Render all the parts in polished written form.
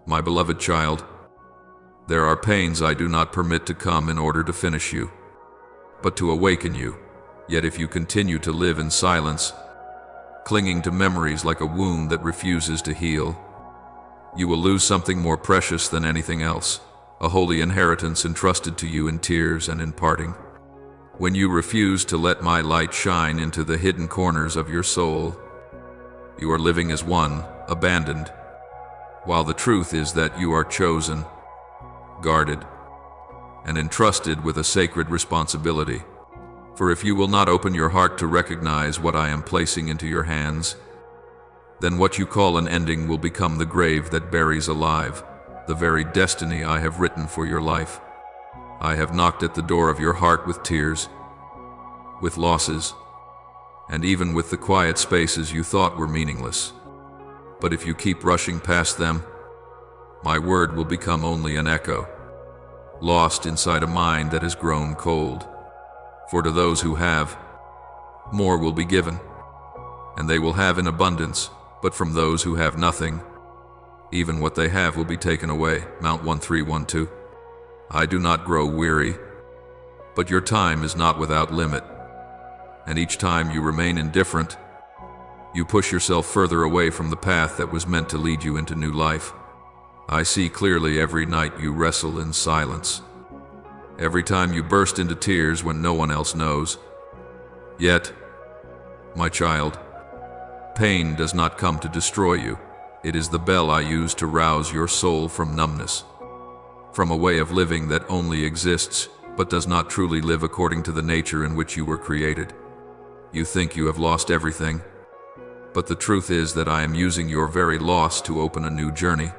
My beloved child, there are pains I do not permit to come in order to finish you, but to awaken you. Yet if you continue to live in silence, clinging to memories like a wound that refuses to heal, you will lose something more precious than anything else, a holy inheritance entrusted to you in tears and in parting. When you refuse to let my light shine into the hidden corners of your soul, you are living as one, abandoned, while the truth is that you are chosen, guarded, and entrusted with a sacred responsibility. For if you will not open your heart to recognize what I am placing into your hands, then what you call an ending will become the grave that buries alive the very destiny I have written for your life. I have knocked at the door of your heart with tears, with losses, and even with the quiet spaces you thought were meaningless. But if you keep rushing past them, my word will become only an echo, lost inside a mind that has grown cold. For to those who have, more will be given, and they will have in abundance. But from those who have nothing, even what they have will be taken away. Mount 1312. I do not grow weary, but your time is not without limit. And each time you remain indifferent, you push yourself further away from the path that was meant to lead you into new life. I see clearly every night you wrestle in silence, every time you burst into tears when no one else knows. Yet, my child, pain does not come to destroy you. It is the bell I use to rouse your soul from numbness, from a way of living that only exists but does not truly live according to the nature in which you were created. You think you have lost everything, but the truth is that I am using your very loss to open a new journey,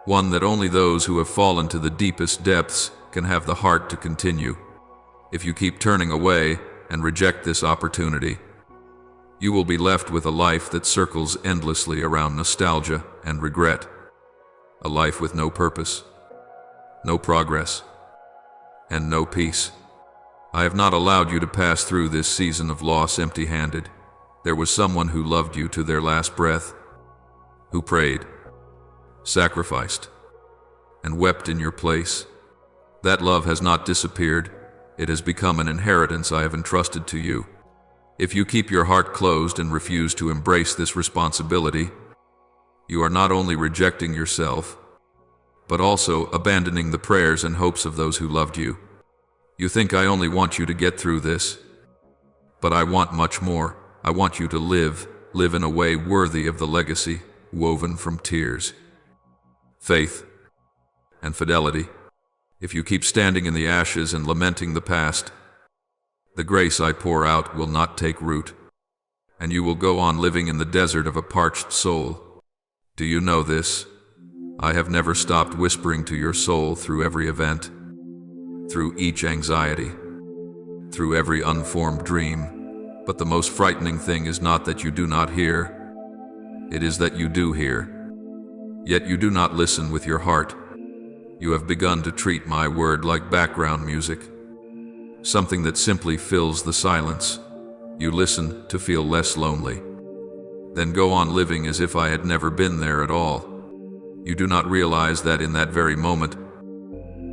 one that only those who have fallen to the deepest depths can have the heart to continue. If you keep turning away and reject this opportunity, you will be left with a life that circles endlessly around nostalgia and regret, a life with no purpose, no progress, and no peace. I have not allowed you to pass through this season of loss empty-handed. There was someone who loved you to their last breath, who prayed, sacrificed, and wept in your place. That love has not disappeared. It has become an inheritance I have entrusted to you. If you keep your heart closed and refuse to embrace this responsibility, you are not only rejecting yourself, but also abandoning the prayers and hopes of those who loved you. You think I only want you to get through this, but I want much more. I want you to live in a way worthy of the legacy woven from tears, faith, and fidelity. If you keep standing in the ashes and lamenting the past, the grace I pour out will not take root, and you will go on living in the desert of a parched soul. Do you know this? I have never stopped whispering to your soul through every event, through each anxiety, through every unformed dream. But the most frightening thing is not that you do not hear, it is that you do hear. Yet you do not listen with your heart. You have begun to treat my word like background music, something that simply fills the silence. You listen to feel less lonely, then go on living as if I had never been there at all. You do not realize that in that very moment,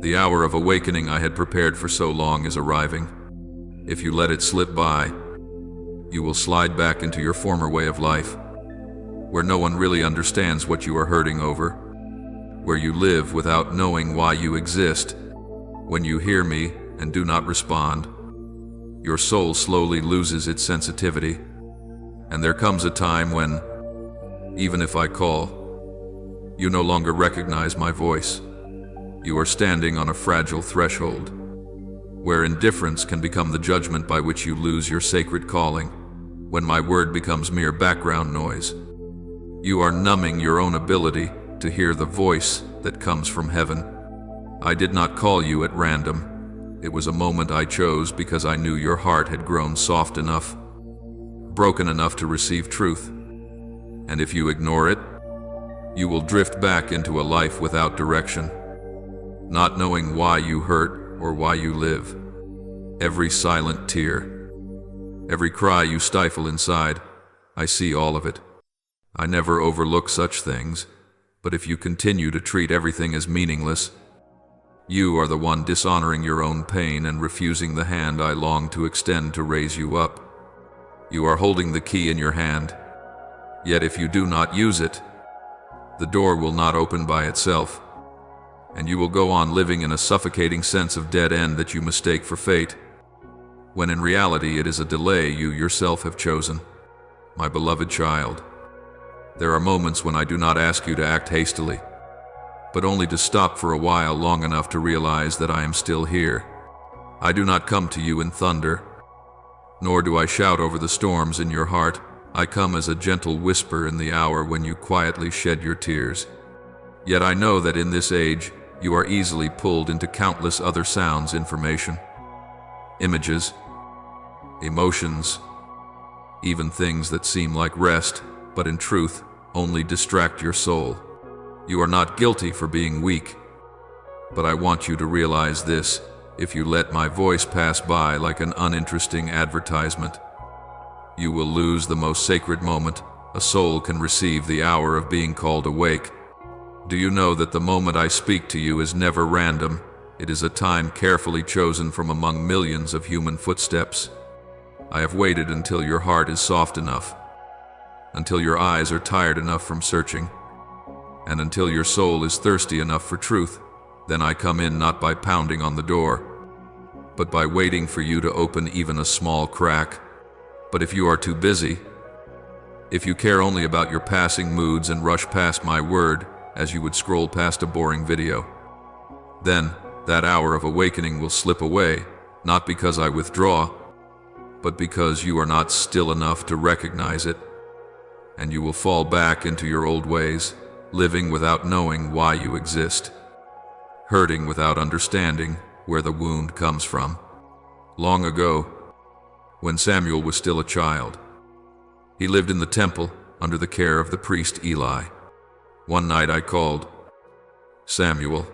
the hour of awakening I had prepared for so long is arriving. If you let it slip by, you will slide back into your former way of life, where no one really understands what you are hurting over, where you live without knowing why you exist. When you hear me and do not respond, your soul slowly loses its sensitivity, and there comes a time when, even if I call, you no longer recognize my voice. You are standing on a fragile threshold, where indifference can become the judgment by which you lose your sacred calling. When my word becomes mere background noise, you are numbing your own ability to hear the voice that comes from heaven. I did not call you at random. It was a moment I chose because I knew your heart had grown soft enough, broken enough to receive truth. And if you ignore it, you will drift back into a life without direction, not knowing why you hurt or why you live. Every silent tear, every cry you stifle inside, I see all of it. I never overlook such things, But if you continue to treat everything as meaningless, you are the one dishonoring your own pain and refusing the hand I long to extend to raise you up. You are holding the key in your hand, yet if you do not use it, the door will not open by itself, and you will go on living in a suffocating sense of dead end that you mistake for fate, when in reality it is a delay you yourself have chosen. My beloved child, there are moments when I do not ask you to act hastily, but only to stop for a while long enough to realize that I am still here. I do not come to you in thunder, nor do I shout over the storms in your heart. I come as a gentle whisper in the hour when you quietly shed your tears. Yet I know that in this age, you are easily pulled into countless other sounds, information, images, emotions, even things that seem like rest, but in truth, only distract your soul. You are not guilty for being weak, but I want you to realize this: if you let my voice pass by like an uninteresting advertisement, you will lose the most sacred moment a soul can receive, the hour of being called awake. Do you know that the moment I speak to you is never random? It is a time carefully chosen from among millions of human footsteps. I have waited until your heart is soft enough, until your eyes are tired enough from searching, and until your soul is thirsty enough for truth. Then I come in, not by pounding on the door, but by waiting for you to open even a small crack. But if you are too busy, if you care only about your passing moods and rush past my word as you would scroll past a boring video, then that hour of awakening will slip away, not because I withdraw, but because you are not still enough to recognize it, and you will fall back into your old ways, living without knowing why you exist, hurting without understanding where the wound comes from. Long ago, when Samuel was still a child, he lived in the temple under the care of the priest Eli. One night I called, "Samuel,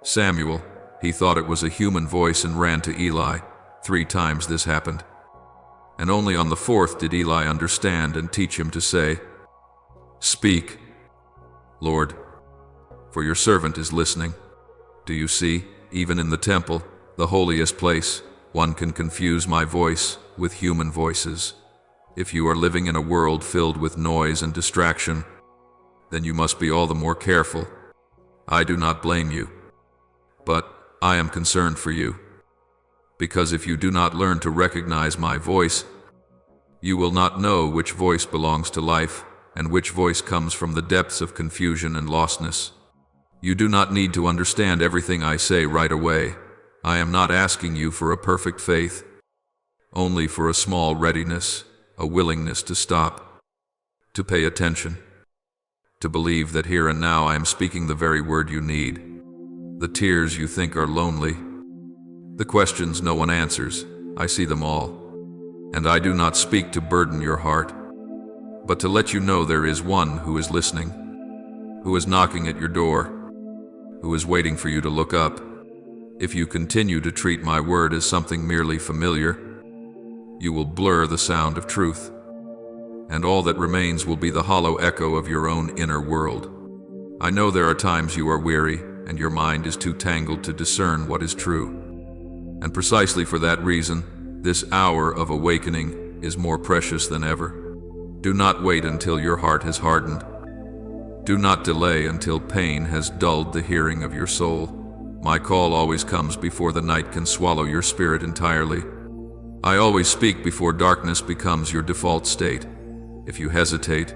Samuel." He thought it was a human voice and ran to Eli. 3 times this happened, and only on the 4th did Eli understand and teach him to say, "Speak, Lord, for your servant is listening." Do you see, even in the temple, the holiest place, one can confuse my voice with human voices. If you are living in a world filled with noise and distraction, then you must be all the more careful. I do not blame you, but I am concerned for you, because if you do not learn to recognize my voice, you will not know which voice belongs to life and which voice comes from the depths of confusion and lostness. You do not need to understand everything I say right away. I am not asking you for a perfect faith, only for a small readiness, a willingness to stop, to pay attention, to believe that here and now I am speaking the very word you need. The tears you think are lonely, the questions no one answers, I see them all. And I do not speak to burden your heart, but to let you know there is one who is listening, who is knocking at your door, who is waiting for you to look up. If you continue to treat my word as something merely familiar, you will blur the sound of truth, and all that remains will be the hollow echo of your own inner world. I know there are times you are weary, and your mind is too tangled to discern what is true. And precisely for that reason, this hour of awakening is more precious than ever. Do not wait until your heart has hardened. Do not delay until pain has dulled the hearing of your soul. My call always comes before the night can swallow your spirit entirely. I always speak before darkness becomes your default state. If you hesitate,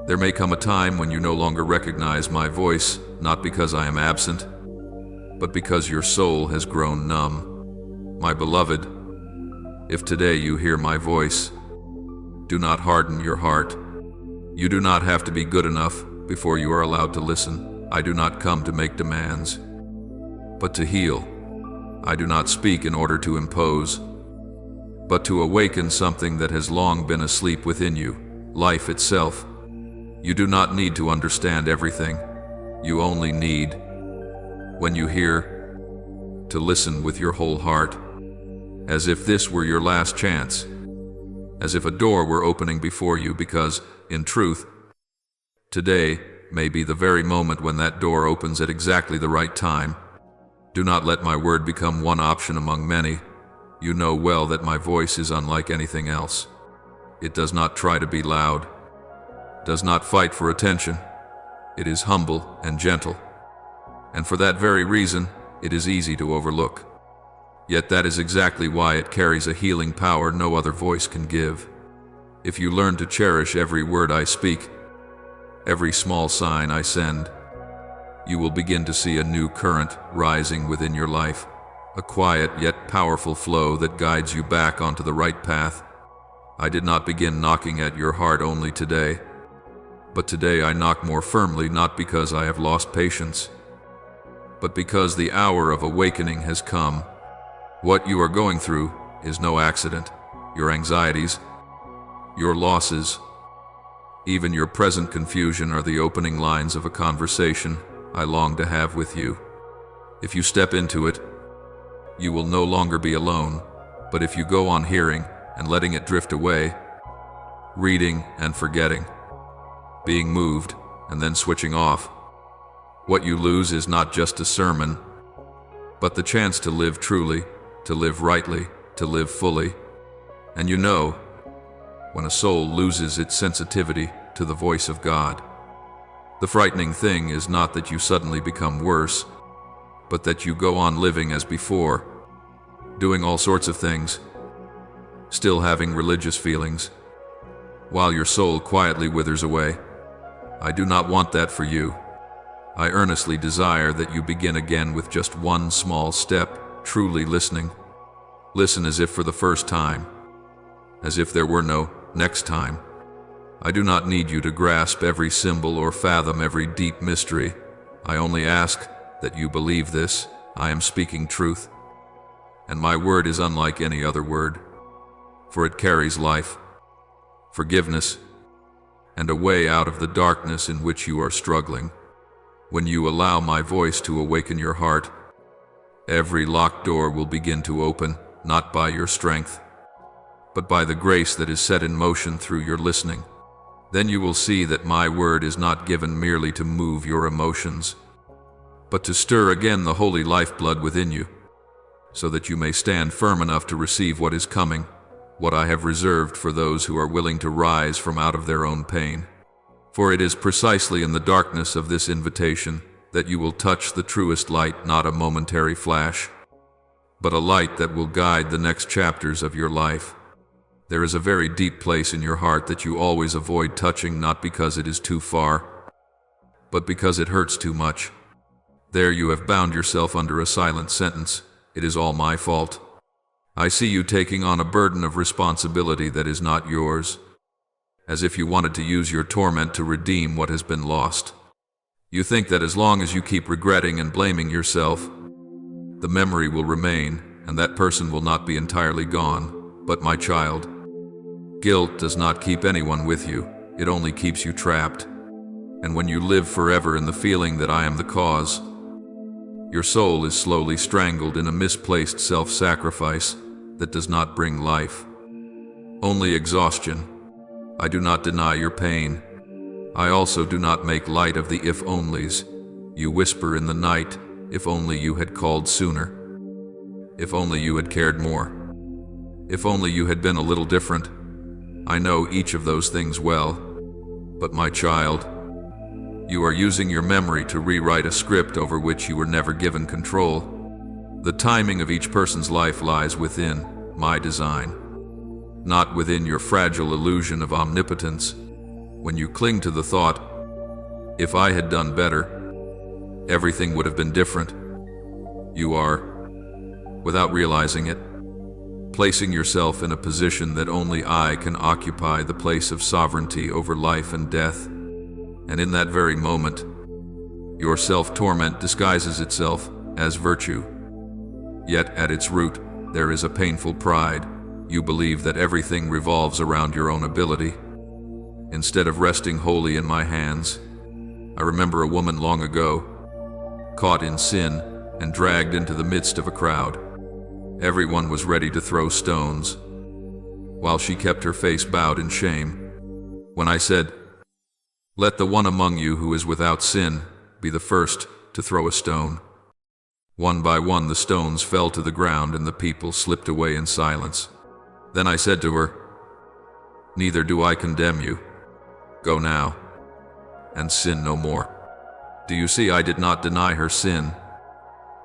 there may come a time when you no longer recognize my voice, not because I am absent, but because your soul has grown numb. My beloved, if today you hear my voice, do not harden your heart. You do not have to be good enough before you are allowed to listen. I do not come to make demands, but to heal. I do not speak in order to impose, but to awaken something that has long been asleep within you, life itself. You do not need to understand everything. You only need, when you hear, to listen with your whole heart, as if this were your last chance, as if a door were opening before you, because, in truth, today may be the very moment when that door opens at exactly the right time. Do not let my word become one option among many. You know well that my voice is unlike anything else. It does not try to be loud, does not fight for attention. It is humble and gentle. And for that very reason, it is easy to overlook. Yet that is exactly why it carries a healing power no other voice can give. If you learn to cherish every word I speak, every small sign I send, you will begin to see a new current rising within your life, a quiet yet powerful flow that guides you back onto the right path. I did not begin knocking at your heart only today, but today I knock more firmly, not because I have lost patience, but because the hour of awakening has come. What you are going through is no accident. Your anxieties, your losses, even your present confusion are the opening lines of a conversation I long to have with you. If you step into it, you will no longer be alone, but if you go on hearing and letting it drift away, reading and forgetting, being moved and then switching off, what you lose is not just a sermon, but the chance to live truly, to live rightly, to live fully. And you know, when a soul loses its sensitivity to the voice of God, the frightening thing is not that you suddenly become worse, but that you go on living as before, doing all sorts of things, still having religious feelings, while your soul quietly withers away. I do not want that for you. I earnestly desire that you begin again with just one small step, truly listening. Listen as if for the first time, as if there were no next time. I do not need you to grasp every symbol or fathom every deep mystery. I only ask that you believe this. I am speaking truth, and my word is unlike any other word, for it carries life, forgiveness, and a way out of the darkness in which you are struggling. When you allow my voice to awaken your heart, every locked door will begin to open, not by your strength, but by the grace that is set in motion through your listening. Then you will see that my word is not given merely to move your emotions, but to stir again the holy lifeblood within you, so that you may stand firm enough to receive what is coming, what I have reserved for those who are willing to rise from out of their own pain. For it is precisely in the darkness of this invitation that you will touch the truest light, not a momentary flash, but a light that will guide the next chapters of your life. There is a very deep place in your heart that you always avoid touching, not because it is too far, but because it hurts too much. There you have bound yourself under a silent sentence. It is all my fault. I see you taking on a burden of responsibility that is not yours, as if you wanted to use your torment to redeem what has been lost. You think that as long as you keep regretting and blaming yourself, the memory will remain, and that person will not be entirely gone. But my child, guilt does not keep anyone with you. It only keeps you trapped. And when you live forever in the feeling that I am the cause, your soul is slowly strangled in a misplaced self-sacrifice that does not bring life, only exhaustion. I do not deny your pain. I also do not make light of the if-onlys. You whisper in the night, if only you had called sooner. If only you had cared more. If only you had been a little different. I know each of those things well. But my child, you are using your memory to rewrite a script over which you were never given control. The timing of each person's life lies within my design, not within your fragile illusion of omnipotence. When you cling to the thought, if I had done better, everything would have been different, you are, without realizing it, placing yourself in a position that only I can occupy, the place of sovereignty over life and death. And in that very moment, your self-torment disguises itself as virtue. Yet at its root, there is a painful pride. You believe that everything revolves around your own ability, instead of resting wholly in my hands. I remember a woman long ago, caught in sin and dragged into the midst of a crowd. Everyone was ready to throw stones, while she kept her face bowed in shame. When I said, Let the one among you who is without sin be the first to throw a stone." One by one the stones fell to the ground, and the people slipped away in silence. Then I said to her, "Neither do I condemn you. Go now, and sin no more." Do you see, I did not deny her sin,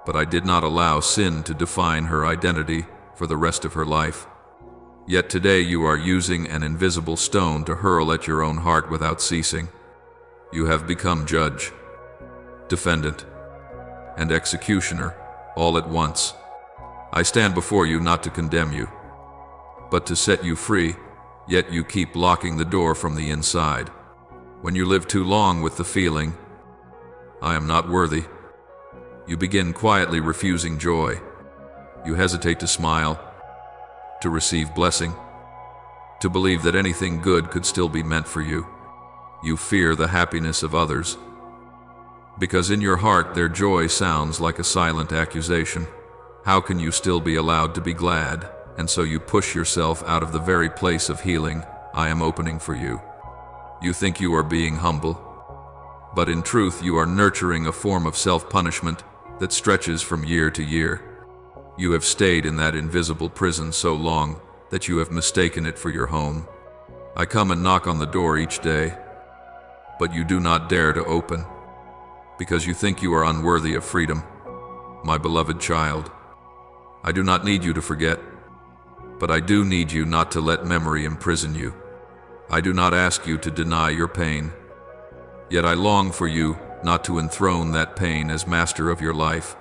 but I did not allow sin to define her identity for the rest of her life. Yet today you are using an invisible stone to hurl at your own heart without ceasing. You have become judge, defendant, and executioner all at once. I stand before you not to condemn you, but to set you free, yet you keep locking the door from the inside. When you live too long with the feeling, "I am not worthy," you begin quietly refusing joy. You hesitate to smile, to receive blessing, to believe that anything good could still be meant for you. You fear the happiness of others, because in your heart their joy sounds like a silent accusation. How can you still be allowed to be glad? And so you push yourself out of the very place of healing I am opening for you. You think you are being humble, but in truth you are nurturing a form of self-punishment that stretches from year to year. You have stayed in that invisible prison so long that you have mistaken it for your home. I come and knock on the door each day, but you do not dare to open, because you think you are unworthy of freedom. My beloved child, I do not need you to forget, but I do need you not to let memory imprison you. I do not ask you to deny your pain, yet I long for you not to enthrone that pain as master of your life.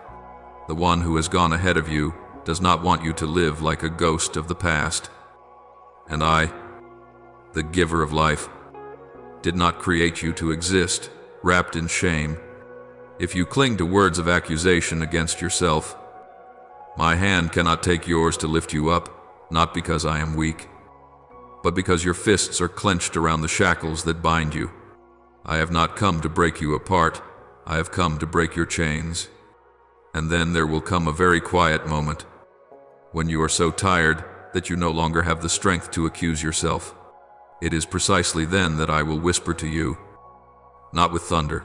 The one who has gone ahead of you does not want you to live like a ghost of the past. And I, the giver of life, did not create you to exist wrapped in shame. If you cling to words of accusation against yourself, my hand cannot take yours to lift you up, not because I am weak, but because your fists are clenched around the shackles that bind you. I have not come to break you apart, I have come to break your chains. And then there will come a very quiet moment, when you are so tired that you no longer have the strength to accuse yourself. It is precisely then that I will whisper to you, not with thunder,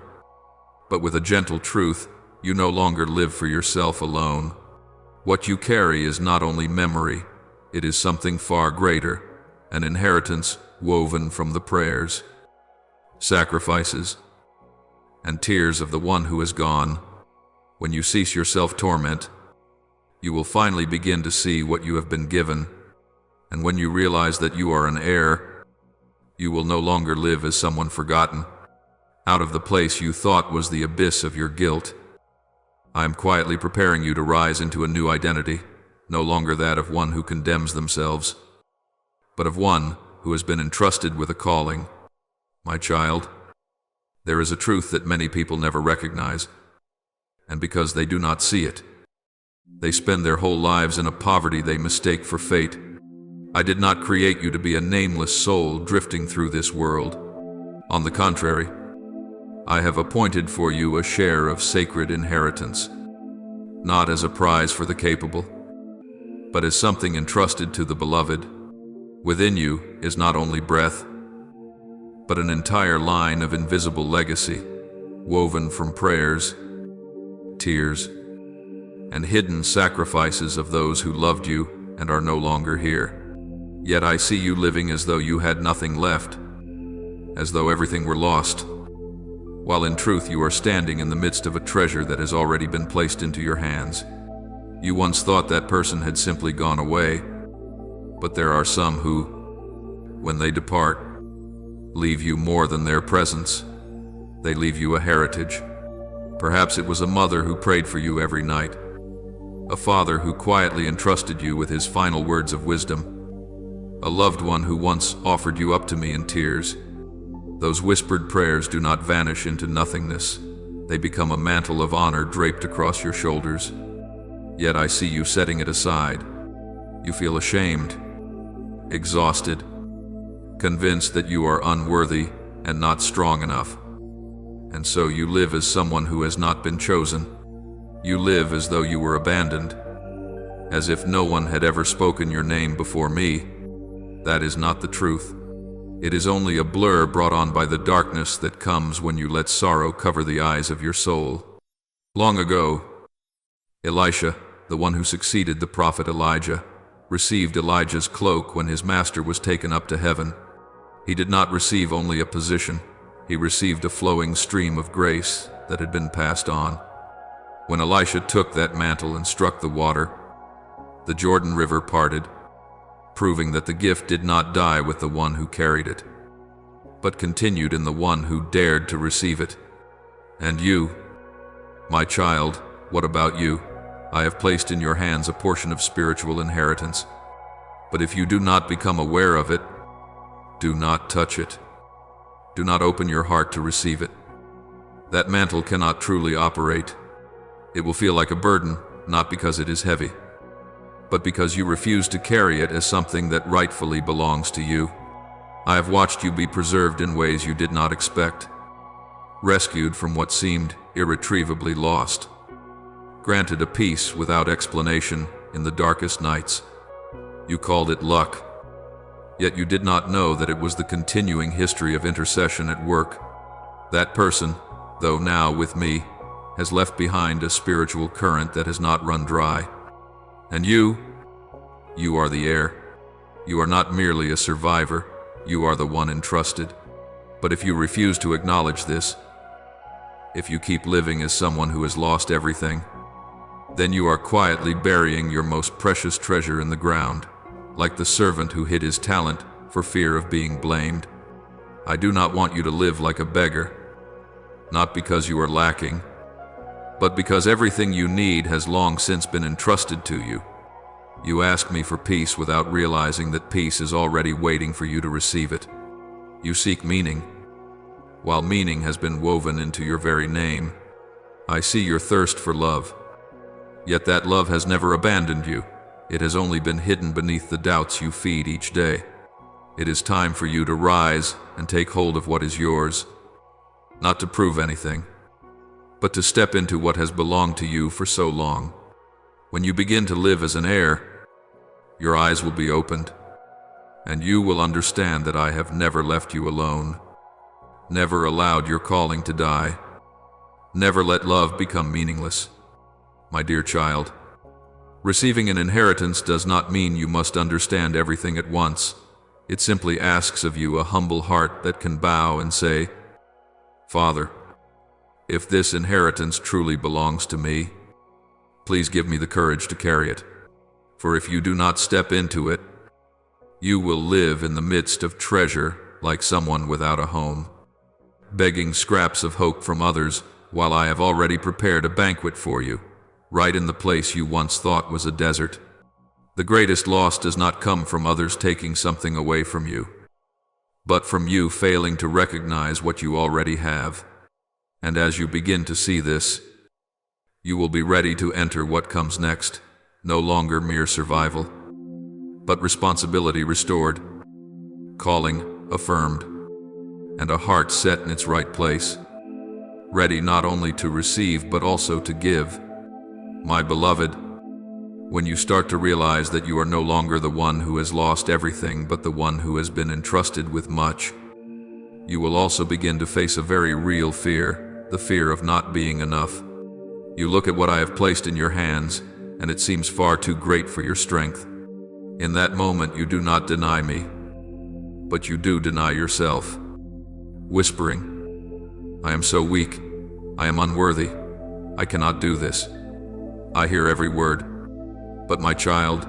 but with a gentle truth. You no longer live for yourself alone. What you carry is not only memory, it is something far greater, an inheritance woven from the prayers, sacrifices, and tears of the one who is gone. When you cease your self-torment, you will finally begin to see what you have been given, and when you realize that you are an heir, you will no longer live as someone forgotten, out of the place you thought was the abyss of your guilt. I am quietly preparing you to rise into a new identity, no longer that of one who condemns themselves, but of one who has been entrusted with a calling. My child, there is a truth that many people never recognize, and because they do not see it, they spend their whole lives in a poverty they mistake for fate. I did not create you to be a nameless soul drifting through this world. On the contrary, I have appointed for you a share of sacred inheritance, not as a prize for the capable, but as something entrusted to the beloved. Within you is not only breath, but an entire line of invisible legacy, woven from prayers, tears, and hidden sacrifices of those who loved you and are no longer here. Yet I see you living as though you had nothing left, as though everything were lost, while in truth you are standing in the midst of a treasure that has already been placed into your hands. You once thought that person had simply gone away, but there are some who, when they depart, leave you more than their presence. They leave you a heritage. Perhaps it was a mother who prayed for you every night, a father who quietly entrusted you with his final words of wisdom, a loved one who once offered you up to me in tears. Those whispered prayers do not vanish into nothingness. They become a mantle of honor draped across your shoulders. Yet I see you setting it aside. You feel ashamed, exhausted, convinced that you are unworthy and not strong enough. And so you live as someone who has not been chosen. You live as though you were abandoned, as if no one had ever spoken your name before me. That is not the truth. It is only a blur brought on by the darkness that comes when you let sorrow cover the eyes of your soul. Long ago, Elisha, the one who succeeded the prophet Elijah, received Elijah's cloak when his master was taken up to heaven. He did not receive only a position, he received a flowing stream of grace that had been passed on. When Elisha took that mantle and struck the water, the Jordan River parted, proving that the gift did not die with the one who carried it, but continued in the one who dared to receive it. And you, my child, what about you? I have placed in your hands a portion of spiritual inheritance, but if you do not become aware of it, do not touch it. Do not open your heart to receive it. That mantle cannot truly operate. It will feel like a burden, not because it is heavy, but because you refuse to carry it as something that rightfully belongs to you. I have watched you be preserved in ways you did not expect, rescued from what seemed irretrievably lost, granted a peace without explanation in the darkest nights. You called it luck, yet you did not know that it was the continuing history of intercession at work. That person, though now with me, has left behind a spiritual current that has not run dry. And you are the heir. You are not merely a survivor, you are the one entrusted. But if you refuse to acknowledge this, if you keep living as someone who has lost everything, then you are quietly burying your most precious treasure in the ground, like the servant who hid his talent for fear of being blamed. I do not want you to live like a beggar, not because you are lacking, but because everything you need has long since been entrusted to you. You ask me for peace without realizing that peace is already waiting for you to receive it. You seek meaning, while meaning has been woven into your very name. I see your thirst for love, yet that love has never abandoned you. It has only been hidden beneath the doubts you feed each day. It is time for you to rise and take hold of what is yours, not to prove anything, but to step into what has belonged to you for so long. When you begin to live as an heir, your eyes will be opened, and you will understand that I have never left you alone, never allowed your calling to die, never let love become meaningless. My dear child, receiving an inheritance does not mean you must understand everything at once. It simply asks of you a humble heart that can bow and say, Father, if this inheritance truly belongs to me, please give me the courage to carry it. For if you do not step into it, you will live in the midst of treasure like someone without a home, begging scraps of hope from others while I have already prepared a banquet for you, right in the place you once thought was a desert. The greatest loss does not come from others taking something away from you, but from you failing to recognize what you already have. And as you begin to see this, you will be ready to enter what comes next, no longer mere survival, but responsibility restored, calling affirmed, and a heart set in its right place, ready not only to receive but also to give. My beloved, when you start to realize that you are no longer the one who has lost everything but the one who has been entrusted with much, you will also begin to face a very real fear, the fear of not being enough. You look at what I have placed in your hands, and it seems far too great for your strength. In that moment you do not deny me, but you do deny yourself, whispering, I am so weak, I am unworthy, I cannot do this. I hear every word, but my child,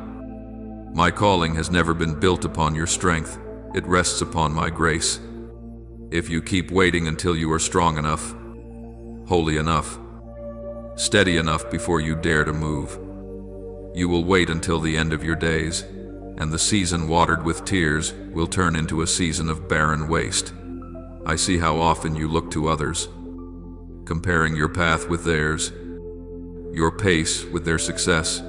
my calling has never been built upon your strength, it rests upon my grace. If you keep waiting until you are strong enough, holy enough, steady enough before you dare to move, you will wait until the end of your days, and the season watered with tears will turn into a season of barren waste. I see how often you look to others, comparing your path with theirs, your pace with their success,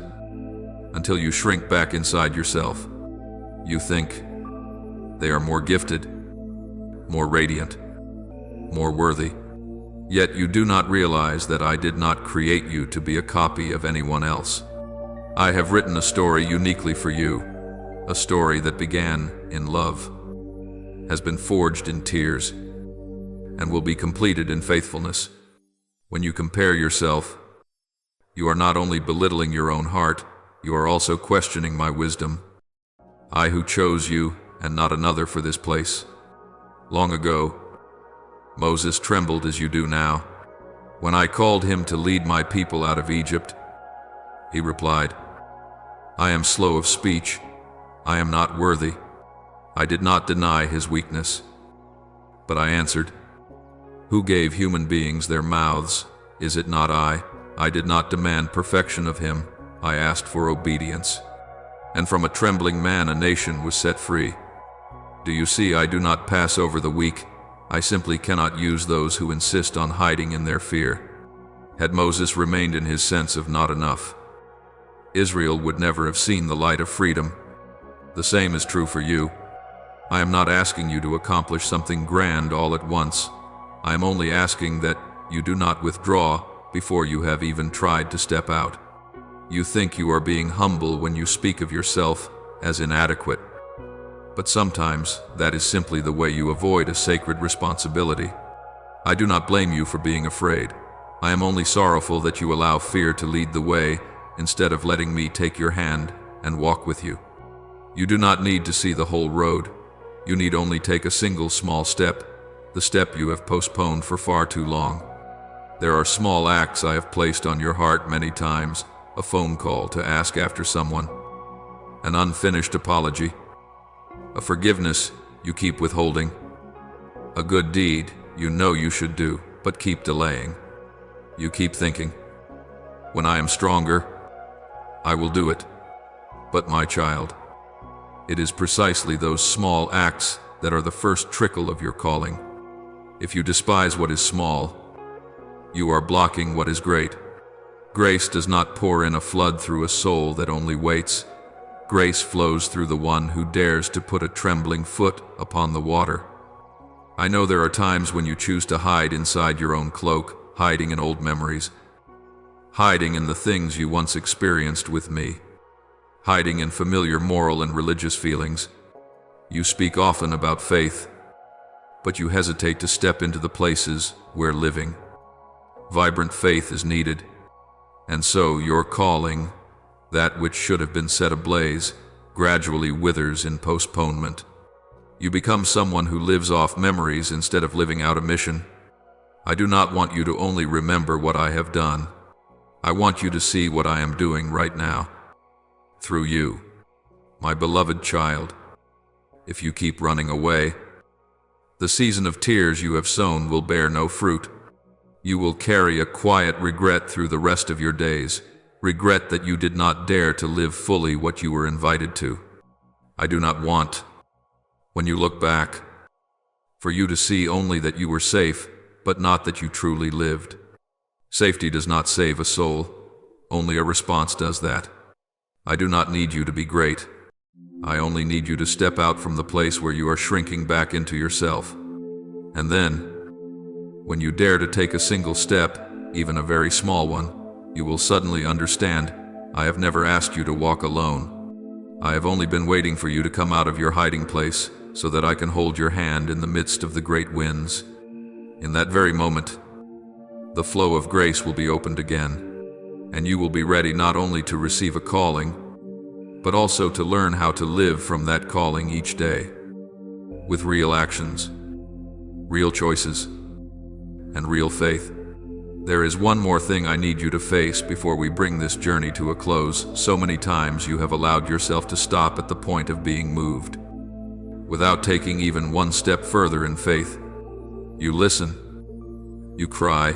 until you shrink back inside yourself. You think they are more gifted, more radiant, more worthy. Yet you do not realize that I did not create you to be a copy of anyone else. I have written a story uniquely for you, a story that began in love, has been forged in tears and will be completed in faithfulness. When you compare yourself, you are not only belittling your own heart, you are also questioning my wisdom. I who chose you and not another for this place. Long ago, Moses trembled as you do now. When I called him to lead my people out of Egypt, he replied, I am slow of speech. I am not worthy. I did not deny his weakness. But I answered, who gave human beings their mouths? Is it not I? I did not demand perfection of him. I asked for obedience. And from a trembling man a nation was set free. Do you see, I do not pass over the weak. I simply cannot use those who insist on hiding in their fear. Had Moses remained in his sense of not enough, Israel would never have seen the light of freedom. The same is true for you. I am not asking you to accomplish something grand all at once. I am only asking that you do not withdraw before you have even tried to step out. You think you are being humble when you speak of yourself as inadequate. But sometimes that is simply the way you avoid a sacred responsibility. I do not blame you for being afraid. I am only sorrowful that you allow fear to lead the way instead of letting me take your hand and walk with you. You do not need to see the whole road. You need only take a single small step, the step you have postponed for far too long. There are small acts I have placed on your heart many times, a phone call to ask after someone, an unfinished apology, a forgiveness you keep withholding, a good deed you know you should do but keep delaying. You keep thinking, when I am stronger, I will do it. But my child, it is precisely those small acts that are the first trickle of your calling. If you despise what is small, you are blocking what is great. Grace does not pour in a flood through a soul that only waits. Grace flows through the one who dares to put a trembling foot upon the water. I know there are times when you choose to hide inside your own cloak, hiding in old memories, hiding in the things you once experienced with me, hiding in familiar moral and religious feelings. You speak often about faith, but you hesitate to step into the places where living, vibrant faith is needed. And so your calling, that which should have been set ablaze, gradually withers in postponement. You become someone who lives off memories instead of living out a mission. I do not want you to only remember what I have done. I want you to see what I am doing right now. Through you, my beloved child. If you keep running away, the season of tears you have sown will bear no fruit. You will carry a quiet regret through the rest of your days, regret that you did not dare to live fully what you were invited to. I do not want, when you look back, for you to see only that you were safe, but not that you truly lived. Safety does not save a soul, only a response does that. I do not need you to be great. I only need you to step out from the place where you are shrinking back into yourself. And then, when you dare to take a single step, even a very small one, you will suddenly understand, I have never asked you to walk alone. I have only been waiting for you to come out of your hiding place so that I can hold your hand in the midst of the great winds. In that very moment, the flow of grace will be opened again, and you will be ready not only to receive a calling, but also to learn how to live from that calling each day, with real actions, real choices, and real faith. There is one more thing I need you to face before we bring this journey to a close. So many times you have allowed yourself to stop at the point of being moved, without taking even one step further in faith. You listen, you cry,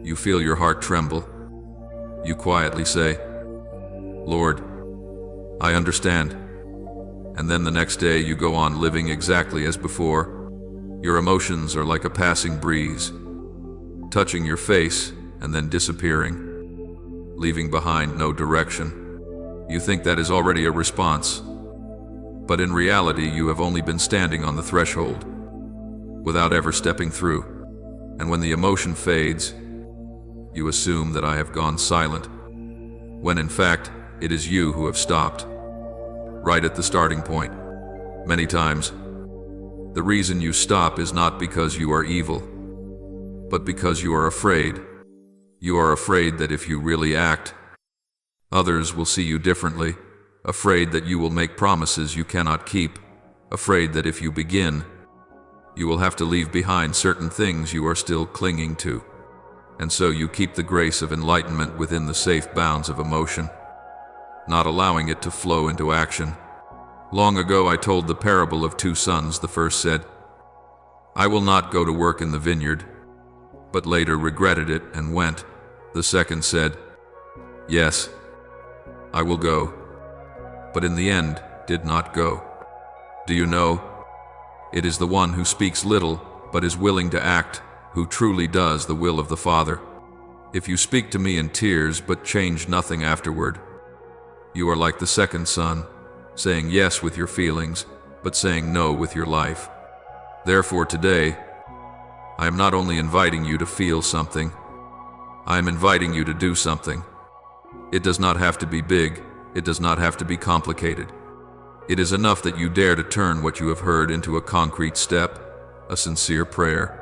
you feel your heart tremble. You quietly say, Lord, I understand. And then the next day you go on living exactly as before. Your emotions are like a passing breeze, touching your face and then disappearing, leaving behind no direction. You think that is already a response, but in reality you have only been standing on the threshold, without ever stepping through. And when the emotion fades, you assume that I have gone silent, when in fact it is you who have stopped, right at the starting point. Many times, The reason you stop is not because you are evil, but because you are afraid. You are afraid that if you really act, others will see you differently, afraid that you will make promises you cannot keep, afraid that if you begin, you will have to leave behind certain things you are still clinging to. And so you keep the grace of enlightenment within the safe bounds of emotion, not allowing it to flow into action. Long ago I told the parable of two sons. The first said, "I will not go to work in the vineyard," but later regretted it and went. The second said, "Yes, I will go," but in the end did not go. Do you know? It is the one who speaks little but is willing to act who truly does the will of the Father. If you speak to me in tears but change nothing afterward, you are like the second son, saying yes with your feelings, but saying no with your life. Therefore today, I am not only inviting you to feel something, I am inviting you to do something. It does not have to be big, it does not have to be complicated. It is enough that you dare to turn what you have heard into a concrete step, a sincere prayer,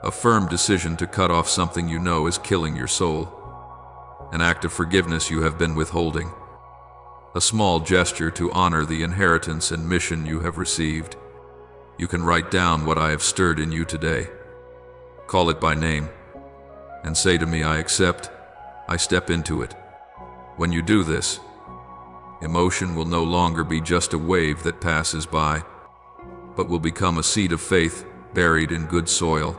a firm decision to cut off something you know is killing your soul, an act of forgiveness you have been withholding, a small gesture to honor the inheritance and mission you have received. You can write down what I have stirred in you today. Call it by name, and say to me, "I accept, I step into it." When you do this, emotion will no longer be just a wave that passes by, but will become a seed of faith buried in good soil.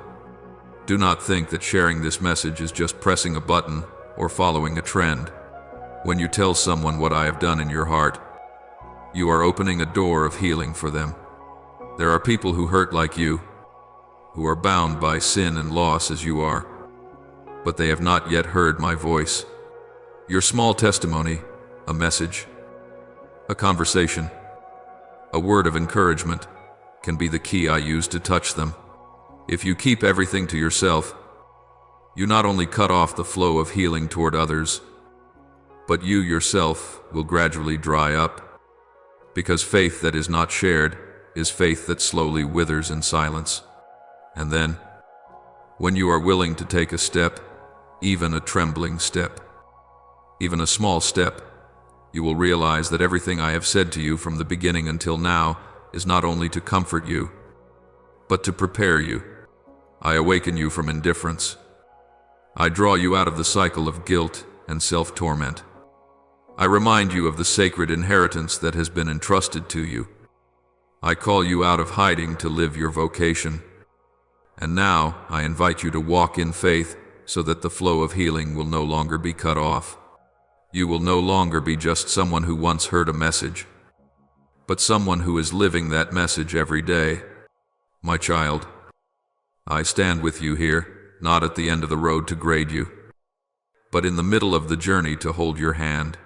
Do not think that sharing this message is just pressing a button or following a trend. When you tell someone what I have done in your heart, you are opening a door of healing for them. There are people who hurt like you, who are bound by sin and loss as you are, but they have not yet heard my voice. Your small testimony, a message, a conversation, a word of encouragement, can be the key I use to touch them. If you keep everything to yourself, you not only cut off the flow of healing toward others, but you yourself will gradually dry up, because faith that is not shared is faith that slowly withers in silence. And then, when you are willing to take a step, even a trembling step, even a small step, you will realize that everything I have said to you from the beginning until now is not only to comfort you, but to prepare you. I awaken you from indifference. I draw you out of the cycle of guilt and self-torment. I remind you of the sacred inheritance that has been entrusted to you. I call you out of hiding to live your vocation. And now I invite you to walk in faith so that the flow of healing will no longer be cut off. You will no longer be just someone who once heard a message, but someone who is living that message every day. My child, I stand with you here, not at the end of the road to grade you, but in the middle of the journey to hold your hand.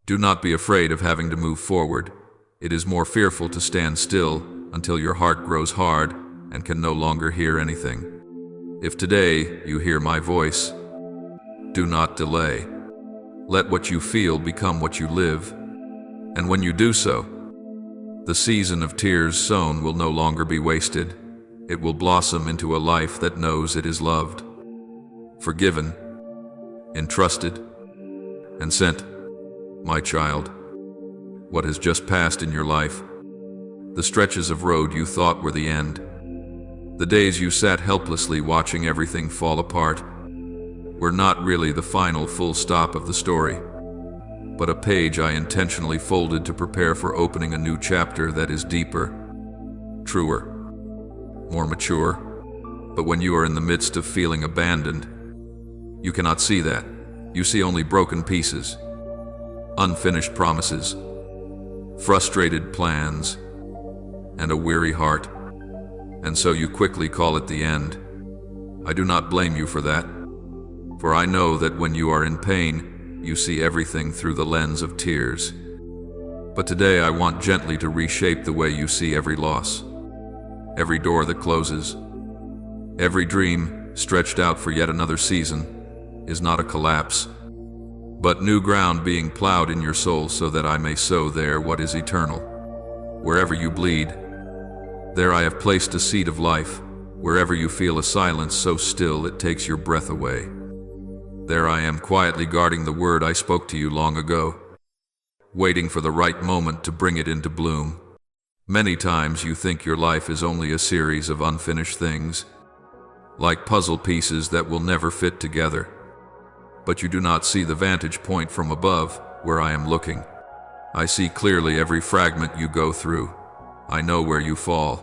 Do not be afraid of having to move forward. It is more fearful to stand still until your heart grows hard and can no longer hear anything. If today you hear my voice, do not delay. Let what you feel become what you live. And when you do so, the season of tears sown will no longer be wasted. It will blossom into a life that knows it is loved, forgiven, entrusted, and sent. My child, what has just passed in your life, the stretches of road you thought were the end, the days you sat helplessly watching everything fall apart, were not really the final full stop of the story, but a page I intentionally folded to prepare for opening a new chapter that is deeper, truer, more mature. But when you are in the midst of feeling abandoned, you cannot see that. You see only broken pieces, unfinished promises, frustrated plans, and a weary heart. And so you quickly call it the end. I do not blame you for that, for I know that when you are in pain, you see everything through the lens of tears. But today I want gently to reshape the way you see every loss, every door that closes, every dream stretched out for yet another season is not a collapse, but new ground being plowed in your soul so that I may sow there what is eternal. Wherever you bleed, There I have placed a seed of life, wherever you feel a silence so still it takes your breath away. There I am quietly guarding the word I spoke to you long ago, waiting for the right moment to bring it into bloom. Many times you think your life is only a series of unfinished things, like puzzle pieces that will never fit together. But you do not see the vantage point from above, where I am looking. I see clearly every fragment you go through. I know where you fall,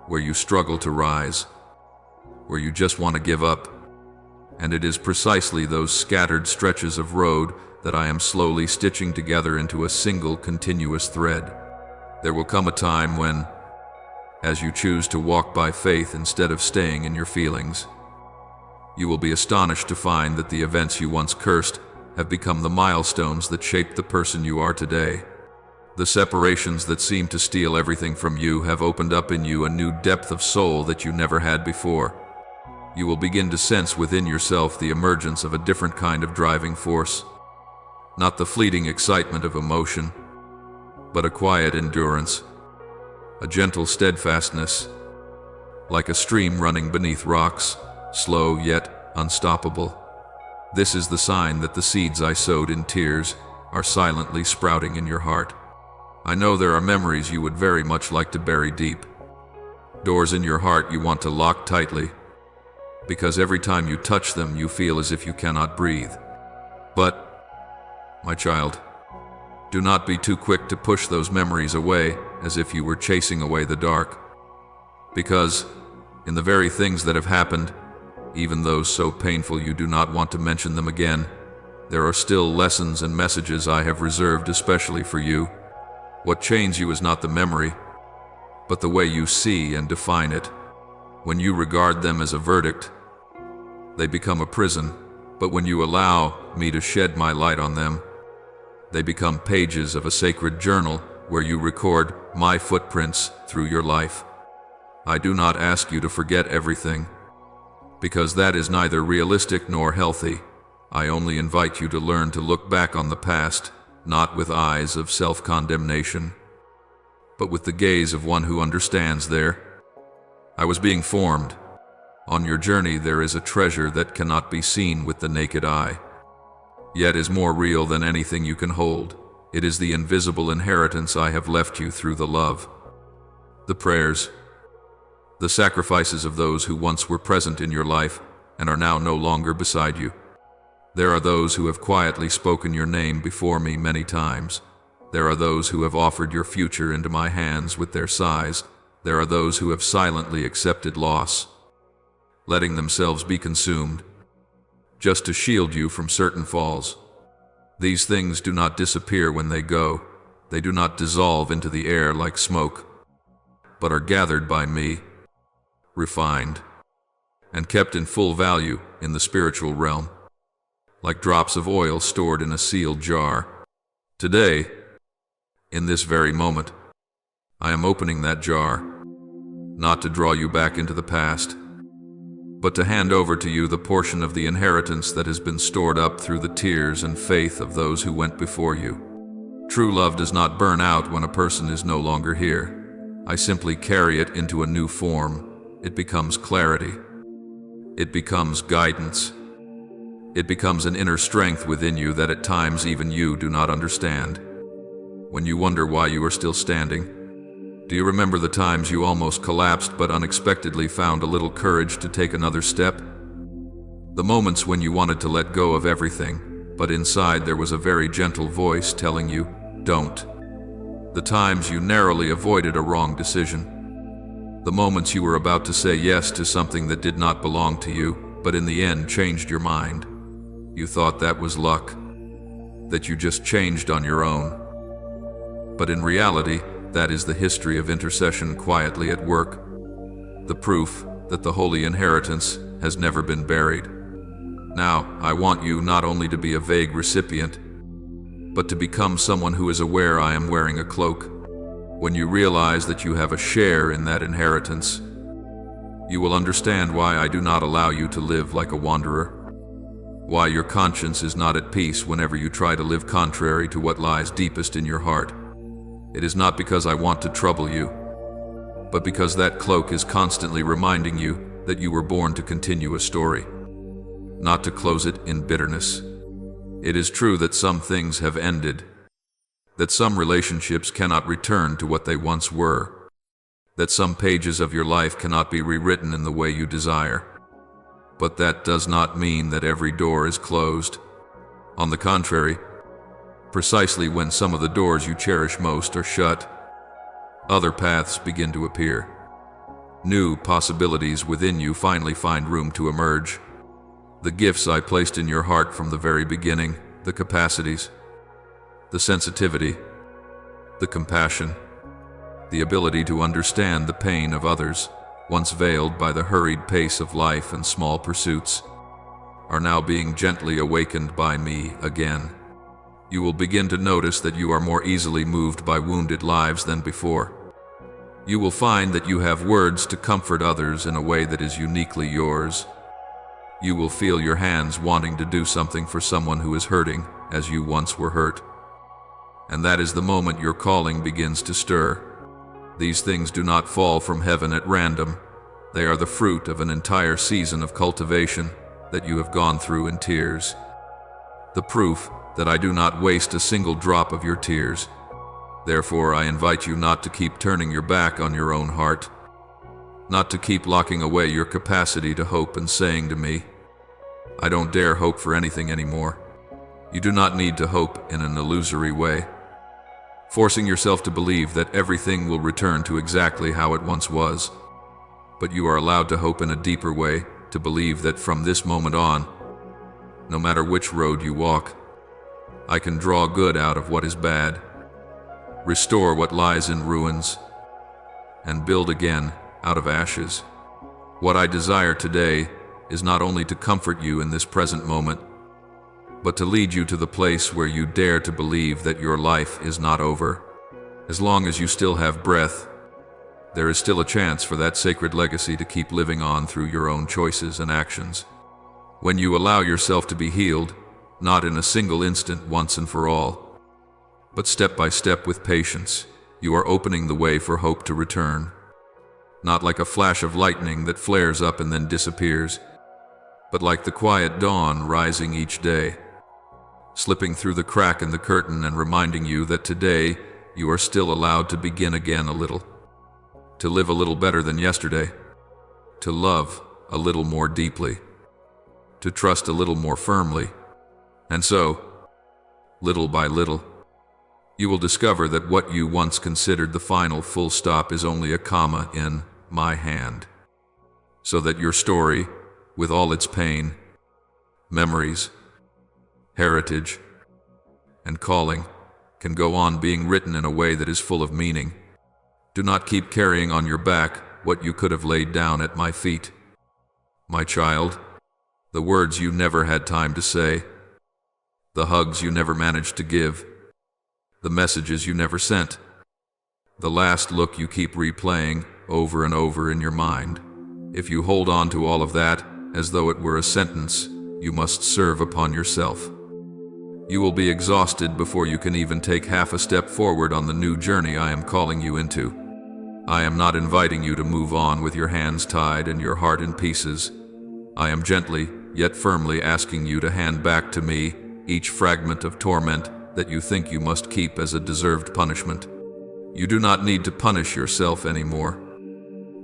where you struggle to rise, where you just want to give up. And it is precisely those scattered stretches of road that I am slowly stitching together into a single continuous thread. There will come a time when, as you choose to walk by faith instead of staying in your feelings, you will be astonished to find that the events you once cursed have become the milestones that shape the person you are today. The separations that seem to steal everything from you have opened up in you a new depth of soul that you never had before. You will begin to sense within yourself the emergence of a different kind of driving force, not the fleeting excitement of emotion, but a quiet endurance, a gentle steadfastness, like a stream running beneath rocks, slow yet unstoppable. This is the sign that the seeds I sowed in tears are silently sprouting in your heart. I know there are memories you would very much like to bury deep, doors in your heart you want to lock tightly, because every time you touch them you feel as if you cannot breathe. But, my child, do not be too quick to push those memories away as if you were chasing away the dark, because, in the very things that have happened, even those so painful you do not want to mention them again, there are still lessons and messages I have reserved especially for you. What chains you is not the memory, but the way you see and define it. When you regard them as a verdict, they become a prison, but when you allow me to shed my light on them, they become pages of a sacred journal where you record my footprints through your life. I do not ask you to forget everything, because that is neither realistic nor healthy. I only invite you to learn to look back on the past, not with eyes of self-condemnation, but with the gaze of one who understands there. I was being formed. On your journey there is a treasure that cannot be seen with the naked eye, yet is more real than anything you can hold. It is the invisible inheritance I have left you through the love, the prayers, the sacrifices of those who once were present in your life and are now no longer beside you. There are those who have quietly spoken your name before me many times. There are those who have offered your future into my hands with their sighs. There are those who have silently accepted loss, letting themselves be consumed, just to shield you from certain falls. These things do not disappear when they go. They do not dissolve into the air like smoke, but are gathered by me, refined, and kept in full value in the spiritual realm, like drops of oil stored in a sealed jar. Today, in this very moment, I am opening that jar, not to draw you back into the past, but to hand over to you the portion of the inheritance that has been stored up through the tears and faith of those who went before you. True love does not burn out when a person is no longer here. I simply carry it into a new form. It becomes clarity. It becomes guidance. It becomes an inner strength within you that at times even you do not understand. When you wonder why you are still standing, do you remember the times you almost collapsed but unexpectedly found a little courage to take another step? The moments when you wanted to let go of everything, but inside there was a very gentle voice telling you, don't. The times you narrowly avoided a wrong decision. The moments you were about to say yes to something that did not belong to you, but in the end changed your mind. You thought that was luck, that you just changed on your own. But in reality, that is the history of intercession quietly at work, the proof that the holy inheritance has never been buried. Now, I want you not only to be a vague recipient, but to become someone who is aware I am wearing a cloak. When you realize that you have a share in that inheritance, you will understand why I do not allow you to live like a wanderer, why your conscience is not at peace whenever you try to live contrary to what lies deepest in your heart. It is not because I want to trouble you, but because that cloak is constantly reminding you that you were born to continue a story, not to close it in bitterness. It is true that some things have ended, that some relationships cannot return to what they once were, that some pages of your life cannot be rewritten in the way you desire. But that does not mean that every door is closed. On the contrary, precisely when some of the doors you cherish most are shut, other paths begin to appear. New possibilities within you finally find room to emerge. The gifts I placed in your heart from the very beginning, the capacities, the sensitivity, the compassion, the ability to understand the pain of others, once veiled by the hurried pace of life and small pursuits, are now being gently awakened by me again. You will begin to notice that you are more easily moved by wounded lives than before. You will find that you have words to comfort others in a way that is uniquely yours. You will feel your hands wanting to do something for someone who is hurting as you once were hurt. And that is the moment your calling begins to stir. These things do not fall from heaven at random. They are the fruit of an entire season of cultivation that you have gone through in tears. The proof that I do not waste a single drop of your tears. Therefore, I invite you not to keep turning your back on your own heart, not to keep locking away your capacity to hope and saying to me, I don't dare hope for anything anymore. You do not need to hope in an illusory way, forcing yourself to believe that everything will return to exactly how it once was. But you are allowed to hope in a deeper way, to believe that from this moment on, no matter which road you walk, I can draw good out of what is bad, restore what lies in ruins, and build again out of ashes. What I desire today is not only to comfort you in this present moment, but to lead you to the place where you dare to believe that your life is not over. As long as you still have breath, there is still a chance for that sacred legacy to keep living on through your own choices and actions. When you allow yourself to be healed, not in a single instant once and for all, but step by step with patience, you are opening the way for hope to return. Not like a flash of lightning that flares up and then disappears, but like the quiet dawn rising each day, slipping through the crack in the curtain and reminding you that today you are still allowed to begin again a little, to live a little better than yesterday, to love a little more deeply, to trust a little more firmly. And so, little by little, you will discover that what you once considered the final full stop is only a comma in my hand, so that your story, with all its pain, memories, heritage, and calling, can go on being written in a way that is full of meaning. Do not keep carrying on your back what you could have laid down at my feet. My child, the words you never had time to say, the hugs you never managed to give, the messages you never sent, the last look you keep replaying over and over in your mind. If you hold on to all of that as though it were a sentence you must serve upon yourself, you will be exhausted before you can even take half a step forward on the new journey I am calling you into. I am not inviting you to move on with your hands tied and your heart in pieces. I am gently, yet firmly asking you to hand back to me each fragment of torment that you think you must keep as a deserved punishment. You do not need to punish yourself anymore,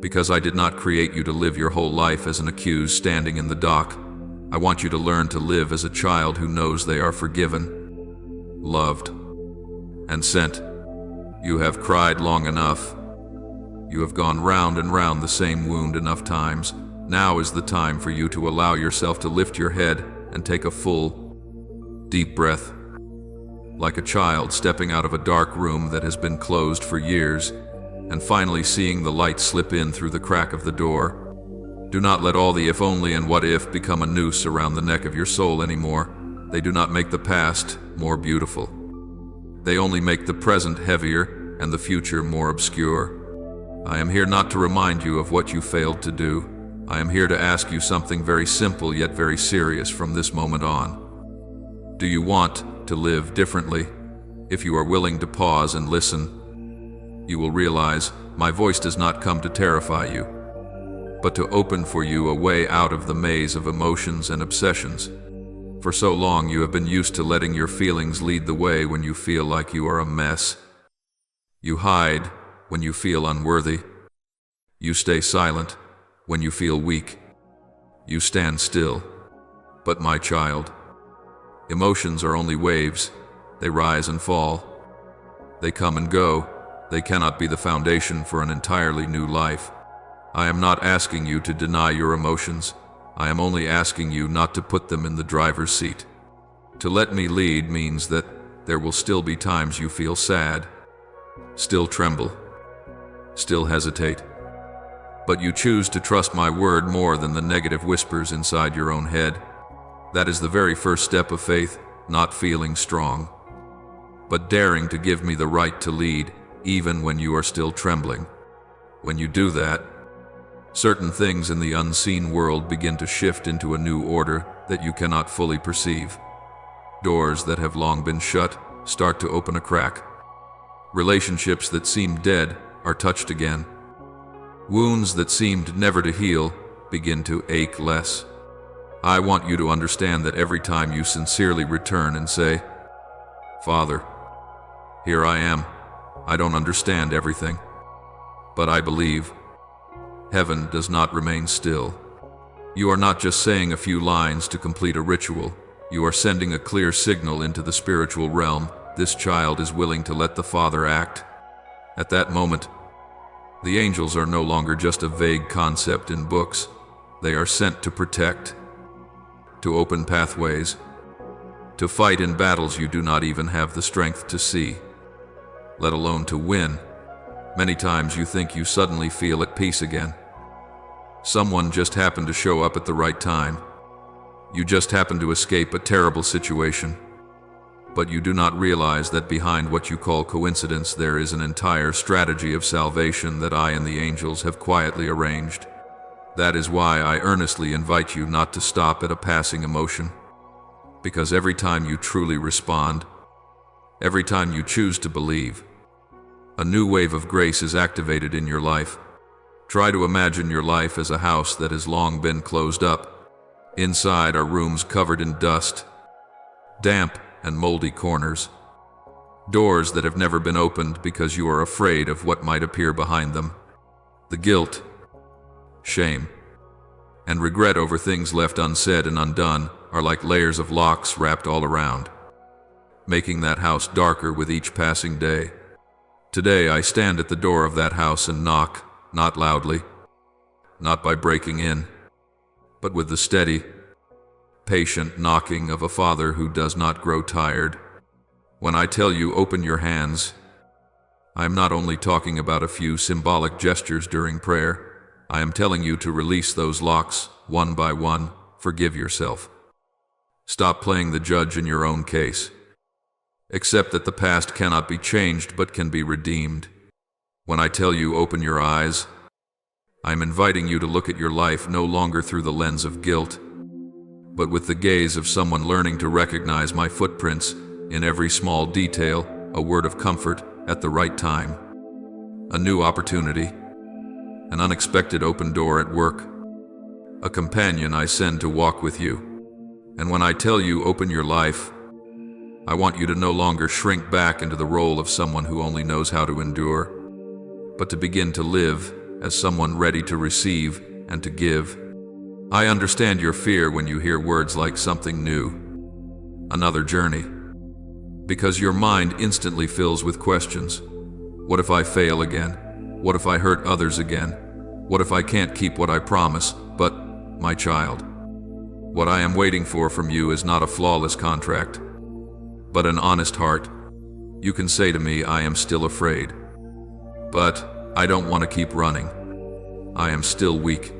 because I did not create you to live your whole life as an accused standing in the dock. I want you to learn to live as a child who knows they are forgiven, loved, and sent. You have cried long enough. You have gone round and round the same wound enough times. Now is the time for you to allow yourself to lift your head and take a full, deep breath, like a child stepping out of a dark room that has been closed for years, and finally seeing the light slip in through the crack of the door. Do not let all the if only and what if become a noose around the neck of your soul anymore. They do not make the past more beautiful. They only make the present heavier and the future more obscure. I am here not to remind you of what you failed to do. I am here to ask you something very simple yet very serious from this moment on. Do you want to live differently? If you are willing to pause and listen, you will realize my voice does not come to terrify you, but to open for you a way out of the maze of emotions and obsessions. For so long you have been used to letting your feelings lead the way when you feel like you are a mess. You hide when you feel unworthy. You stay silent when you feel weak. You stand still. But my child, emotions are only waves. They rise and fall. They come and go. They cannot be the foundation for an entirely new life. I am not asking you to deny your emotions. I am only asking you not to put them in the driver's seat. To let me lead means that there will still be times you feel sad, still tremble, still hesitate. But you choose to trust my word more than the negative whispers inside your own head. That is the very first step of faith, not feeling strong, but daring to give me the right to lead, even when you are still trembling. When you do that, certain things in the unseen world begin to shift into a new order that you cannot fully perceive. Doors that have long been shut start to open a crack. Relationships that seemed dead are touched again. Wounds that seemed never to heal begin to ache less. I want you to understand that every time you sincerely return and say, "Father, here I am. I don't understand everything, but I believe," heaven does not remain still. You are not just saying a few lines to complete a ritual. You are sending a clear signal into the spiritual realm. This child is willing to let the Father act. At that moment, the angels are no longer just a vague concept in books. They are sent to protect, to open pathways, to fight in battles you do not even have the strength to see, let alone to win. Many times you think you suddenly feel at peace again. Someone just happened to show up at the right time. You just happened to escape a terrible situation. But you do not realize that behind what you call coincidence there is an entire strategy of salvation that I and the angels have quietly arranged. That is why I earnestly invite you not to stop at a passing emotion. Because every time you truly respond, every time you choose to believe, a new wave of grace is activated in your life. Try to imagine your life as a house that has long been closed up. Inside are rooms covered in dust, damp and moldy corners, doors that have never been opened because you are afraid of what might appear behind them. The guilt, shame, and regret over things left unsaid and undone are like layers of locks wrapped all around, making that house darker with each passing day. Today I stand at the door of that house and knock, not loudly, not by breaking in, but with the steady, patient knocking of a father who does not grow tired. When I tell you open your hands, I am not only talking about a few symbolic gestures during prayer. I am telling you to release those locks one by one. Forgive yourself. Stop playing the judge in your own case. Accept that the past cannot be changed but can be redeemed. When I tell you open your eyes, I am inviting you to look at your life no longer through the lens of guilt, but with the gaze of someone learning to recognize my footprints in every small detail, a word of comfort at the right time, a new opportunity, an unexpected open door at work, a companion I send to walk with you. And when I tell you open your life, I want you to no longer shrink back into the role of someone who only knows how to endure, but to begin to live as someone ready to receive and to give. I understand your fear when you hear words like something new, another journey, because your mind instantly fills with questions. What if I fail again? What if I hurt others again? What if I can't keep what I promise? But, my child, what I am waiting for from you is not a flawless contract, but an honest heart. You can say to me, I am still afraid, but I don't want to keep running. I am still weak,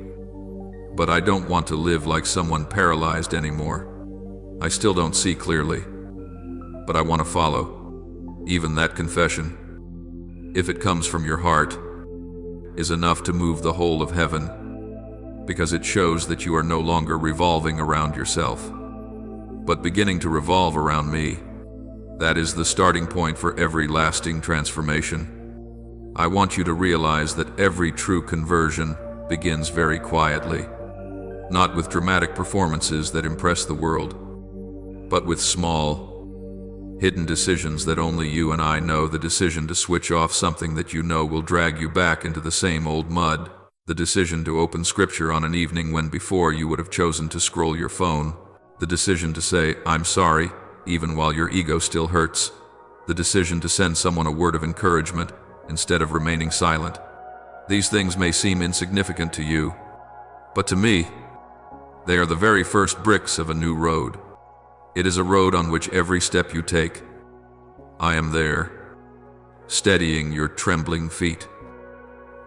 but I don't want to live like someone paralyzed anymore. I still don't see clearly, but I want to follow. Even that confession, if it comes from your heart, is enough to move the whole of heaven, because it shows that you are no longer revolving around yourself, but beginning to revolve around me. That is the starting point for every lasting transformation. I want you to realize that every true conversion begins very quietly, not with dramatic performances that impress the world, but with small, hidden decisions that only you and I know. The decision to switch off something that you know will drag you back into the same old mud. The decision to open scripture on an evening when before you would have chosen to scroll your phone. The decision to say, "I'm sorry," even while your ego still hurts. The decision to send someone a word of encouragement instead of remaining silent. These things may seem insignificant to you, but to me, they are the very first bricks of a new road. It is a road on which every step you take, I am there, steadying your trembling feet,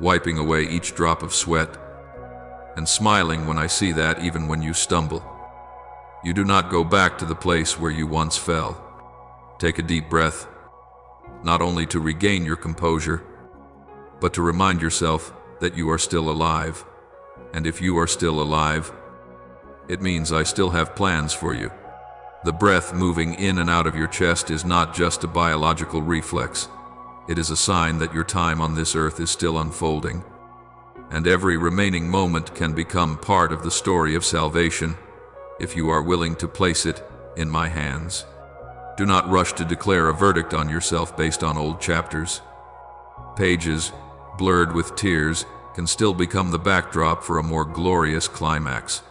wiping away each drop of sweat, and smiling when I see that even when you stumble. You do not go back to the place where you once fell. Take a deep breath, not only to regain your composure, but to remind yourself that you are still alive. And if you are still alive, it means I still have plans for you. The breath moving in and out of your chest is not just a biological reflex. It is a sign that your time on this earth is still unfolding, and every remaining moment can become part of the story of salvation if you are willing to place it in my hands. Do not rush to declare a verdict on yourself based on old chapters. Pages, blurred with tears, can still become the backdrop for a more glorious climax.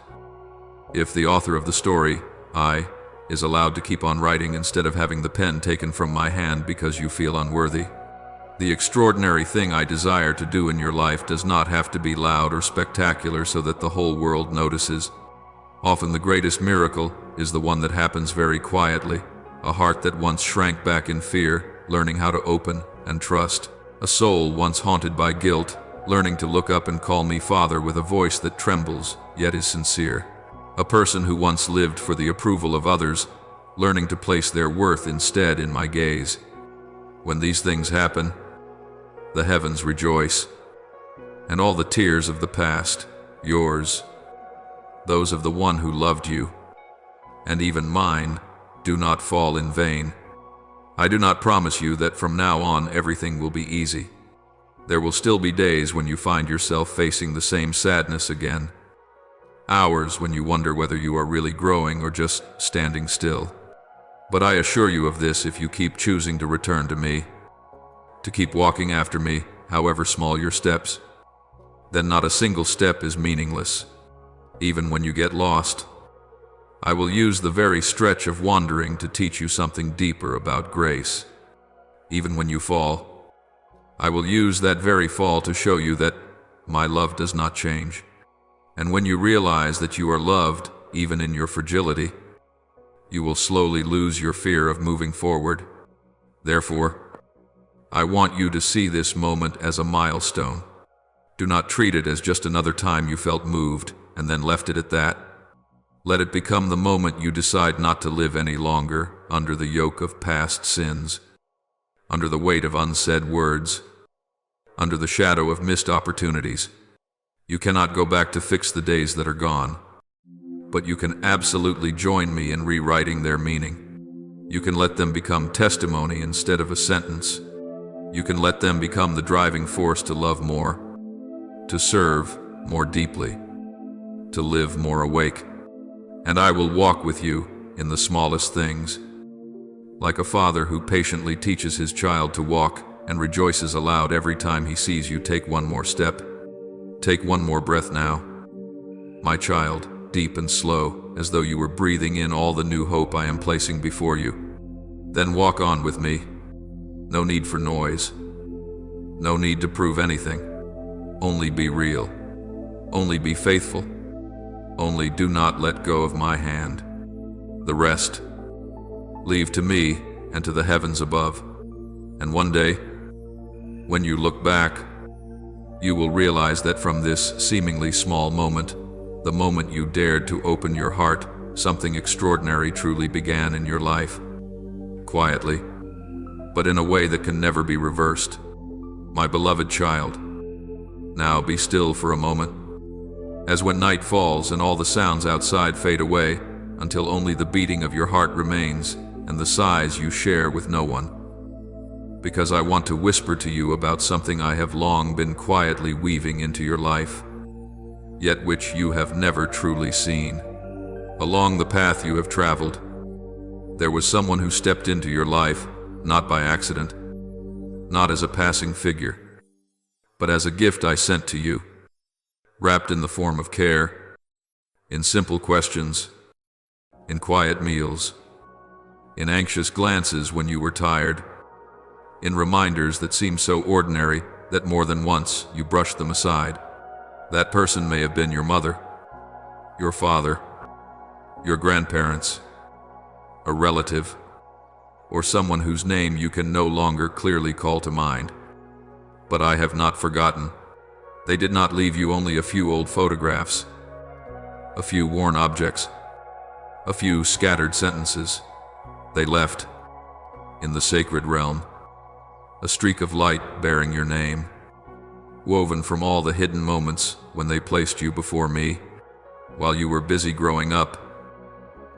If the author of the story, I, is allowed to keep on writing instead of having the pen taken from my hand because you feel unworthy. The extraordinary thing I desire to do in your life does not have to be loud or spectacular so that the whole world notices. Often the greatest miracle is the one that happens very quietly. A heart that once shrank back in fear, learning how to open and trust. A soul once haunted by guilt, learning to look up and call me Father with a voice that trembles, yet is sincere. A person who once lived for the approval of others, learning to place their worth instead in my gaze. When these things happen, the heavens rejoice, and all the tears of the past, yours, those of the one who loved you, and even mine, do not fall in vain. I do not promise you that from now on everything will be easy. There will still be days when you find yourself facing the same sadness again. Hours when you wonder whether you are really growing or just standing still. But I assure you of this: if you keep choosing to return to me, to keep walking after me, however small your steps, then not a single step is meaningless. Even when you get lost, I will use the very stretch of wandering to teach you something deeper about grace. Even when you fall, I will use that very fall to show you that my love does not change. And when you realize that you are loved, even in your fragility, you will slowly lose your fear of moving forward. Therefore, I want you to see this moment as a milestone. Do not treat it as just another time you felt moved and then left it at that. Let it become the moment you decide not to live any longer under the yoke of past sins, under the weight of unsaid words, under the shadow of missed opportunities. You cannot go back to fix the days that are gone, but you can absolutely join me in rewriting their meaning. You can let them become testimony instead of a sentence. You can let them become the driving force to love more, to serve more deeply, to live more awake. And I will walk with you in the smallest things, like a father who patiently teaches his child to walk and rejoices aloud every time he sees you take one more step. Take one more breath now, my child, deep and slow, as though you were breathing in all the new hope I am placing before you. Then walk on with me. No need for noise. No need to prove anything. Only be real. Only be faithful. Only do not let go of my hand. The rest, leave to me and to the heavens above. And one day, when you look back, you will realize that from this seemingly small moment, the moment you dared to open your heart, something extraordinary truly began in your life. Quietly, but in a way that can never be reversed. My beloved child, now be still for a moment, as when night falls and all the sounds outside fade away, until only the beating of your heart remains and the sighs you share with no one. because I want to whisper to you about something I have long been quietly weaving into your life, yet which you have never truly seen. Along the path you have traveled, there was someone who stepped into your life, not by accident, not as a passing figure, but as a gift I sent to you, wrapped in the form of care, in simple questions, in quiet meals, in anxious glances when you were tired, in reminders that seemed so ordinary that more than once you brushed them aside. That person may have been your mother, your father, your grandparents, a relative, or someone whose name you can no longer clearly call to mind. But I have not forgotten. They did not leave you only a few old photographs, a few worn objects, a few scattered sentences. They left, in the sacred realm, a streak of light bearing your name, woven from all the hidden moments when they placed you before me, while you were busy growing up,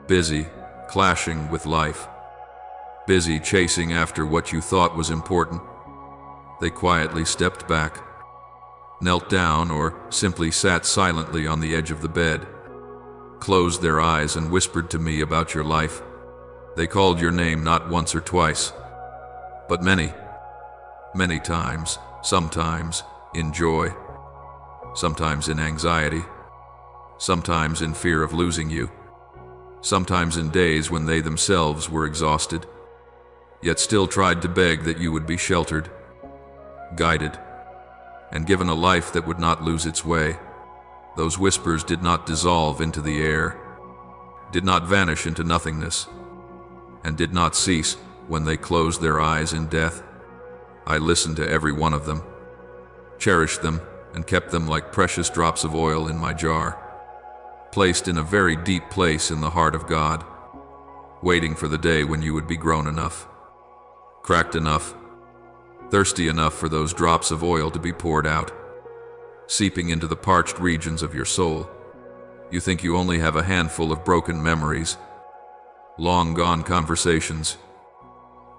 busy clashing with life, busy chasing after what you thought was important. They quietly stepped back, knelt down, or simply sat silently on the edge of the bed, closed their eyes and whispered to me about your life. They called your name not once or twice, but many, many times, sometimes in joy, sometimes in anxiety, sometimes in fear of losing you, sometimes in days when they themselves were exhausted, yet still tried to beg that you would be sheltered, guided, and given a life that would not lose its way. Those whispers did not dissolve into the air, did not vanish into nothingness, and did not cease when they closed their eyes in death. I listened to every one of them, cherished them, and kept them like precious drops of oil in my jar, placed in a very deep place in the heart of God, waiting for the day when you would be grown enough, cracked enough, thirsty enough for those drops of oil to be poured out, seeping into the parched regions of your soul. You think you only have a handful of broken memories, long-gone conversations,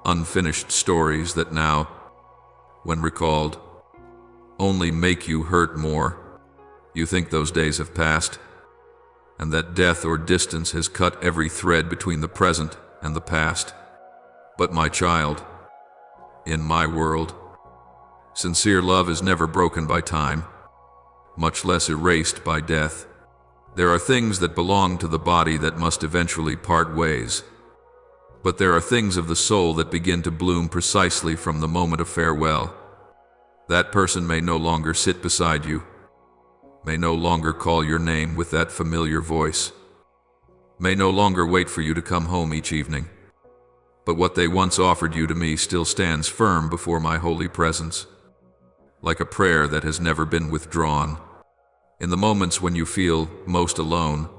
unfinished stories that now, when recalled, only make you hurt more. You think those days have passed, and that death or distance has cut every thread between the present and the past. But my child, in my world, sincere love is never broken by time, much less erased by death. There are things that belong to the body that must eventually part ways, but there are things of the soul that begin to bloom precisely from the moment of farewell. That person may no longer sit beside you, may no longer call your name with that familiar voice, may no longer wait for you to come home each evening, but what they once offered you to me still stands firm before my holy presence, like a prayer that has never been withdrawn. In the moments when you feel most alone,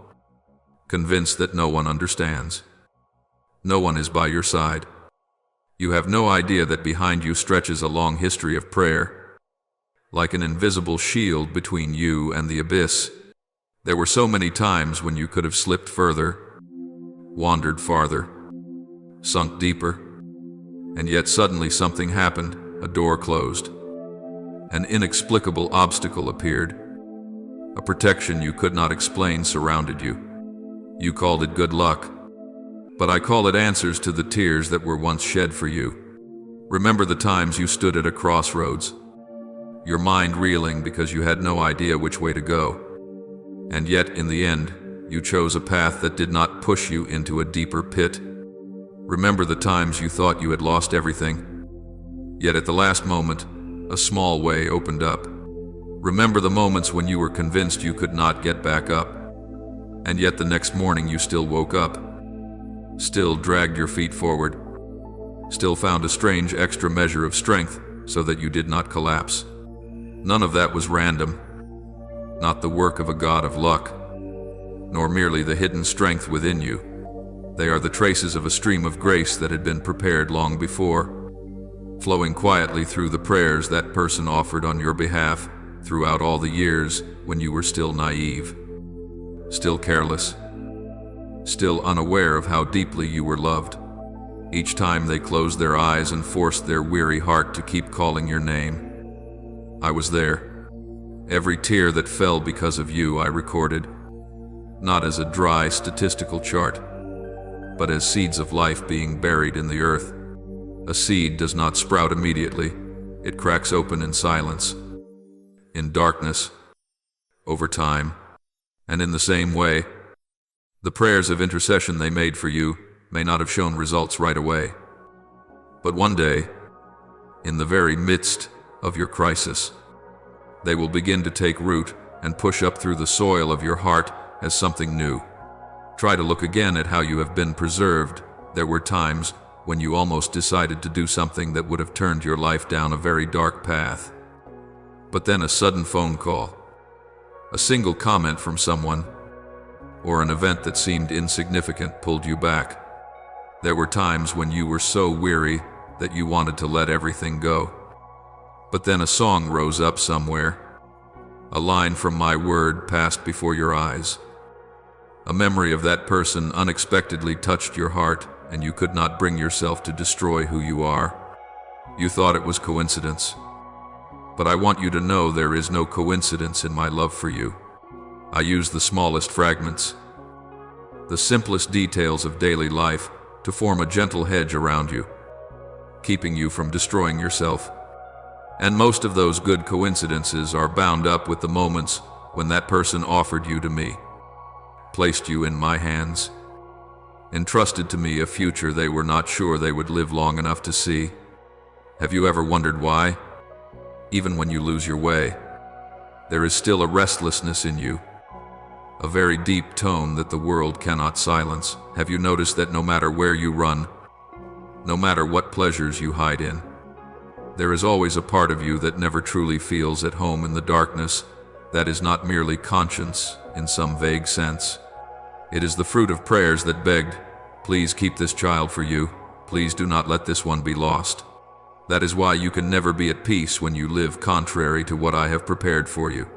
convinced that no one understands, no one is by your side, you have no idea that behind you stretches a long history of prayer, like an invisible shield between you and the abyss. There were so many times when you could have slipped further, wandered farther, sunk deeper, and yet suddenly something happened. A door closed. An inexplicable obstacle appeared. A protection you could not explain surrounded you. You called it good luck, but I call it answers to the tears that were once shed for you. Remember the times you stood at a crossroads, your mind reeling because you had no idea which way to go, and yet in the end, you chose a path that did not push you into a deeper pit. Remember the times you thought you had lost everything, yet at the last moment, a small way opened up. Remember the moments when you were convinced you could not get back up, and yet the next morning you still woke up, still dragged your feet forward, still found a strange extra measure of strength so that you did not collapse. None of that was random, not the work of a god of luck, nor merely the hidden strength within you. They are the traces of a stream of grace that had been prepared long before, flowing quietly through the prayers that person offered on your behalf throughout all the years when you were still naive, still careless, still unaware of how deeply you were loved. Each time they closed their eyes and forced their weary heart to keep calling your name. I was there. Every tear that fell because of you I recorded, not as a dry statistical chart, but as seeds of life being buried in the earth. A seed does not sprout immediately. It cracks open in silence, in darkness, over time. And in the same way, the prayers of intercession they made for you may not have shown results right away. But one day, in the very midst of your crisis, they will begin to take root and push up through the soil of your heart as something new. Try to look again at how you have been preserved. There were times when you almost decided to do something that would have turned your life down a very dark path. But then a sudden phone call, a single comment from someone, or an event that seemed insignificant pulled you back. There were times when you were so weary that you wanted to let everything go. But then a song rose up somewhere. A line from my word passed before your eyes. A memory of that person unexpectedly touched your heart, and you could not bring yourself to destroy who you are. You thought it was coincidence. But I want you to know there is no coincidence in my love for you. I use the smallest fragments, the simplest details of daily life, to form a gentle hedge around you, keeping you from destroying yourself. And most of those good coincidences are bound up with the moments when that person offered you to me, placed you in my hands, entrusted to me a future they were not sure they would live long enough to see. Have you ever wondered why? Even when you lose your way, there is still a restlessness in you, a very deep tone that the world cannot silence. Have you noticed that no matter where you run, no matter what pleasures you hide in, there is always a part of you that never truly feels at home in the darkness, that is not merely conscience in some vague sense. It is the fruit of prayers that begged, please keep this child for you, please do not let this one be lost. That is why you can never be at peace when you live contrary to what I have prepared for you.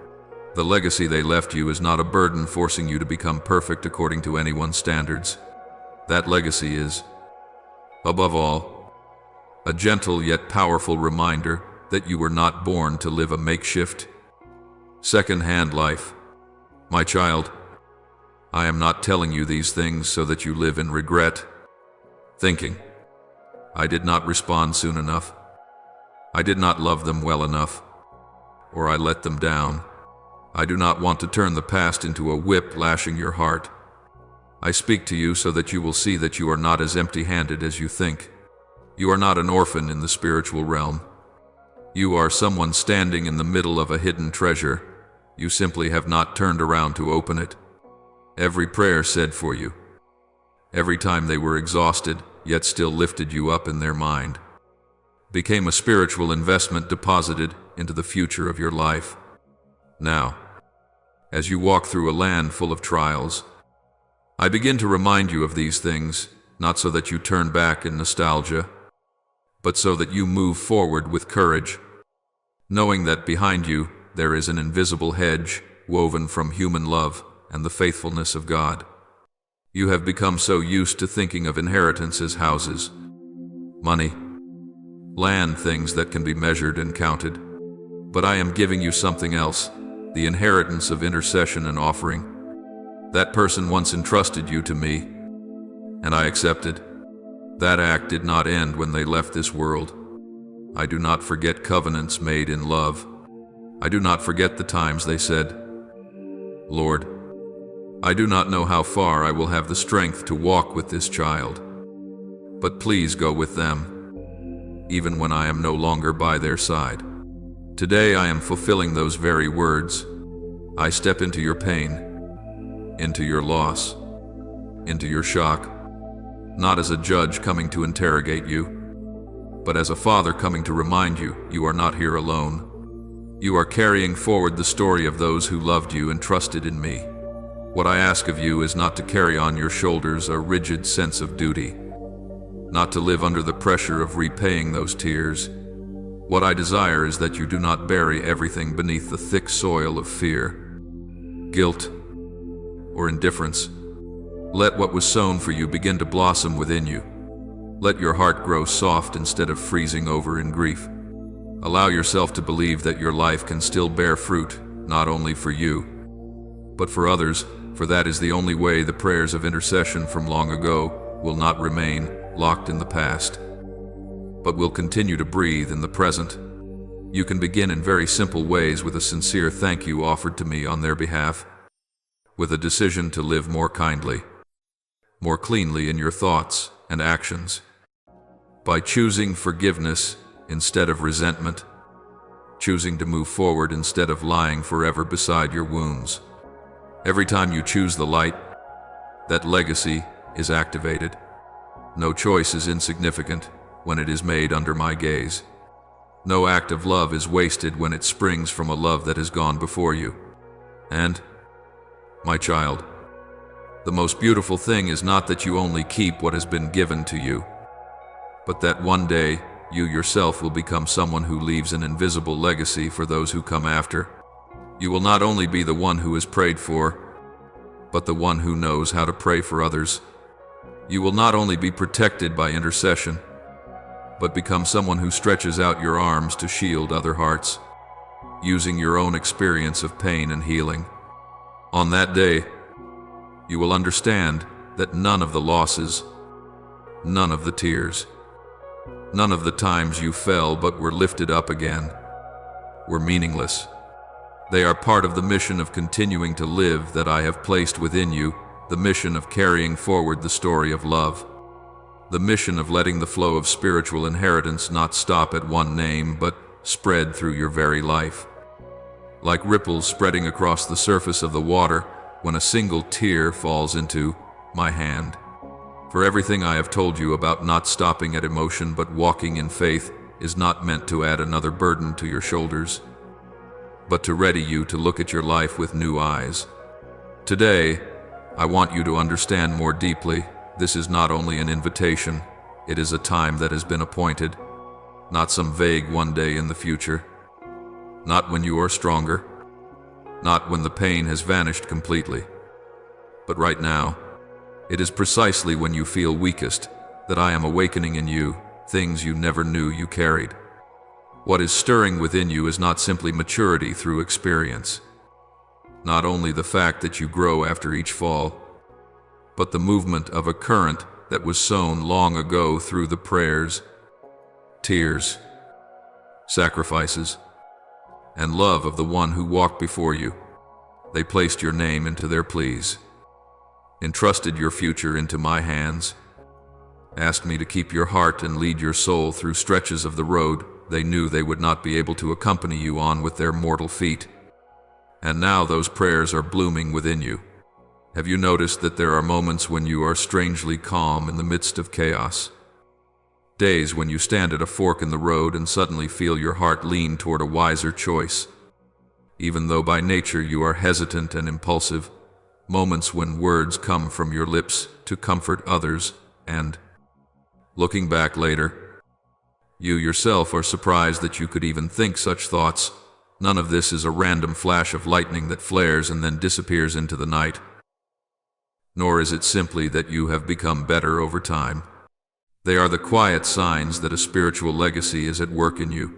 The legacy they left you is not a burden forcing you to become perfect according to anyone's standards. That legacy is, above all, a gentle yet powerful reminder that you were not born to live a makeshift, second-hand life. My child, I am not telling you these things so that you live in regret, thinking, I did not respond soon enough, I did not love them well enough, or I let them down. I do not want to turn the past into a whip lashing your heart. I speak to you so that you will see that you are not as empty-handed as you think. You are not an orphan in the spiritual realm. You are someone standing in the middle of a hidden treasure. You simply have not turned around to open it. Every prayer said for you, every time they were exhausted, yet still lifted you up in their mind, became a spiritual investment deposited into the future of your life. Now, as you walk through a land full of trials, I begin to remind you of these things, not so that you turn back in nostalgia, but so that you move forward with courage, knowing that behind you there is an invisible hedge woven from human love and the faithfulness of God. You have become so used to thinking of inheritance as houses, money, land, things that can be measured and counted. But I am giving you something else, the inheritance of intercession and offering. That person once entrusted you to me, and I accepted. That act did not end when they left this world. I do not forget covenants made in love. I do not forget the times they said, Lord, I do not know how far I will have the strength to walk with this child, but please go with them, even when I am no longer by their side. Today I am fulfilling those very words. I step into your pain, into your loss, into your shock, not as a judge coming to interrogate you, but as a father coming to remind you, you are not here alone. You are carrying forward the story of those who loved you and trusted in me. What I ask of you is not to carry on your shoulders a rigid sense of duty, not to live under the pressure of repaying those tears. What I desire is that you do not bury everything beneath the thick soil of fear, guilt, or indifference. Let what was sown for you begin to blossom within you. Let your heart grow soft instead of freezing over in grief. Allow yourself to believe that your life can still bear fruit, not only for you, but for others, for that is the only way the prayers of intercession from long ago will not remain locked in the past, but will continue to breathe in the present. You can begin in very simple ways with a sincere thank you offered to me on their behalf, with a decision to live more kindly, more cleanly in your thoughts and actions, by choosing forgiveness instead of resentment, choosing to move forward instead of lying forever beside your wounds. Every time you choose the light, that legacy is activated. No choice is insignificant when it is made under my gaze. No act of love is wasted when it springs from a love that has gone before you. And, my child, the most beautiful thing is not that you only keep what has been given to you, but that one day you yourself will become someone who leaves an invisible legacy for those who come after. You will not only be the one who is prayed for, but the one who knows how to pray for others. You will not only be protected by intercession, but become someone who stretches out your arms to shield other hearts, using your own experience of pain and healing. On that day, you will understand that none of the losses, none of the tears, none of the times you fell but were lifted up again, were meaningless. They are part of the mission of continuing to live that I have placed within you, the mission of carrying forward the story of love, the mission of letting the flow of spiritual inheritance not stop at one name but spread through your very life. Like ripples spreading across the surface of the water when a single tear falls into my hand. For everything I have told you about not stopping at emotion but walking in faith is not meant to add another burden to your shoulders, but to ready you to look at your life with new eyes. Today, I want you to understand more deeply, this is not only an invitation, it is a time that has been appointed, not some vague one day in the future, not when you are stronger, not when the pain has vanished completely, but right now. It is precisely when you feel weakest that I am awakening in you things you never knew you carried. What is stirring within you is not simply maturity through experience, not only the fact that you grow after each fall, but the movement of a current that was sown long ago through the prayers, tears, sacrifices, and love of the one who walked before you. They placed your name into their pleas, entrusted your future into my hands, asked me to keep your heart and lead your soul through stretches of the road they knew they would not be able to accompany you on with their mortal feet. And now those prayers are blooming within you. Have you noticed that there are moments when you are strangely calm in the midst of chaos? Days when you stand at a fork in the road and suddenly feel your heart lean toward a wiser choice, even though by nature you are hesitant and impulsive. Moments when words come from your lips to comfort others, and, looking back later, you yourself are surprised that you could even think such thoughts. None of this is a random flash of lightning that flares and then disappears into the night. Nor is it simply that you have become better over time. They are the quiet signs that a spiritual legacy is at work in you,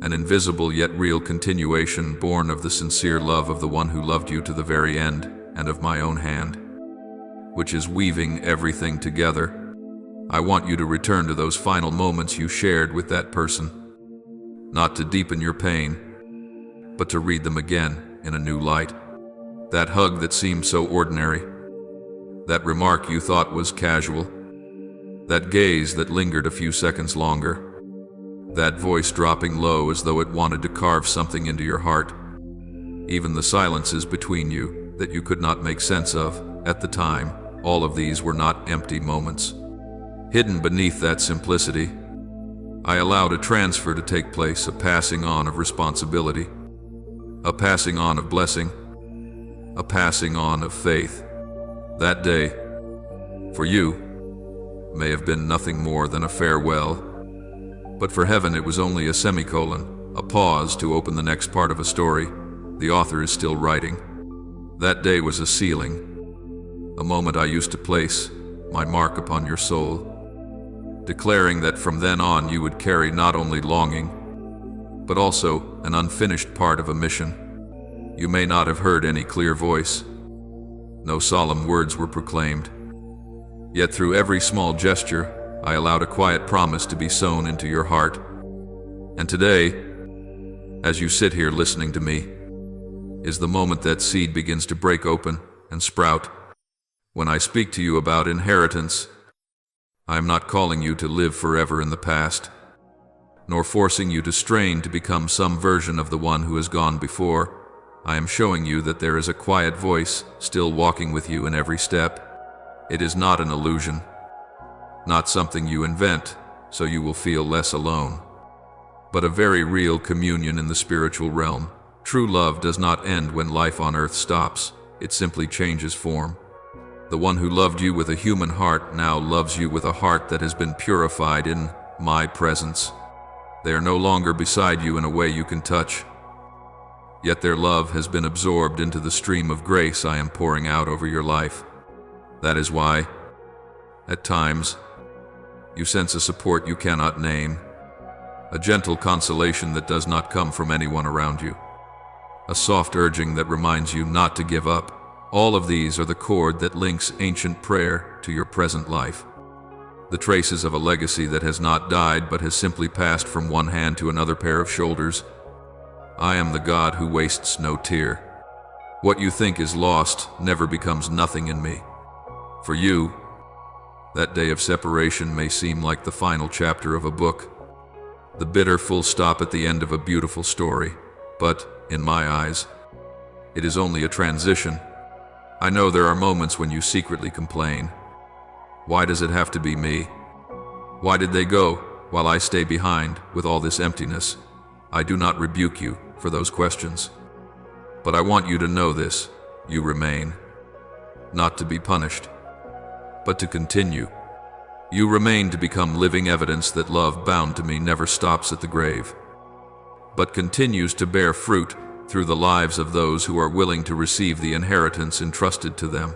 an invisible yet real continuation born of the sincere love of the one who loved you to the very end, and of my own hand, which is weaving everything together. I want you to return to those final moments you shared with that person, not to deepen your pain, but to read them again in a new light. That hug that seemed so ordinary, that remark you thought was casual, that gaze that lingered a few seconds longer, that voice dropping low as though it wanted to carve something into your heart, even the silences between you that you could not make sense of at the time, all of these were not empty moments. Hidden beneath that simplicity, I allowed a transfer to take place, a passing on of responsibility, a passing on of blessing, a passing on of faith. That day, for you, may have been nothing more than a farewell, but for heaven it was only a semicolon, a pause to open the next part of a story. The author is still writing. That day was a sealing, a moment I used to place my mark upon your soul. declaring that from then on you would carry not only longing, but also an unfinished part of a mission. You may not have heard any clear voice. No solemn words were proclaimed. Yet through every small gesture, I allowed a quiet promise to be sown into your heart. And today, as you sit here listening to me, is the moment that seed begins to break open and sprout. When I speak to you about inheritance, I am not calling you to live forever in the past, nor forcing you to strain to become some version of the one who has gone before. I am showing you that there is a quiet voice still walking with you in every step. It is not an illusion, not something you invent so you will feel less alone, but a very real communion in the spiritual realm. True love does not end when life on earth stops. It simply changes form. The one who loved you with a human heart now loves you with a heart that has been purified in my presence. They are no longer beside you in a way you can touch, yet their love has been absorbed into the stream of grace I am pouring out over your life. That is why, at times, you sense a support you cannot name, a gentle consolation that does not come from anyone around you, a soft urging that reminds you not to give up. All of these are the cord that links ancient prayer to your present life, the traces of a legacy that has not died but has simply passed from one hand to another pair of shoulders. I am the God who wastes no tear. What you think is lost never becomes nothing in me. For you, that day of separation may seem like the final chapter of a book, the bitter full stop at the end of a beautiful story, but, in my eyes, it is only a transition. I know there are moments when you secretly complain. Why does it have to be me? Why did they go while I stay behind with all this emptiness? I do not rebuke you for those questions, but I want you to know this: you remain, not to be punished, but to continue. You remain to become living evidence that love bound to me never stops at the grave, but continues to bear fruit through the lives of those who are willing to receive the inheritance entrusted to them.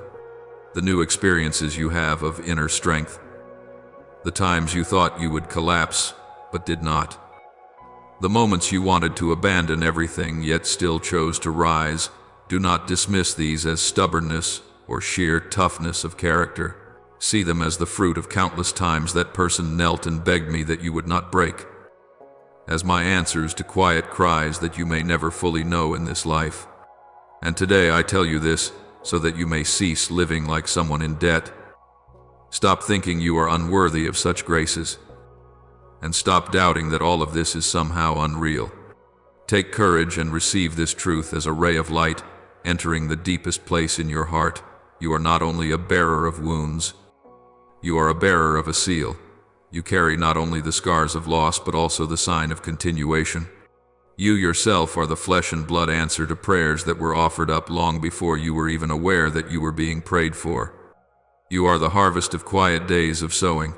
The new experiences you have of inner strength, the times you thought you would collapse but did not, the moments you wanted to abandon everything yet still chose to rise. Do not dismiss these as stubbornness or sheer toughness of character. See them as the fruit of countless times that person knelt and begged me that you would not break, as my answers to quiet cries that you may never fully know in this life. And today I tell you this so that you may cease living like someone in debt. Stop thinking you are unworthy of such graces, and stop doubting that all of this is somehow unreal. Take courage and receive this truth as a ray of light entering the deepest place in your heart. You are not only a bearer of wounds, you are a bearer of a seal. You carry not only the scars of loss but also the sign of continuation. You yourself are the flesh and blood answer to prayers that were offered up long before you were even aware that you were being prayed for. You are the harvest of quiet days of sowing,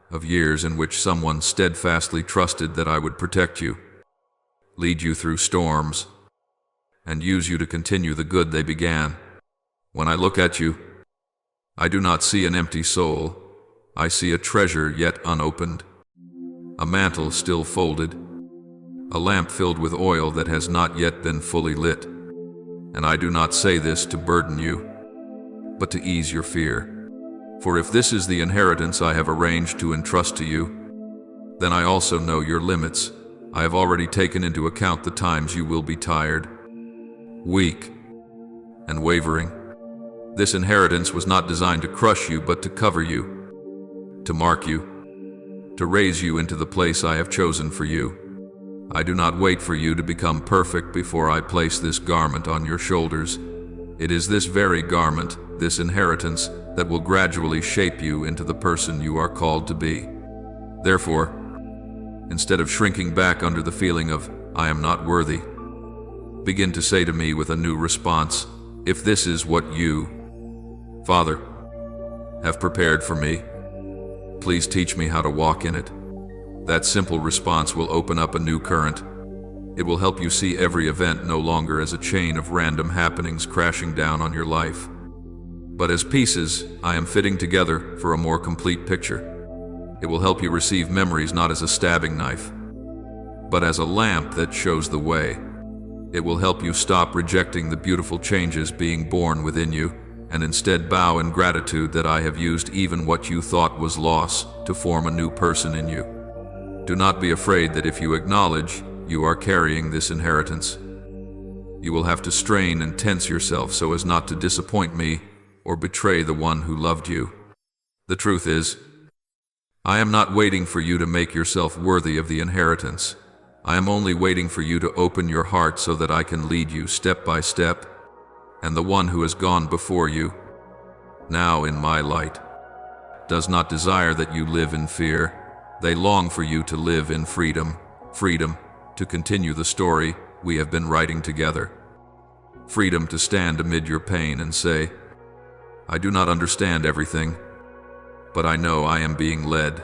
of years in which someone steadfastly trusted that I would protect you, lead you through storms, and use you to continue the good they began. When I look at you, I do not see an empty soul. I see a treasure yet unopened, a mantle still folded, a lamp filled with oil that has not yet been fully lit. And I do not say this to burden you, but to ease your fear. For if this is the inheritance I have arranged to entrust to you, then I also know your limits. I have already taken into account the times you will be tired, weak, and wavering. This inheritance was not designed to crush you, but to cover you, to mark you, to raise you into the place I have chosen for you. I do not wait for you to become perfect before I place this garment on your shoulders. It is this very garment, this inheritance, that will gradually shape you into the person you are called to be. Therefore, instead of shrinking back under the feeling of, I am not worthy, begin to say to me with a new response, if this is what you, Father, have prepared for me, please teach me how to walk in it. That simple response will open up a new current. It will help you see every event no longer as a chain of random happenings crashing down on your life, but as pieces I am fitting together for a more complete picture. It will help you receive memories not as a stabbing knife, but as a lamp that shows the way. It will help you stop rejecting the beautiful changes being born within you, and instead bow in gratitude that I have used even what you thought was loss to form a new person in you. Do not be afraid that if you acknowledge you are carrying this inheritance, you will have to strain and tense yourself so as not to disappoint me or betray the one who loved you. The truth is, I am not waiting for you to make yourself worthy of the inheritance. I am only waiting for you to open your heart so that I can lead you step by step, and the one who has gone before you, now in my light, does not desire that you live in fear. They long for you to live in freedom, freedom to continue the story we have been writing together, freedom to stand amid your pain and say, I do not understand everything, but I know I am being led.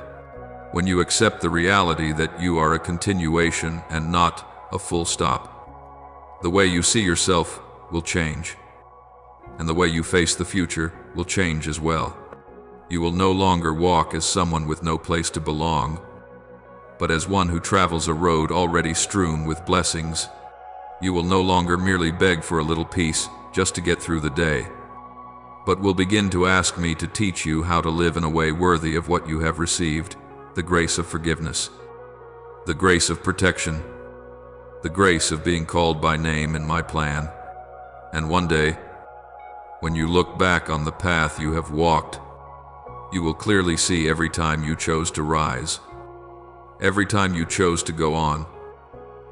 When you accept the reality that you are a continuation and not a full stop, the way you see yourself will change, and the way you face the future will change as well. You will no longer walk as someone with no place to belong, but as one who travels a road already strewn with blessings. You will no longer merely beg for a little peace just to get through the day, but will begin to ask me to teach you how to live in a way worthy of what you have received, the grace of forgiveness, the grace of protection, the grace of being called by name in my plan. And one day, when you look back on the path you have walked, you will clearly see every time you chose to rise, every time you chose to go on,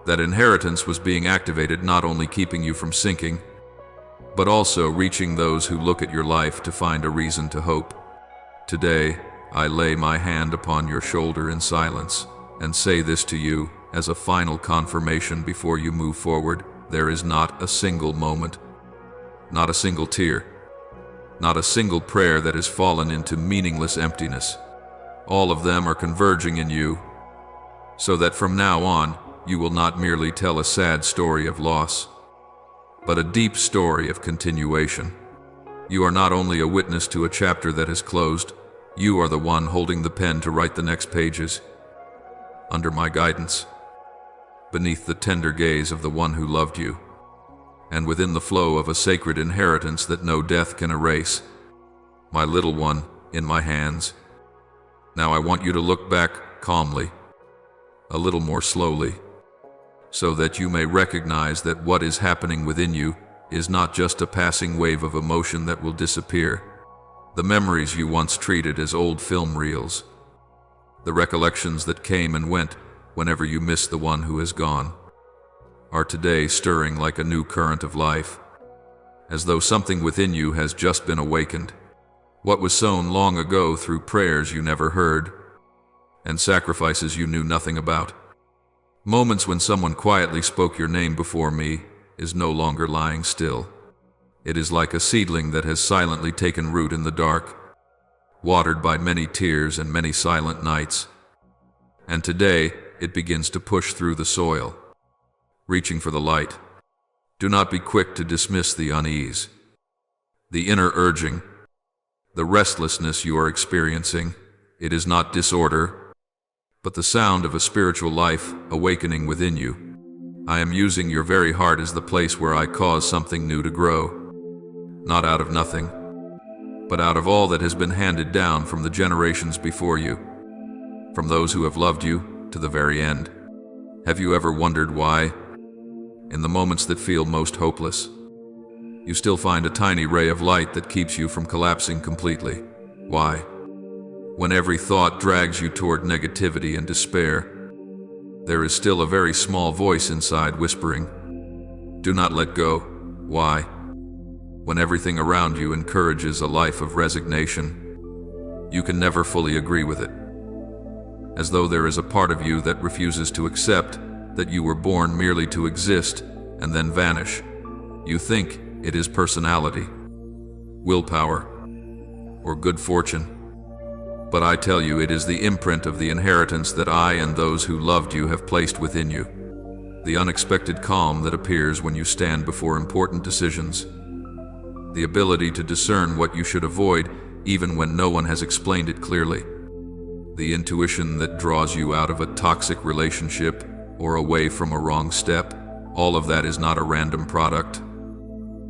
that inheritance was being activated, not only keeping you from sinking, but also reaching those who look at your life to find a reason to hope. Today, I lay my hand upon your shoulder in silence and say this to you as a final confirmation before you move forward. There is not a single moment, not a single tear, not a single prayer that has fallen into meaningless emptiness. All of them are converging in you, so that from now on, you will not merely tell a sad story of loss, but a deep story of continuation. You are not only a witness to a chapter that has closed, you are the one holding the pen to write the next pages. Under my guidance, beneath the tender gaze of the one who loved you, and within the flow of a sacred inheritance that no death can erase. My little one, in my hands. Now I want you to look back calmly, a little more slowly, so that you may recognize that what is happening within you is not just a passing wave of emotion that will disappear. The memories you once treated as old film reels, the recollections that came and went whenever you missed the one who has gone, are today stirring like a new current of life, as though something within you has just been awakened. What was sown long ago through prayers you never heard, and sacrifices you knew nothing about. Moments when someone quietly spoke your name before me is no longer lying still. It is like a seedling that has silently taken root in the dark, watered by many tears and many silent nights. And today it begins to push through the soil, reaching for the light. Do not be quick to dismiss the unease, the inner urging, the restlessness you are experiencing. It is not disorder, but the sound of a spiritual life awakening within you. I am using your very heart as the place where I cause something new to grow, not out of nothing, but out of all that has been handed down from the generations before you, from those who have loved you to the very end. Have you ever wondered why, in the moments that feel most hopeless, you still find a tiny ray of light that keeps you from collapsing completely? Why, when every thought drags you toward negativity and despair, there is still a very small voice inside whispering, do not let go? Why, when everything around you encourages a life of resignation, you can never fully agree with it, as though there is a part of you that refuses to accept that you were born merely to exist and then vanish. You think it is personality, willpower, or good fortune. But I tell you, it is the imprint of the inheritance that I and those who loved you have placed within you. The unexpected calm that appears when you stand before important decisions. The ability to discern what you should avoid even when no one has explained it clearly. the intuition that draws you out of a toxic relationship or away from a wrong step, all of that is not a random product.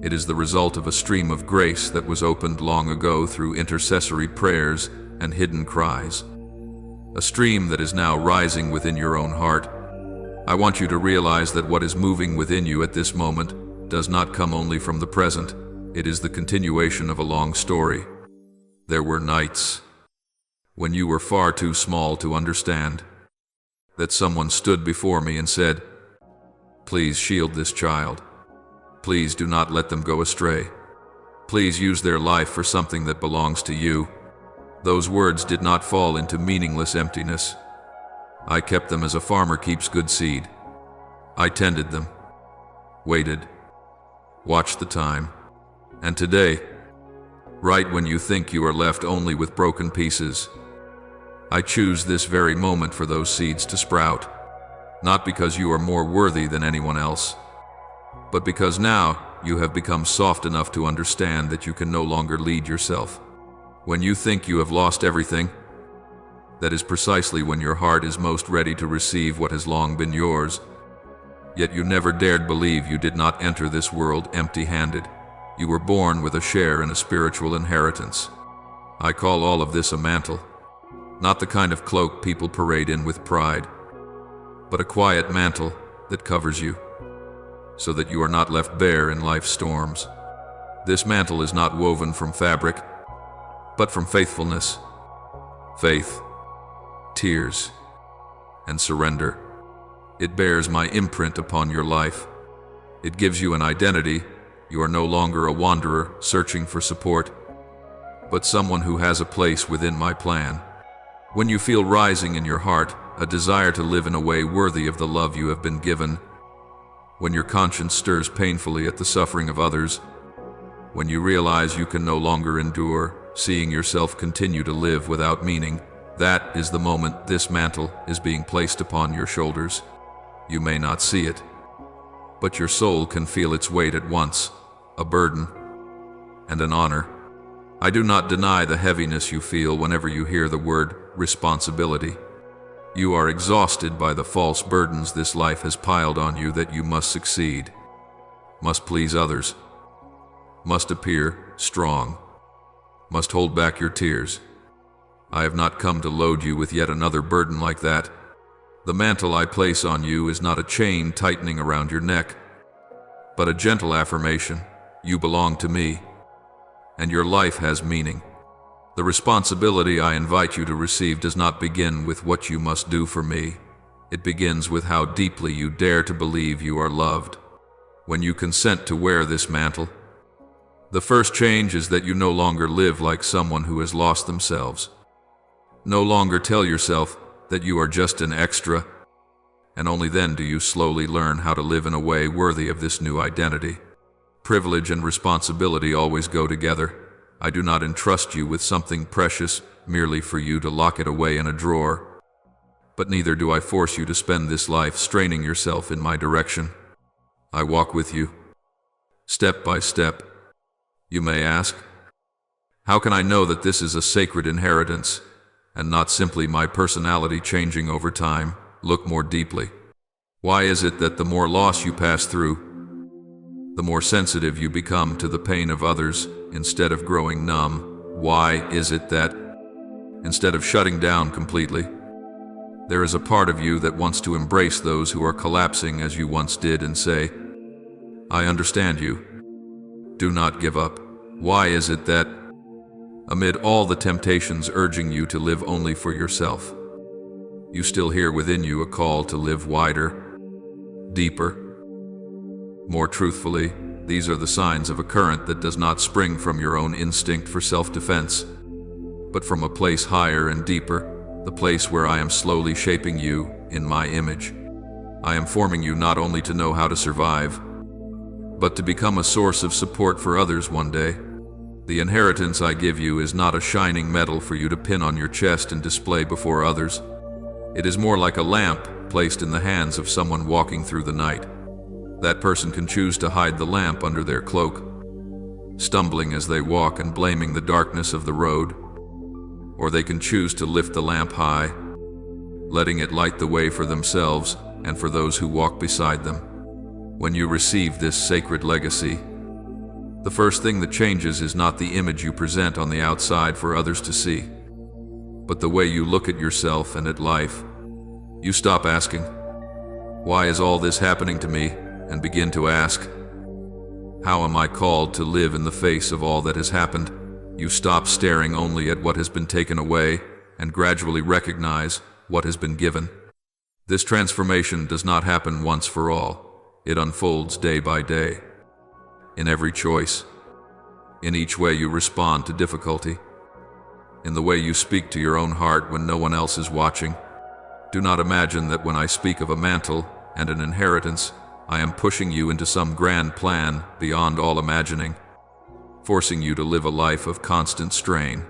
It is the result of a stream of grace that was opened long ago through intercessory prayers and hidden cries. A stream that is now rising within your own heart. I want you to realize that what is moving within you at this moment does not come only from the present. It is the continuation of a long story. There were nights when you were far too small to understand, that someone stood before me and said, "Please shield this child. Please do not let them go astray. Please use their life for something that belongs to you." Those words did not fall into meaningless emptiness. I kept them as a farmer keeps good seed. I tended them, waited, watched the time, and today, right when you think you are left only with broken pieces, I choose this very moment for those seeds to sprout, not because you are more worthy than anyone else, but because now you have become soft enough to understand that you can no longer lead yourself. When you think you have lost everything, that is precisely when your heart is most ready to receive what has long been yours. Yet you never dared believe you did not enter this world empty-handed. You were born with a share in a spiritual inheritance. I call all of this a mantle, not the kind of cloak people parade in with pride, but a quiet mantle that covers you, so that you are not left bare in life's storms. This mantle is not woven from fabric, but from faithfulness, faith, tears, and surrender. It bears my imprint upon your life. It gives you an identity. You are no longer a wanderer searching for support, but someone who has a place within my plan. When you feel rising in your heart a desire to live in a way worthy of the love you have been given, when your conscience stirs painfully at the suffering of others, when you realize you can no longer endure seeing yourself continue to live without meaning, that is the moment this mantle is being placed upon your shoulders. You may not see it, but your soul can feel its weight at once, a burden and an honor. I do not deny the heaviness you feel whenever you hear the word responsibility. You are exhausted by the false burdens this life has piled on you that you must succeed, must please others, must appear strong, must hold back your tears. I have not come to load you with yet another burden like that. The mantle I place on you is not a chain tightening around your neck, but a gentle affirmation. You belong to me, and your life has meaning. The responsibility I invite you to receive does not begin with what you must do for me. It begins with how deeply you dare to believe you are loved. When you consent to wear this mantle, the first change is that you no longer live like someone who has lost themselves. No longer tell yourself that you are just an extra, and only then do you slowly learn how to live in a way worthy of this new identity. Privilege and responsibility always go together. I do not entrust you with something precious merely for you to lock it away in a drawer, but neither do I force you to spend this life straining yourself in my direction. I walk with you, step by step. You may ask, how can I know that this is a sacred inheritance and not simply my personality changing over time? Look more deeply. Why is it that the more loss you pass through, the more sensitive you become to the pain of others instead of growing numb? Why is it that, instead of shutting down completely, there is a part of you that wants to embrace those who are collapsing as you once did and say, I understand you. Do not give up. Why is it that, amid all the temptations urging you to live only for yourself, you still hear within you a call to live wider, deeper, more truthfully? These are the signs of a current that does not spring from your own instinct for self-defense, but from a place higher and deeper, the place where I am slowly shaping you in my image. I am forming you not only to know how to survive, but to become a source of support for others one day. The inheritance I give you is not a shining medal for you to pin on your chest and display before others. It is more like a lamp placed in the hands of someone walking through the night. That person can choose to hide the lamp under their cloak, stumbling as they walk and blaming the darkness of the road. or they can choose to lift the lamp high, letting it light the way for themselves and for those who walk beside them. When you receive this sacred legacy, the first thing that changes is not the image you present on the outside for others to see, but the way you look at yourself and at life. You stop asking, "Why is all this happening to me?" and begin to ask, "How am I called to live in the face of all that has happened?" You stop staring only at what has been taken away and gradually recognize what has been given. This transformation does not happen once for all. It unfolds day by day. In every choice, in each way you respond to difficulty, in the way you speak to your own heart when no one else is watching. Do not imagine that when I speak of a mantle and an inheritance, I am pushing you into some grand plan beyond all imagining, forcing you to live a life of constant strain.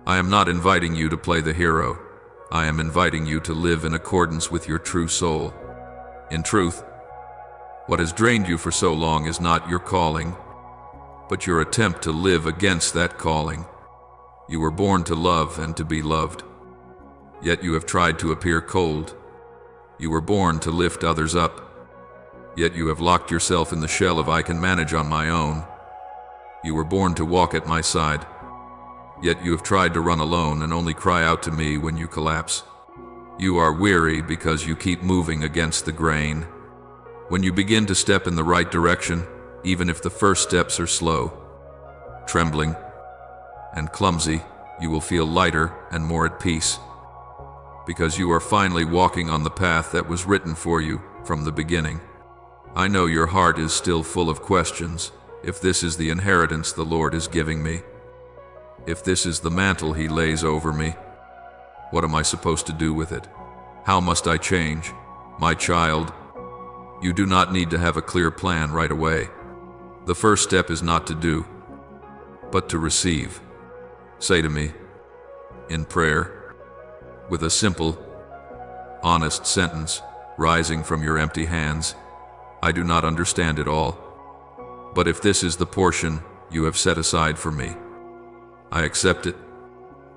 I am not inviting you to play the hero. I am inviting you to live in accordance with your true soul. In truth, what has drained you for so long is not your calling, but your attempt to live against that calling. You were born to love and to be loved, yet you have tried to appear cold. You were born to lift others up, yet you have locked yourself in the shell of "I can manage on my own." You were born to walk at my side, yet you have tried to run alone and only cry out to me when you collapse. You are weary because you keep moving against the grain. When you begin to step in the right direction, even if the first steps are slow, trembling, and clumsy, you will feel lighter and more at peace, because you are finally walking on the path that was written for you from the beginning. I know your heart is still full of questions. If this is the inheritance the Lord is giving me, if this is the mantle He lays over me, what am I supposed to do with it? How must I change? My child, you do not need to have a clear plan right away. The first step is not to do, but to receive. Say to me, in prayer, with a simple, honest sentence rising from your empty hands, "I do not understand it all, but if this is the portion you have set aside for me, I accept it.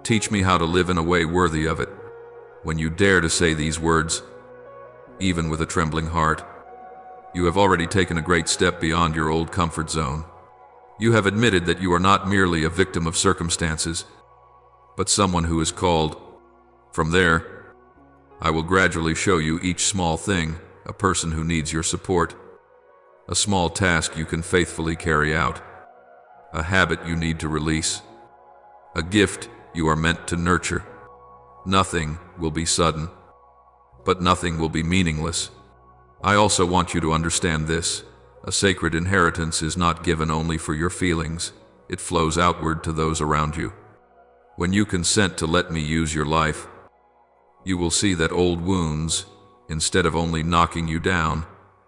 Teach me how to live in a way worthy of it." When you dare to say these words, even with a trembling heart, you have already taken a great step beyond your old comfort zone. You have admitted that you are not merely a victim of circumstances, but someone who is called. From there, I will gradually show you each small thing, a person who needs your support, a small task you can faithfully carry out, a habit you need to release, a gift you are meant to nurture. Nothing will be sudden, but nothing will be meaningless. I also want you to understand this. A sacred inheritance is not given only for your feelings. It flows outward to those around you. When you consent to let me use your life, you will see that old wounds, instead of only knocking you down,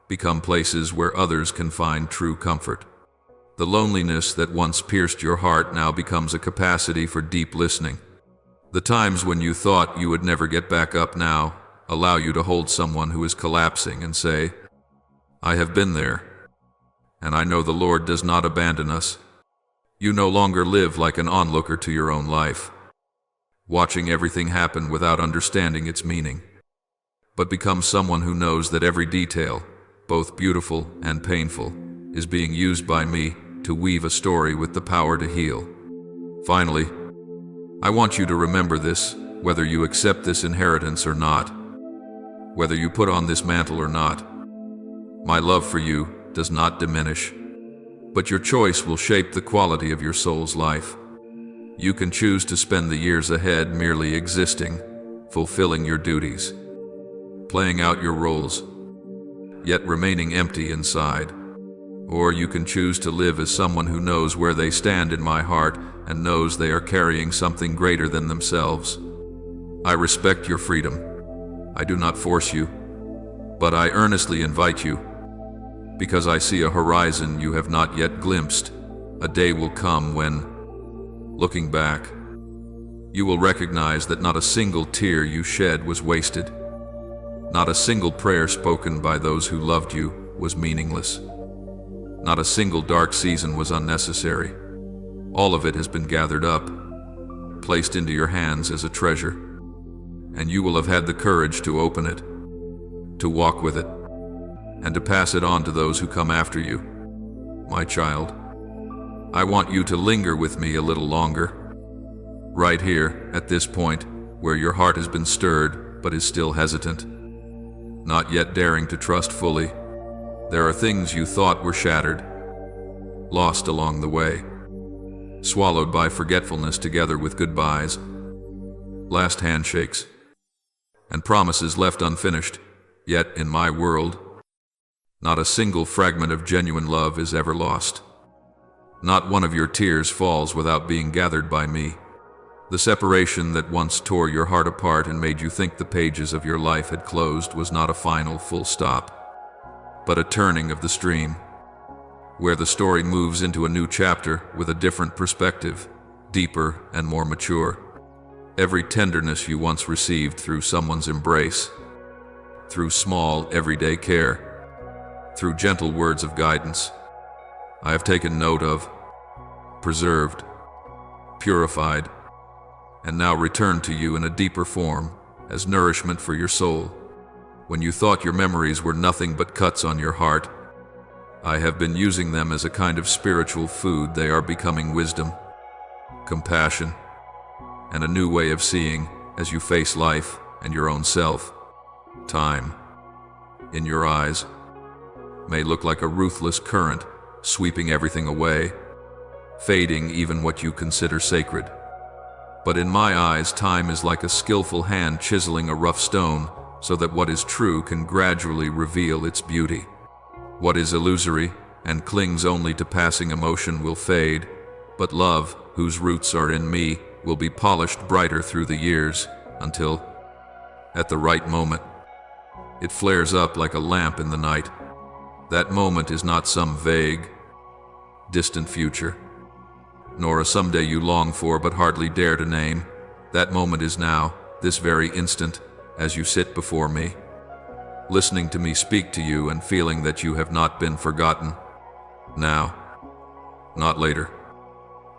become places where others can find true comfort. The loneliness that once pierced your heart now becomes a capacity for deep listening. The times when you thought you would never get back up now allow you to hold someone who is collapsing and say, "I have been there, and I know the Lord does not abandon us." You no longer live like an onlooker to your own life, watching everything happen without understanding its meaning, but become someone who knows that every detail, both beautiful and painful, is being used by me to weave a story with the power to heal. Finally, I want you to remember this, whether you accept this inheritance or not, whether you put on this mantle or not. My love for you does not diminish, but your choice will shape the quality of your soul's life. You can choose to spend the years ahead merely existing, fulfilling your duties, playing out your roles, yet remaining empty inside. Or you can choose to live as someone who knows where they stand in my heart and knows they are carrying something greater than themselves. I respect your freedom. I do not force you, but I earnestly invite you, because I see a horizon you have not yet glimpsed. A day will come when, looking back, you will recognize that not a single tear you shed was wasted. Not a single prayer spoken by those who loved you was meaningless. Not a single dark season was unnecessary. All of it has been gathered up, placed into your hands as a treasure, and you will have had the courage to open it, to walk with it, and to pass it on to those who come after you. My child, I want you to linger with me a little longer, right here, at this point, where your heart has been stirred but is still hesitant, not yet daring to trust fully. There are things you thought were shattered, lost along the way, swallowed by forgetfulness together with goodbyes, last handshakes, and promises left unfinished. Yet, in my world, not a single fragment of genuine love is ever lost. Not one of your tears falls without being gathered by me. The separation that once tore your heart apart and made you think the pages of your life had closed was not a final full stop, but a turning of the stream, where the story moves into a new chapter with a different perspective, deeper and more mature. Every tenderness you once received through someone's embrace, through small, everyday care, through gentle words of guidance, I have taken note of, preserved, purified, and now returned to you in a deeper form, as nourishment for your soul. When you thought your memories were nothing but cuts on your heart, I have been using them as a kind of spiritual food. They are becoming wisdom, compassion, and a new way of seeing as you face life and your own self. Time, in your eyes, may look like a ruthless current, sweeping everything away, fading even what you consider sacred. But in my eyes, time is like a skillful hand chiseling a rough stone so that what is true can gradually reveal its beauty. What is illusory and clings only to passing emotion will fade, but love, whose roots are in me, will be polished brighter through the years until, at the right moment, it flares up like a lamp in the night. That moment is not some vague, distant future, nor a someday you long for but hardly dare to name. That moment is now, this very instant, as you sit before me, listening to me speak to you and feeling that you have not been forgotten. Now, not later,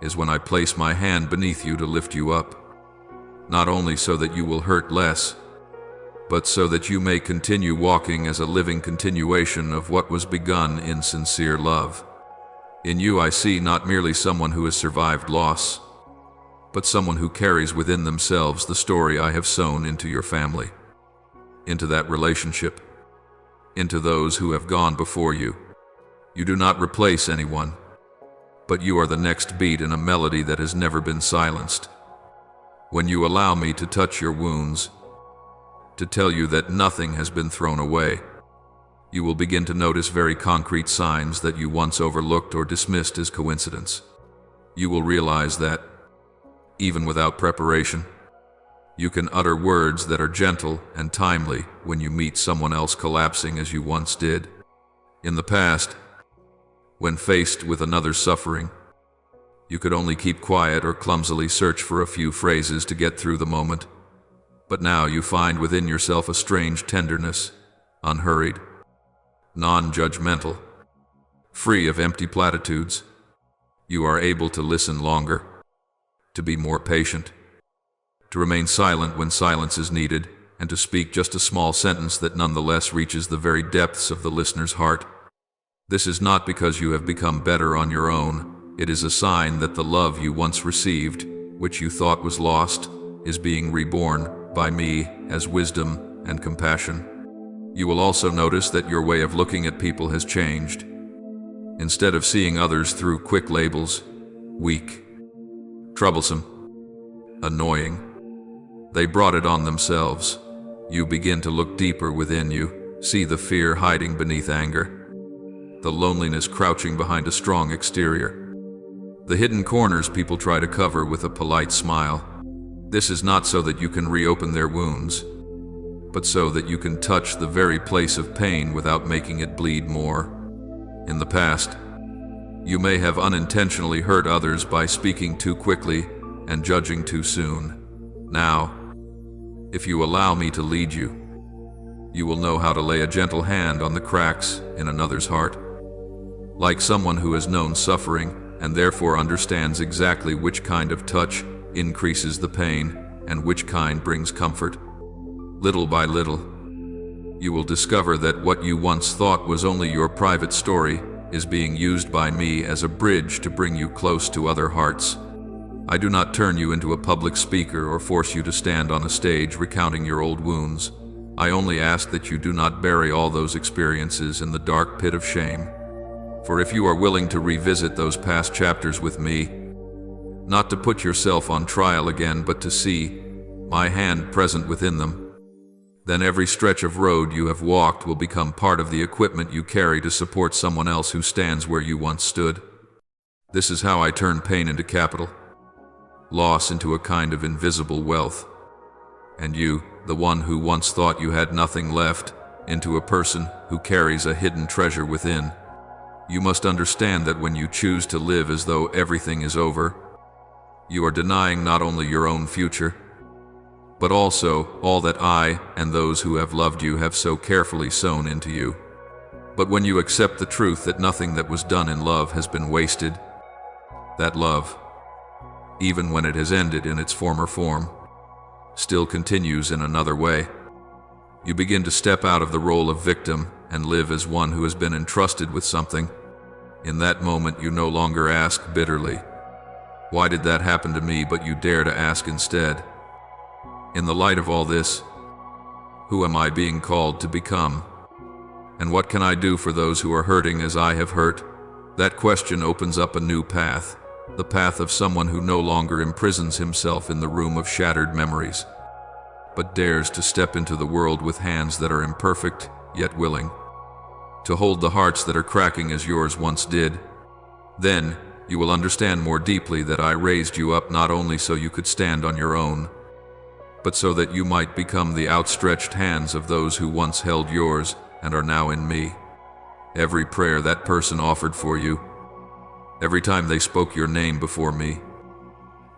is when I place my hand beneath you to lift you up, not only so that you will hurt less, but so that you may continue walking as a living continuation of what was begun in sincere love. In you I see not merely someone who has survived loss, but someone who carries within themselves the story I have sown into your family, into that relationship, into those who have gone before you. You do not replace anyone, but you are the next beat in a melody that has never been silenced. When you allow me to touch your wounds, to tell you that nothing has been thrown away, you will begin to notice very concrete signs that you once overlooked or dismissed as coincidence. You will realize that, even without preparation, you can utter words that are gentle and timely when you meet someone else collapsing as you once did. In the past, when faced with another's suffering, you could only keep quiet or clumsily search for a few phrases to get through the moment. But now you find within yourself a strange tenderness, unhurried, non-judgmental, free of empty platitudes. You are able to listen longer, to be more patient, to remain silent when silence is needed, and to speak just a small sentence that nonetheless reaches the very depths of the listener's heart. This is not because you have become better on your own. It is a sign that the love you once received, which you thought was lost, is being reborn by me as wisdom and compassion. You will also notice that your way of looking at people has changed. Instead of seeing others through quick labels, weak, troublesome, annoying, they brought it on themselves. You begin to look deeper within you, see the fear hiding beneath anger, the loneliness crouching behind a strong exterior, the hidden corners people try to cover with a polite smile. This is not so that you can reopen their wounds, but so that you can touch the very place of pain without making it bleed more. In the past, you may have unintentionally hurt others by speaking too quickly and judging too soon. Now, if you allow me to lead you, you will know how to lay a gentle hand on the cracks in another's heart. Like someone who has known suffering and therefore understands exactly which kind of touch increases the pain, and which kind brings comfort. Little by little, you will discover that what you once thought was only your private story is being used by me as a bridge to bring you close to other hearts. I do not turn you into a public speaker or force you to stand on a stage recounting your old wounds. I only ask that you do not bury all those experiences in the dark pit of shame. For if you are willing to revisit those past chapters with me, not to put yourself on trial again, but to see my hand present within them, then every stretch of road you have walked will become part of the equipment you carry to support someone else who stands where you once stood. This is how I turn pain into capital, loss into a kind of invisible wealth, and you, the one who once thought you had nothing left, into a person who carries a hidden treasure within. You must understand that when you choose to live as though everything is over, you are denying not only your own future, but also all that I and those who have loved you have so carefully sown into you. But when you accept the truth that nothing that was done in love has been wasted, that love, even when it has ended in its former form, still continues in another way, you begin to step out of the role of victim and live as one who has been entrusted with something. In that moment, you no longer ask bitterly, "Why did that happen to me?" but you dare to ask instead, "In the light of all this, who am I being called to become? And what can I do for those who are hurting as I have hurt?" That question opens up a new path, the path of someone who no longer imprisons himself in the room of shattered memories, but dares to step into the world with hands that are imperfect, yet willing, to hold the hearts that are cracking as yours once did. Then you will understand more deeply that I raised you up not only so you could stand on your own, but so that you might become the outstretched hands of those who once held yours and are now in me. Every prayer that person offered for you, every time they spoke your name before me,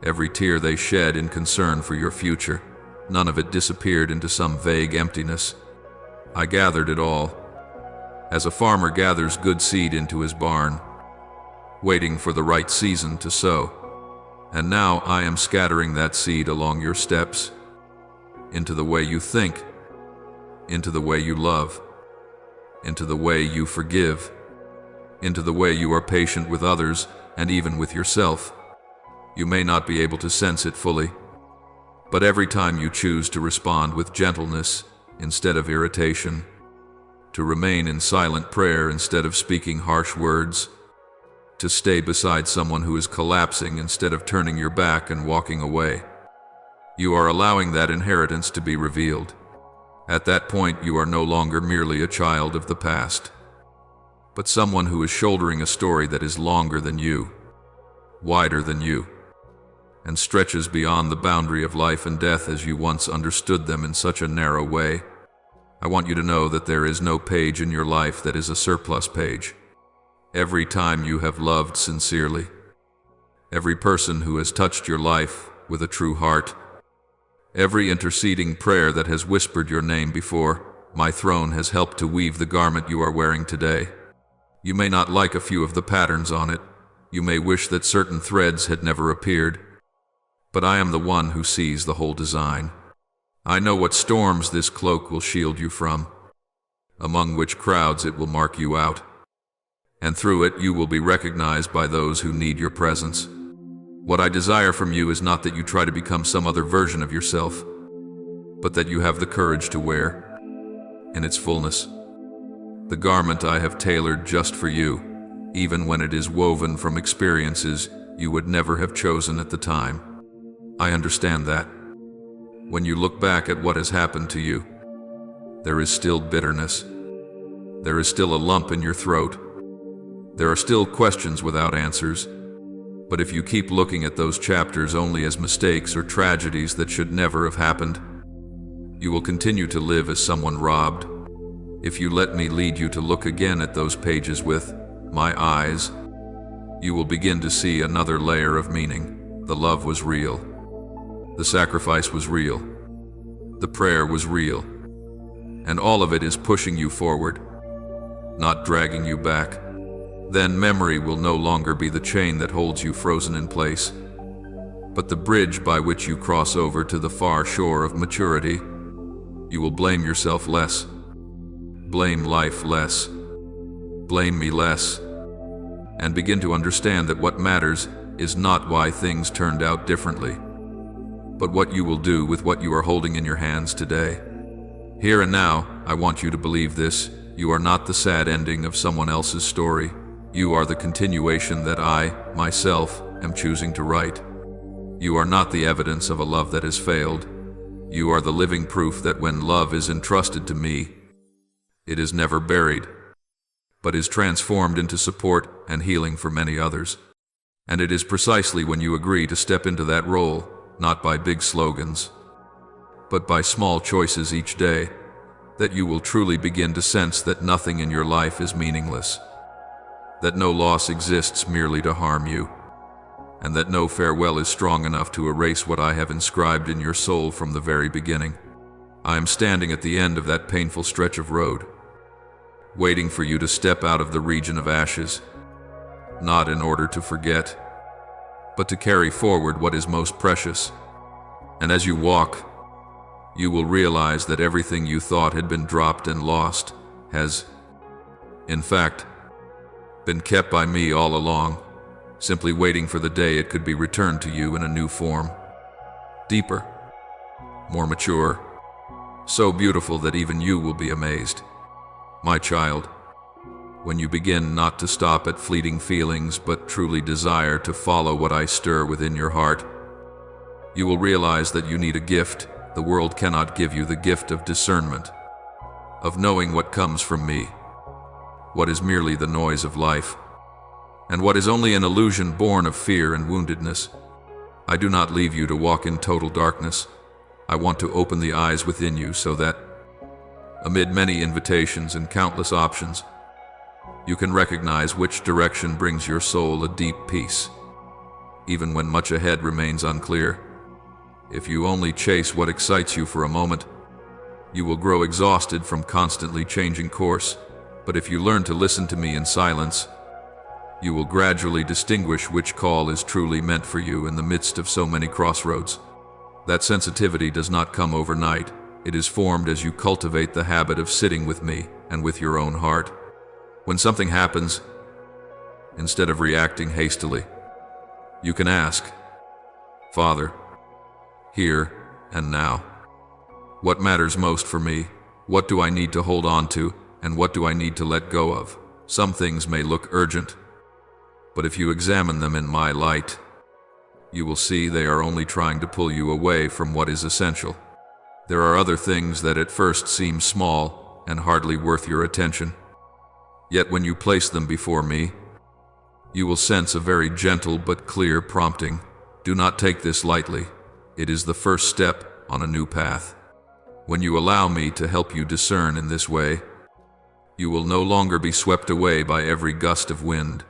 every tear they shed in concern for your future, none of it disappeared into some vague emptiness. I gathered it all, as a farmer gathers good seed into his barn, waiting for the right season to sow. And now I am scattering that seed along your steps, into the way you think, into the way you love, into the way you forgive, into the way you are patient with others and even with yourself. You may not be able to sense it fully, but every time you choose to respond with gentleness instead of irritation, to remain in silent prayer instead of speaking harsh words, to stay beside someone who is collapsing instead of turning your back and walking away, you are allowing that inheritance to be revealed. At that point, you are no longer merely a child of the past, but someone who is shouldering a story that is longer than you, wider than you, and stretches beyond the boundary of life and death as you once understood them in such a narrow way. I want you to know that there is no page in your life that is a surplus page. Every time you have loved sincerely, every person who has touched your life with a true heart, every interceding prayer that has whispered your name before my throne has helped to weave the garment you are wearing today. You may not like a few of the patterns on it. You may wish that certain threads had never appeared. But I am the one who sees the whole design. I know what storms this cloak will shield you from, among which crowds it will mark you out. And through it you will be recognized by those who need your presence. What I desire from you is not that you try to become some other version of yourself, but that you have the courage to wear, in its fullness, the garment I have tailored just for you, even when it is woven from experiences you would never have chosen at the time. I understand that. When you look back at what has happened to you, there is still bitterness. There is still a lump in your throat. There are still questions without answers. But if you keep looking at those chapters only as mistakes or tragedies that should never have happened, you will continue to live as someone robbed. If you let me lead you to look again at those pages with my eyes, you will begin to see another layer of meaning. The love was real. The sacrifice was real. The prayer was real. And all of it is pushing you forward, not dragging you back. Then memory will no longer be the chain that holds you frozen in place. but the bridge by which you cross over to the far shore of maturity. You will blame yourself less, blame life less, blame me less, and begin to understand that what matters is not why things turned out differently, but what you will do with what you are holding in your hands today. Here and now, I want you to believe this: you are not the sad ending of someone else's story. You are the continuation that I, myself, am choosing to write. You are not the evidence of a love that has failed. You are the living proof that when love is entrusted to me, it is never buried, but is transformed into support and healing for many others. And it is precisely when you agree to step into that role, not by big slogans, but by small choices each day, that you will truly begin to sense that nothing in your life is meaningless, that no loss exists merely to harm you, and that no farewell is strong enough to erase what I have inscribed in your soul from the very beginning. I am standing at the end of that painful stretch of road, waiting for you to step out of the region of ashes, not in order to forget, but to carry forward what is most precious. And as you walk, you will realize that everything you thought had been dropped and lost has, in fact, been kept by me all along, simply waiting for the day it could be returned to you in a new form, deeper, more mature, so beautiful that even you will be amazed. My child, when you begin not to stop at fleeting feelings but truly desire to follow what I stir within your heart, you will realize that you need a gift. The world cannot give you the gift of discernment, of knowing what comes from me, what is merely the noise of life, and what is only an illusion born of fear and woundedness. I do not leave you to walk in total darkness. I want to open the eyes within you so that, amid many invitations and countless options, you can recognize which direction brings your soul a deep peace, even when much ahead remains unclear. If you only chase what excites you for a moment, you will grow exhausted from constantly changing course. But if you learn to listen to me in silence, you will gradually distinguish which call is truly meant for you in the midst of so many crossroads. That sensitivity does not come overnight. It is formed as you cultivate the habit of sitting with me and with your own heart. When something happens, instead of reacting hastily, you can ask, Father, here and now, what matters most for me? What do I need to hold on to, and what do I need to let go of? Some things may look urgent, but if you examine them in my light, you will see they are only trying to pull you away from what is essential. There are other things that at first seem small and hardly worth your attention. Yet when you place them before me, you will sense a very gentle but clear prompting. Do not take this lightly. It is the first step on a new path. When you allow me to help you discern in this way, you will no longer be swept away by every gust of wind,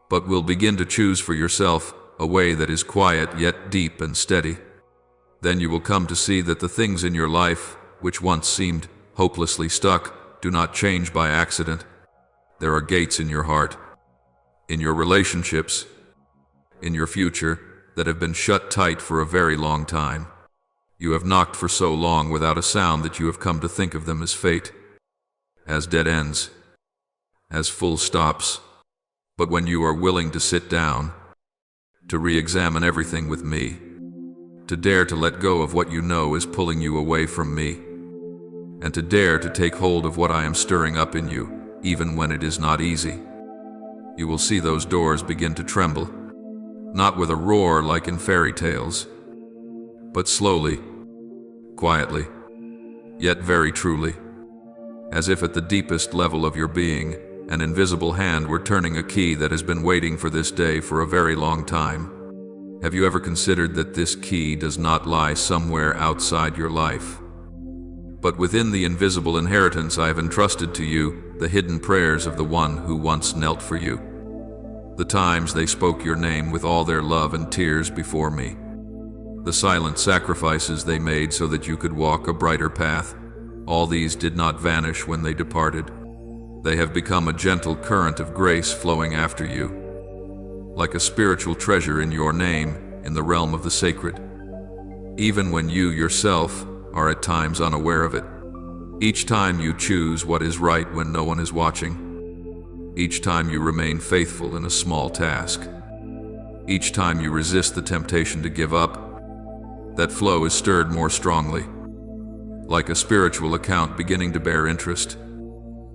but will begin to choose for yourself a way that is quiet yet deep and steady. Then you will come to see that the things in your life, which once seemed hopelessly stuck, do not change by accident. There are gates in your heart, in your relationships, in your future, that have been shut tight for a very long time. You have knocked for so long without a sound that you have come to think of them as fate, as dead ends, as full stops. But when you are willing to sit down, to re-examine everything with me, to dare to let go of what you know is pulling you away from me, and to dare to take hold of what I am stirring up in you, even when it is not easy, you will see those doors begin to tremble, not with a roar like in fairy tales, but slowly, quietly, yet very truly, as if at the deepest level of your being, an invisible hand were turning a key that has been waiting for this day for a very long time. Have you ever considered that this key does not lie somewhere outside your life, but within the invisible inheritance I have entrusted to you, the hidden prayers of the one who once knelt for you, the times they spoke your name with all their love and tears before me, the silent sacrifices they made so that you could walk a brighter path? All these did not vanish when they departed. They have become a gentle current of grace flowing after you, like a spiritual treasure in your name, in the realm of the sacred, even when you yourself are at times unaware of it. Each time you choose what is right when no one is watching. Each time you remain faithful in a small task. Each time you resist the temptation to give up, that flow is stirred more strongly, like a spiritual account beginning to bear interest.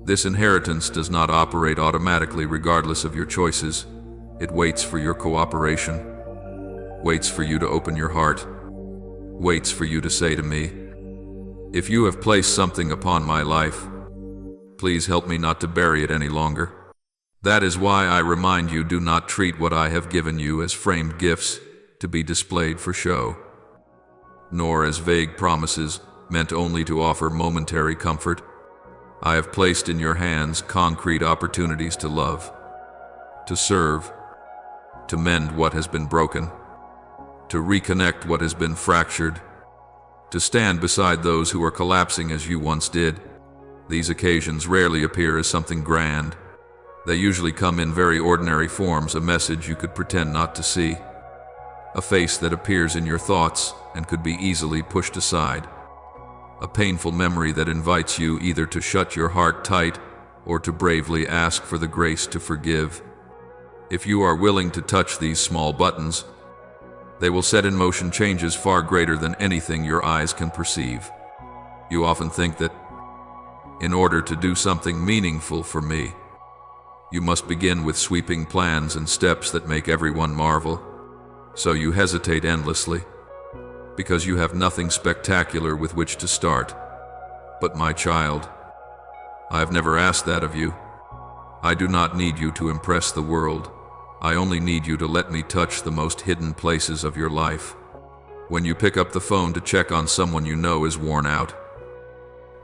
This inheritance does not operate automatically regardless of your choices. It waits for your cooperation, waits for you to open your heart, waits for you to say to me, "If you have placed something upon my life, please help me not to bury it any longer." That is why I remind you, do not treat what I have given you as framed gifts to be displayed for show, nor as vague promises meant only to offer momentary comfort. I have placed in your hands concrete opportunities to love, to serve, to mend what has been broken, to reconnect what has been fractured, to stand beside those who are collapsing as you once did. These occasions rarely appear as something grand. They usually come in very ordinary forms, a message you could pretend not to see, a face that appears in your thoughts and could be easily pushed aside, a painful memory that invites you either to shut your heart tight or to bravely ask for the grace to forgive. If you are willing to touch these small buttons, they will set in motion changes far greater than anything your eyes can perceive. You often think that in order to do something meaningful for me, you must begin with sweeping plans and steps that make everyone marvel. So you hesitate endlessly, because you have nothing spectacular with which to start. But my child, I have never asked that of you. I do not need you to impress the world. I only need you to let me touch the most hidden places of your life. When you pick up the phone to check on someone you know is worn out,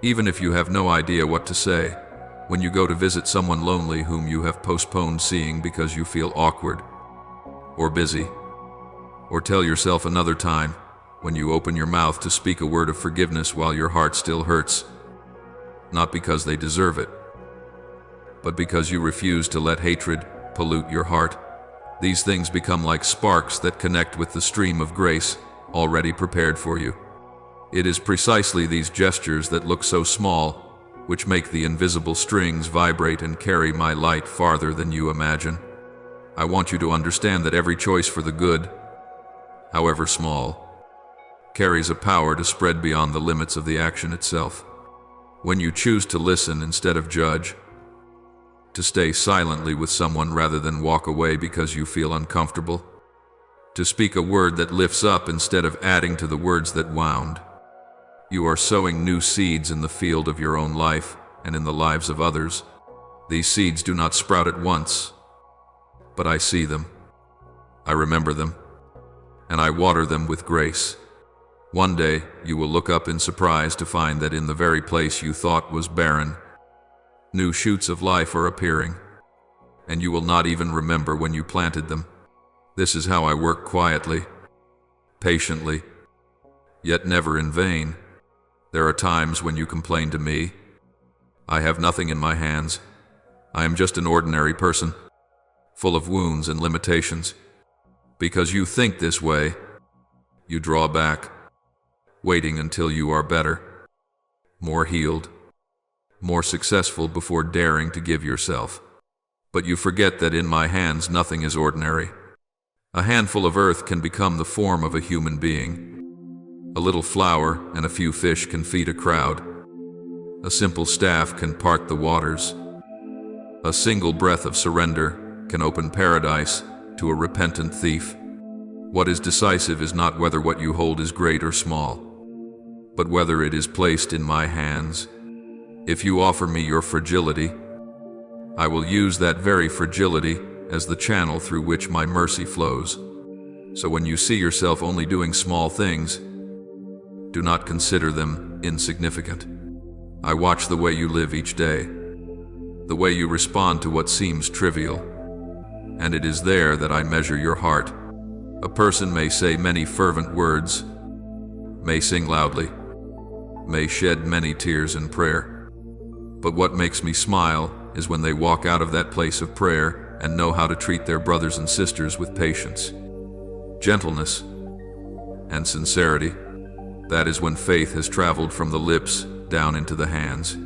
even if you have no idea what to say, when you go to visit someone lonely whom you have postponed seeing because you feel awkward or busy, or tell yourself another time, when you open your mouth to speak a word of forgiveness while your heart still hurts, not because they deserve it, but because you refuse to let hatred pollute your heart. These things become like sparks that connect with the stream of grace already prepared for you. It is precisely these gestures that look so small which make the invisible strings vibrate and carry my light farther than you imagine. I want you to understand that every choice for the good, however small, carries a power to spread beyond the limits of the action itself. When you choose to listen instead of judge, to stay silently with someone rather than walk away because you feel uncomfortable, to speak a word that lifts up instead of adding to the words that wound, you are sowing new seeds in the field of your own life and in the lives of others. These seeds do not sprout at once, but I see them, I remember them, and I water them with grace. One day, you will look up in surprise to find that in the very place you thought was barren, new shoots of life are appearing, and you will not even remember when you planted them. This is how I work quietly, patiently, yet never in vain. There are times when you complain to me, "I have nothing in my hands. I am just an ordinary person, full of wounds and limitations." Because you think this way, you draw back, waiting until you are better, more healed, more successful before daring to give yourself. But you forget that in my hands nothing is ordinary. A handful of earth can become the form of a human being. A little flour and a few fish can feed a crowd. A simple staff can part the waters. A single breath of surrender can open paradise to a repentant thief. What is decisive is not whether what you hold is great or small, but whether it is placed in my hands. If you offer me your fragility, I will use that very fragility as the channel through which my mercy flows. So when you see yourself only doing small things, do not consider them insignificant. I watch the way you live each day, the way you respond to what seems trivial, and it is there that I measure your heart. A person may say many fervent words, may sing loudly, may shed many tears in prayer, but what makes me smile is when they walk out of that place of prayer and know how to treat their brothers and sisters with patience, gentleness, and sincerity. That is when faith has traveled from the lips down into the hands,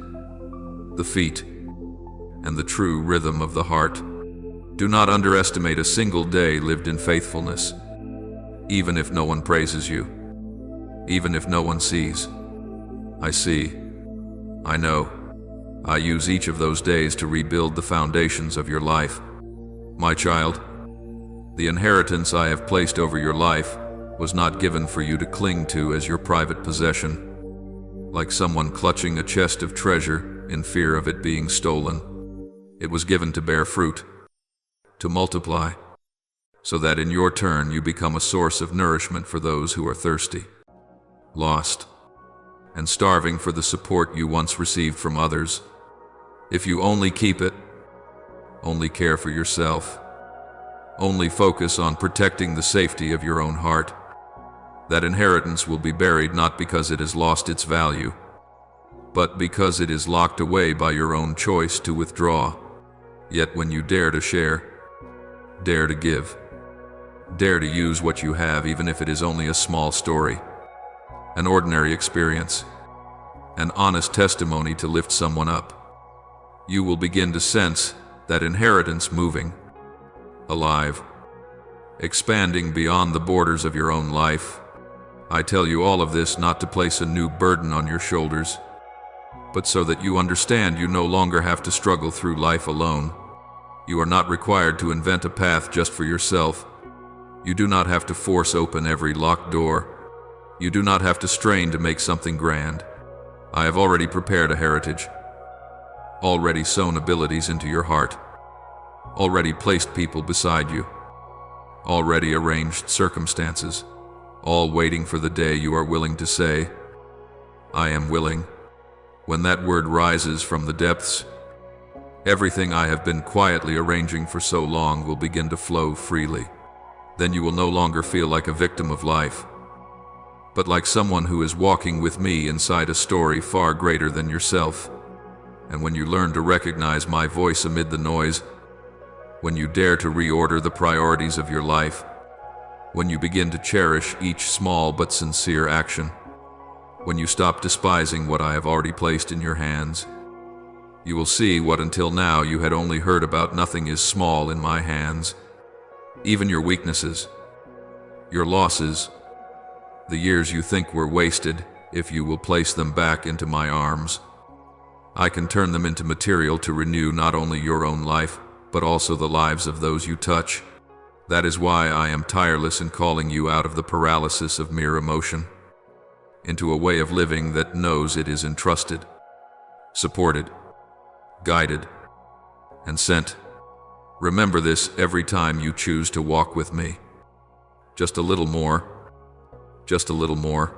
the feet, and the true rhythm of the heart. Do not underestimate a single day lived in faithfulness, even if no one praises you, even if no one sees. I see, I know. I use each of those days to rebuild the foundations of your life. My child, the inheritance I have placed over your life was not given for you to cling to as your private possession, like someone clutching a chest of treasure in fear of it being stolen. It was given to bear fruit, to multiply, so that in your turn you become a source of nourishment for those who are thirsty, lost, and starving for the support you once received from others. If you only keep it, only care for yourself, only focus on protecting the safety of your own heart, that inheritance will be buried not because it has lost its value, but because it is locked away by your own choice to withdraw. Yet when you dare to share, dare to give, dare to use what you have, even if it is only a small story, an ordinary experience, an honest testimony to lift someone up, you will begin to sense that inheritance moving, alive, expanding beyond the borders of your own life. I tell you all of this not to place a new burden on your shoulders, but so that you understand you no longer have to struggle through life alone. You are not required to invent a path just for yourself. You do not have to force open every locked door. You do not have to strain to make something grand. I have already prepared a heritage, already sown abilities into your heart, already placed people beside you, already arranged circumstances, all waiting for the day you are willing to say, I am willing. When that word rises from the depths, everything I have been quietly arranging for so long will begin to flow freely. Then you will no longer feel like a victim of life, but like someone who is walking with me inside a story far greater than yourself. And when you learn to recognize my voice amid the noise, when you dare to reorder the priorities of your life, when you begin to cherish each small but sincere action, when you stop despising what I have already placed in your hands, you will see what until now you had only heard about. Nothing is small in my hands. Even your weaknesses, your losses, the years you think were wasted, if you will place them back into my arms, I can turn them into material to renew not only your own life, but also the lives of those you touch. That is why I am tireless in calling you out of the paralysis of mere emotion, into a way of living that knows it is entrusted, supported, guided, and sent. Remember this every time you choose to walk with me. Just a little more, just a little more.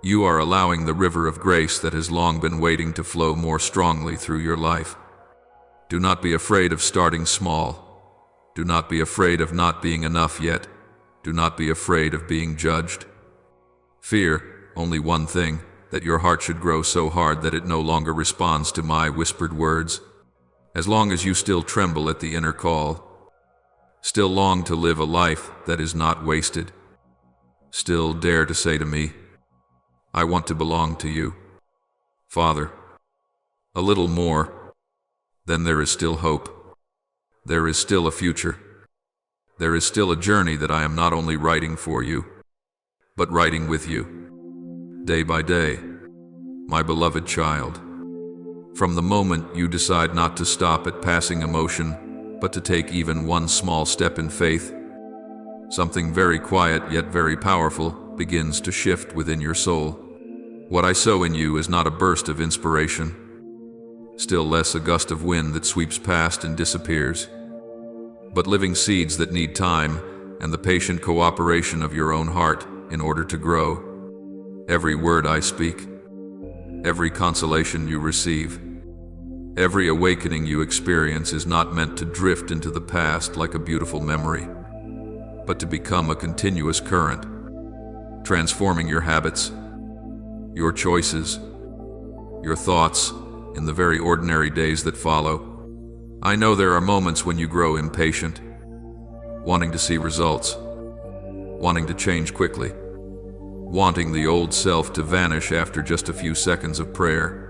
You are allowing the river of grace that has long been waiting to flow more strongly through your life. Do not be afraid of starting small. Do not be afraid of not being enough yet. Do not be afraid of being judged. Fear only one thing, that your heart should grow so hard that it no longer responds to my whispered words. As long as you still tremble at the inner call, still long to live a life that is not wasted, still dare to say to me, I want to belong to you, Father. A little more, then there is still hope. There is still a future. There is still a journey that I am not only writing for you, but writing with you, day by day, my beloved child. From the moment you decide not to stop at passing emotion, but to take even one small step in faith, something very quiet yet very powerful begins to shift within your soul. What I sow in you is not a burst of inspiration, still less a gust of wind that sweeps past and disappears, but living seeds that need time and the patient cooperation of your own heart in order to grow. Every word I speak, every consolation you receive, every awakening you experience is not meant to drift into the past like a beautiful memory, but to become a continuous current, transforming your habits, your choices, your thoughts in the very ordinary days that follow. I know there are moments when you grow impatient, wanting to see results, wanting to change quickly, wanting the old self to vanish after just a few seconds of prayer.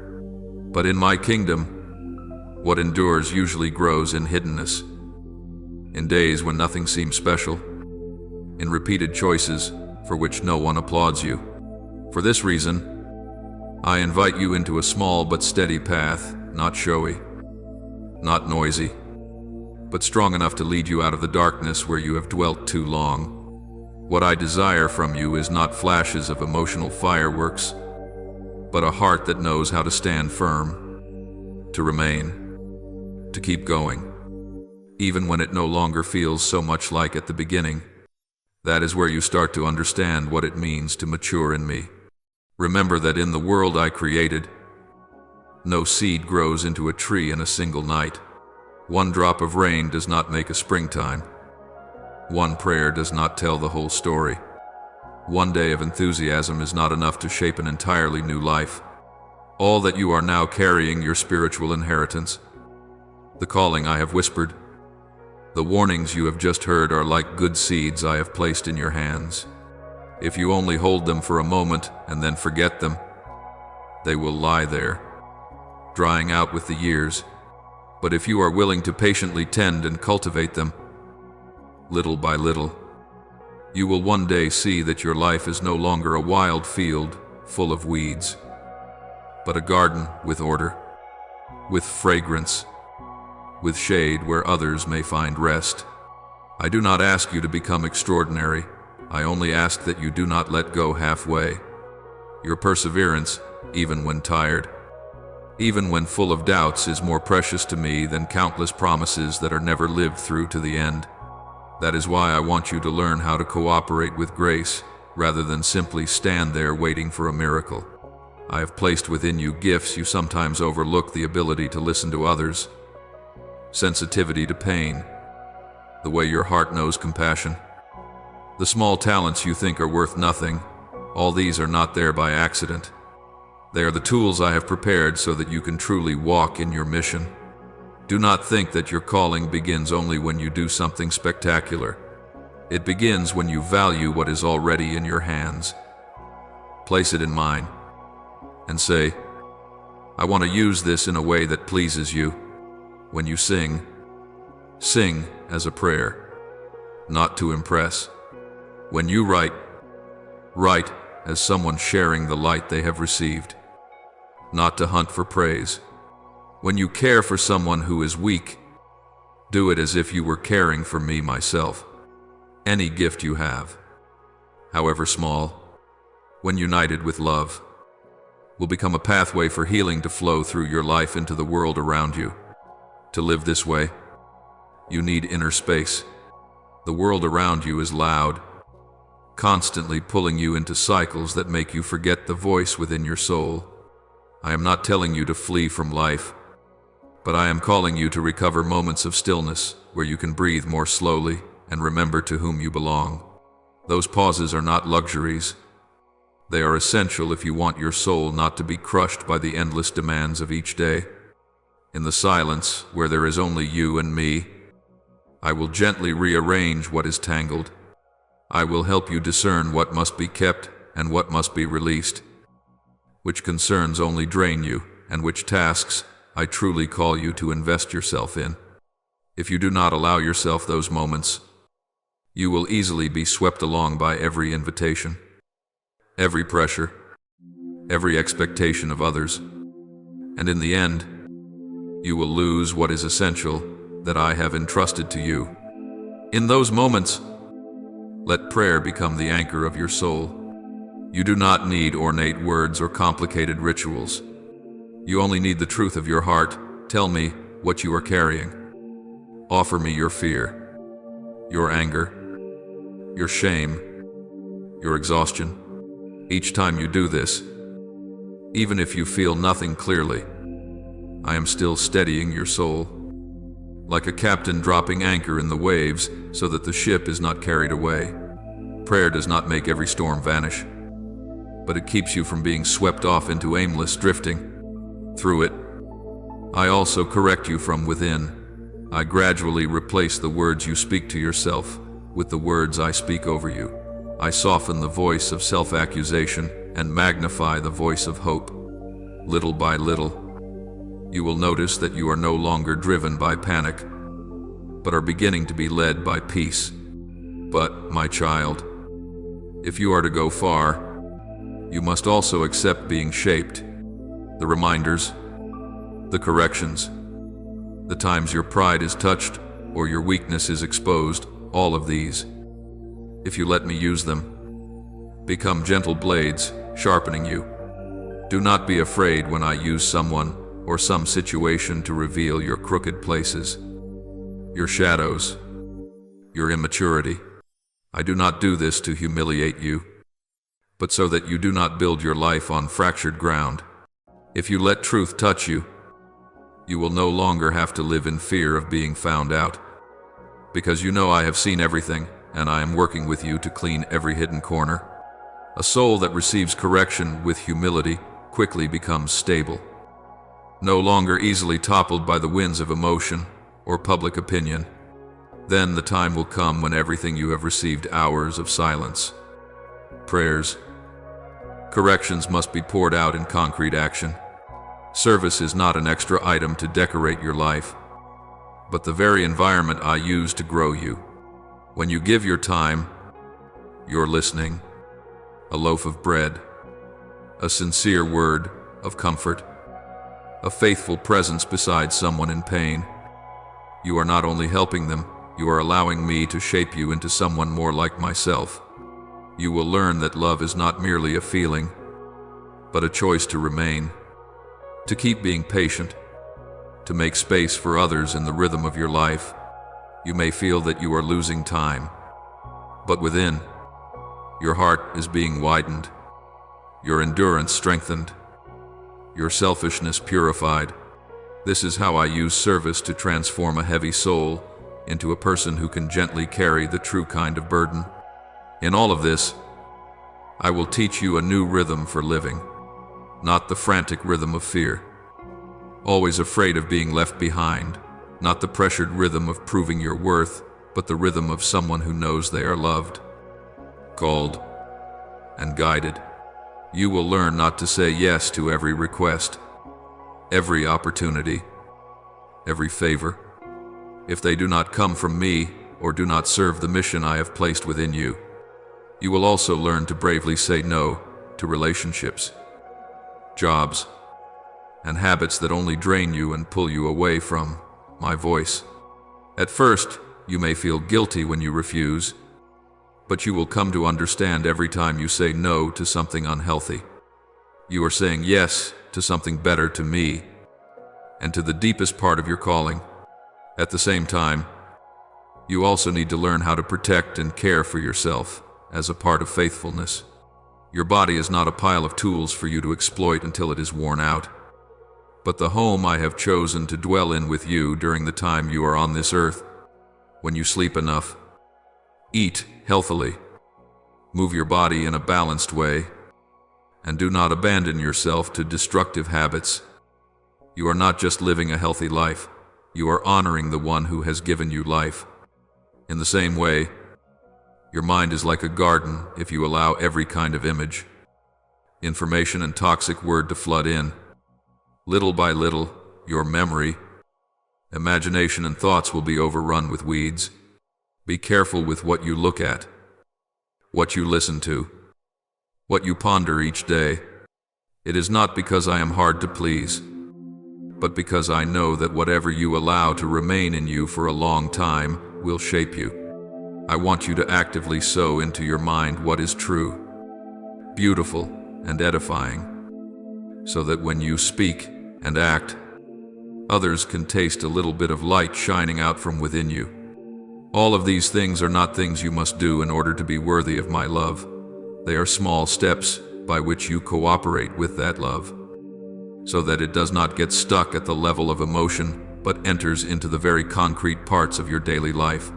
But in my kingdom, what endures usually grows in hiddenness, in days when nothing seems special, in repeated choices for which no one applauds you. For this reason, I invite you into a small but steady path, not showy, not noisy, but strong enough to lead you out of the darkness where you have dwelt too long. What I desire from you is not flashes of emotional fireworks, but a heart that knows how to stand firm, to remain, to keep going, even when it no longer feels so much like at the beginning. That is where you start to understand what it means to mature in me. Remember that in the world I created, no seed grows into a tree in a single night. One drop of rain does not make a springtime. One prayer does not tell the whole story. One day of enthusiasm is not enough to shape an entirely new life. All that you are now carrying, your spiritual inheritance, the calling I have whispered, the warnings you have just heard are like good seeds I have placed in your hands. If you only hold them for a moment and then forget them, they will lie there, drying out with the years. But if you are willing to patiently tend and cultivate them, little by little, you will one day see that your life is no longer a wild field full of weeds, but a garden with order, with fragrance, with shade where others may find rest. I do not ask you to become extraordinary. I only ask that you do not let go halfway. Your perseverance, even when tired, even when full of doubts, is more precious to me than countless promises that are never lived through to the end. That is why I want you to learn how to cooperate with grace, rather than simply stand there waiting for a miracle. I have placed within you gifts you sometimes overlook: the ability to listen to others, sensitivity to pain, the way your heart knows compassion. The small talents you think are worth nothing, all these are not there by accident. They are the tools I have prepared so that you can truly walk in your mission. Do not think that your calling begins only when you do something spectacular. It begins when you value what is already in your hands. Place it in mine and say, I want to use this in a way that pleases you. When you sing, sing as a prayer, not to impress. When you write, write as someone sharing the light they have received, not to hunt for praise. When you care for someone who is weak, do it as if you were caring for me myself. Any gift you have, however small, when united with love, will become a pathway for healing to flow through your life into the world around you. To live this way, you need inner space. The world around you is loud, constantly pulling you into cycles that make you forget the voice within your soul. I am not telling you to flee from life, but I am calling you to recover moments of stillness where you can breathe more slowly and remember to whom you belong. Those pauses are not luxuries. They are essential if you want your soul not to be crushed by the endless demands of each day. In the silence, where there is only you and me, I will gently rearrange what is tangled. I will help you discern what must be kept and what must be released, which concerns only drain you, and which tasks I truly call you to invest yourself in. If you do not allow yourself those moments, you will easily be swept along by every invitation, every pressure, every expectation of others, and in the end, you will lose what is essential that I have entrusted to you. In those moments, let prayer become the anchor of your soul. You do not need ornate words or complicated rituals. You only need the truth of your heart. Tell me what you are carrying. Offer me your fear, your anger, your shame, your exhaustion. Each time you do this, even if you feel nothing clearly, I am still steadying your soul, like a captain dropping anchor in the waves so that the ship is not carried away. Prayer does not make every storm vanish, but it keeps you from being swept off into aimless drifting. Through it, I also correct you from within. I gradually replace the words you speak to yourself with the words I speak over you. I soften the voice of self-accusation and magnify the voice of hope. Little by little, you will notice that you are no longer driven by panic, but are beginning to be led by peace. But, my child, if you are to go far, you must also accept being shaped. The reminders, the corrections, the times your pride is touched or your weakness is exposed, all of these, if you let me use them, become gentle blades, sharpening you. Do not be afraid when I use someone or some situation to reveal your crooked places, your shadows, your immaturity. I do not do this to humiliate you, but so that you do not build your life on fractured ground. If you let truth touch you, you will no longer have to live in fear of being found out, because you know I have seen everything, and I am working with you to clean every hidden corner. A soul that receives correction with humility quickly becomes stable, no longer easily toppled by the winds of emotion or public opinion. Then the time will come when everything you have received hours of silence, prayers, corrections must be poured out in concrete action. Service is not an extra item to decorate your life, but the very environment I use to grow you. When you give your time, your listening, a loaf of bread, a sincere word of comfort, a faithful presence beside someone in pain, you are not only helping them, you are allowing me to shape you into someone more like myself. You will learn that love is not merely a feeling, but a choice to remain, to keep being patient, to make space for others in the rhythm of your life. You may feel that you are losing time, but within, your heart is being widened, your endurance strengthened, your selfishness purified. This is how I use service to transform a heavy soul into a person who can gently carry the true kind of burden. In all of this, I will teach you a new rhythm for living, not the frantic rhythm of fear, always afraid of being left behind, not the pressured rhythm of proving your worth, but the rhythm of someone who knows they are loved, called, and guided. You will learn not to say yes to every request, every opportunity, every favor, if they do not come from me or do not serve the mission I have placed within you. You will also learn to bravely say no to relationships, jobs, and habits that only drain you and pull you away from my voice. At first, you may feel guilty when you refuse, but you will come to understand every time you say no to something unhealthy, you are saying yes to something better, to me, and to the deepest part of your calling. At the same time, you also need to learn how to protect and care for yourself as a part of faithfulness. Your body is not a pile of tools for you to exploit until it is worn out, but the home I have chosen to dwell in with you during the time you are on this earth. When you sleep enough, eat healthily, move your body in a balanced way, and do not abandon yourself to destructive habits, you are not just living a healthy life, you are honoring the one who has given you life. In the same way, your mind is like a garden if you allow every kind of image, information, and toxic word to flood in. Little by little, your memory, imagination, and thoughts will be overrun with weeds. Be careful with what you look at, what you listen to, what you ponder each day. It is not because I am hard to please, but because I know that whatever you allow to remain in you for a long time will shape you. I want you to actively sow into your mind what is true, beautiful, and edifying, so that when you speak and act, others can taste a little bit of light shining out from within you. All of these things are not things you must do in order to be worthy of my love. They are small steps by which you cooperate with that love, so that it does not get stuck at the level of emotion, but enters into the very concrete parts of your daily life.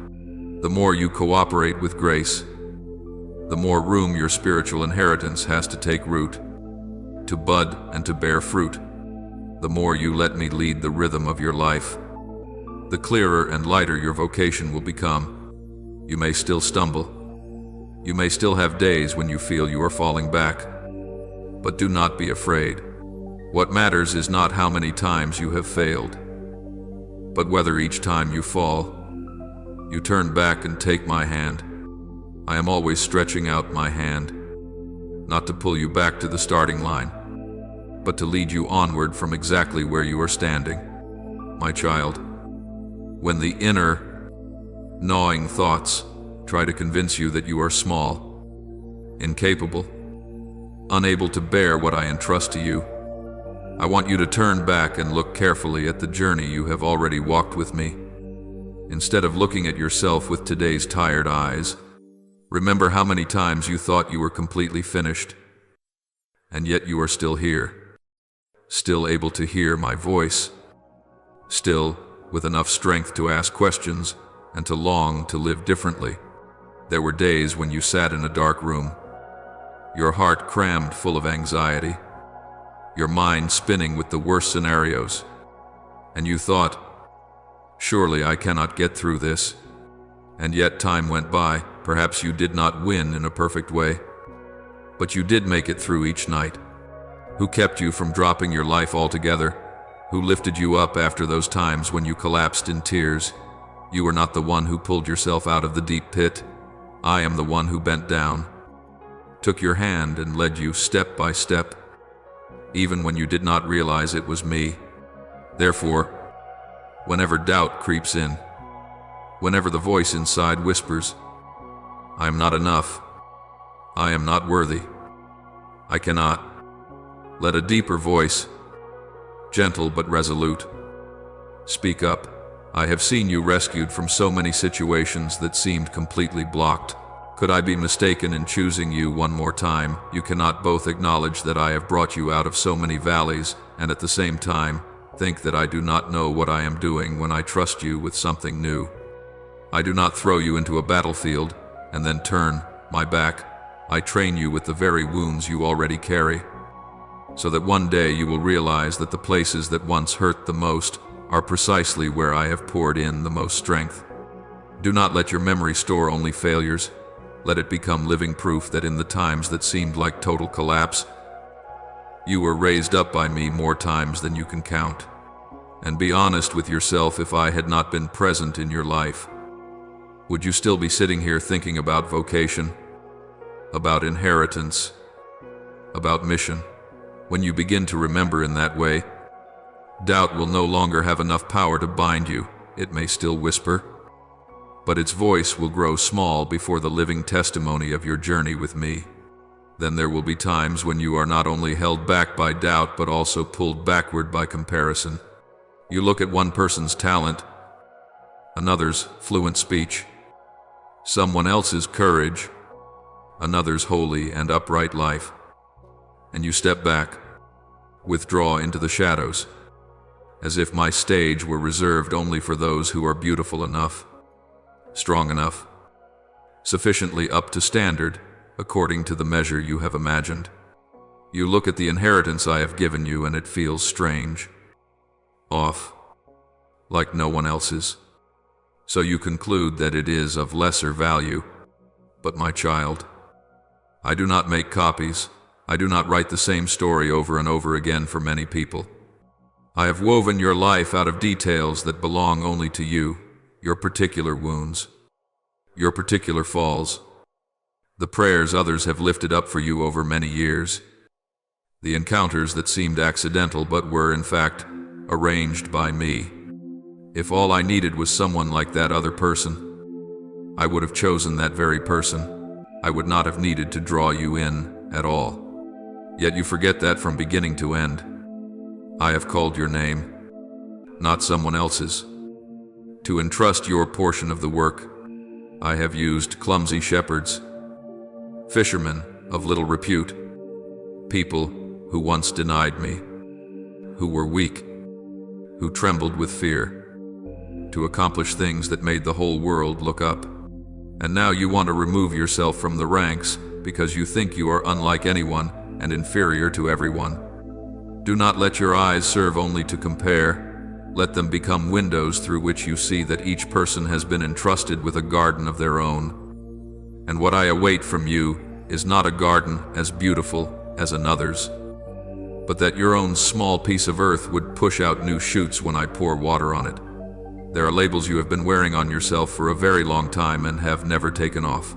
The more you cooperate with grace, the more room your spiritual inheritance has to take root, to bud and to bear fruit. The more you let me lead the rhythm of your life, the clearer and lighter your vocation will become. You may still stumble, You may still have days when you feel you are falling back, but do not be afraid. What matters is not how many times you have failed, but whether each time you fall, you turn back and take my hand. I am always stretching out my hand, not to pull you back to the starting line, but to lead you onward from exactly where you are standing. My child, when the inner, gnawing thoughts try to convince you that you are small, incapable, unable to bear what I entrust to you, I want you to turn back and look carefully at the journey you have already walked with me. Instead of looking at yourself with today's tired eyes, remember how many times you thought you were completely finished, and yet you are still here, still able to hear my voice, still with enough strength to ask questions and to long to live differently. There were days when you sat in a dark room, your heart crammed full of anxiety, your mind spinning with the worst scenarios, and you thought, surely I cannot get through this. And yet time went by. Perhaps you did not win in a perfect way, but you did make it through each night. Who kept you from dropping your life altogether? Who lifted you up after those times when you collapsed in tears? You were not the one who pulled yourself out of the deep pit. I am the one who bent down, took your hand and led you step by step, even when you did not realize it was me. Therefore, whenever doubt creeps in, whenever the voice inside whispers, I am not enough, I am not worthy, I cannot, let a deeper voice, gentle but resolute, speak up. I have seen you rescued from so many situations that seemed completely blocked. Could I be mistaken in choosing you one more time? You cannot both acknowledge that I have brought you out of so many valleys, and at the same time, think that I do not know what I am doing when I trust you with something new. I do not throw you into a battlefield and then turn my back. I train you with the very wounds you already carry, so that one day you will realize that the places that once hurt the most are precisely where I have poured in the most strength. Do not let your memory store only failures. Let it become living proof that in the times that seemed like total collapse, you were raised up by me more times than you can count. And be honest with yourself, if I had not been present in your life, would you still be sitting here thinking about vocation, about inheritance, about mission? When you begin to remember in that way, doubt will no longer have enough power to bind you. It may still whisper, but its voice will grow small before the living testimony of your journey with me. Then there will be times when you are not only held back by doubt, but also pulled backward by comparison. You look at one person's talent, another's fluent speech, someone else's courage, another's holy and upright life, and you step back, withdraw into the shadows, as if my stage were reserved only for those who are beautiful enough, strong enough, sufficiently up to standard, according to the measure you have imagined. You look at the inheritance I have given you and it feels strange, off, like no one else's. So you conclude that it is of lesser value. But my child, I do not make copies. I do not write the same story over and over again for many people. I have woven your life out of details that belong only to you, your particular wounds, your particular falls, the prayers others have lifted up for you over many years, the encounters that seemed accidental but were, in fact, arranged by me. If all I needed was someone like that other person, I would have chosen that very person. I would not have needed to draw you in at all. Yet you forget that from beginning to end. I have called your name, not someone else's. To entrust your portion of the work, I have used clumsy shepherds, fishermen of little repute, people who once denied me, who were weak, who trembled with fear, to accomplish things that made the whole world look up. And now you want to remove yourself from the ranks because you think you are unlike anyone and inferior to everyone. Do not let your eyes serve only to compare. Let them become windows through which you see that each person has been entrusted with a garden of their own, And what I await from you is not a garden as beautiful as another's, but that your own small piece of earth would push out new shoots when I pour water on it. There are labels you have been wearing on yourself for a very long time and have never taken off.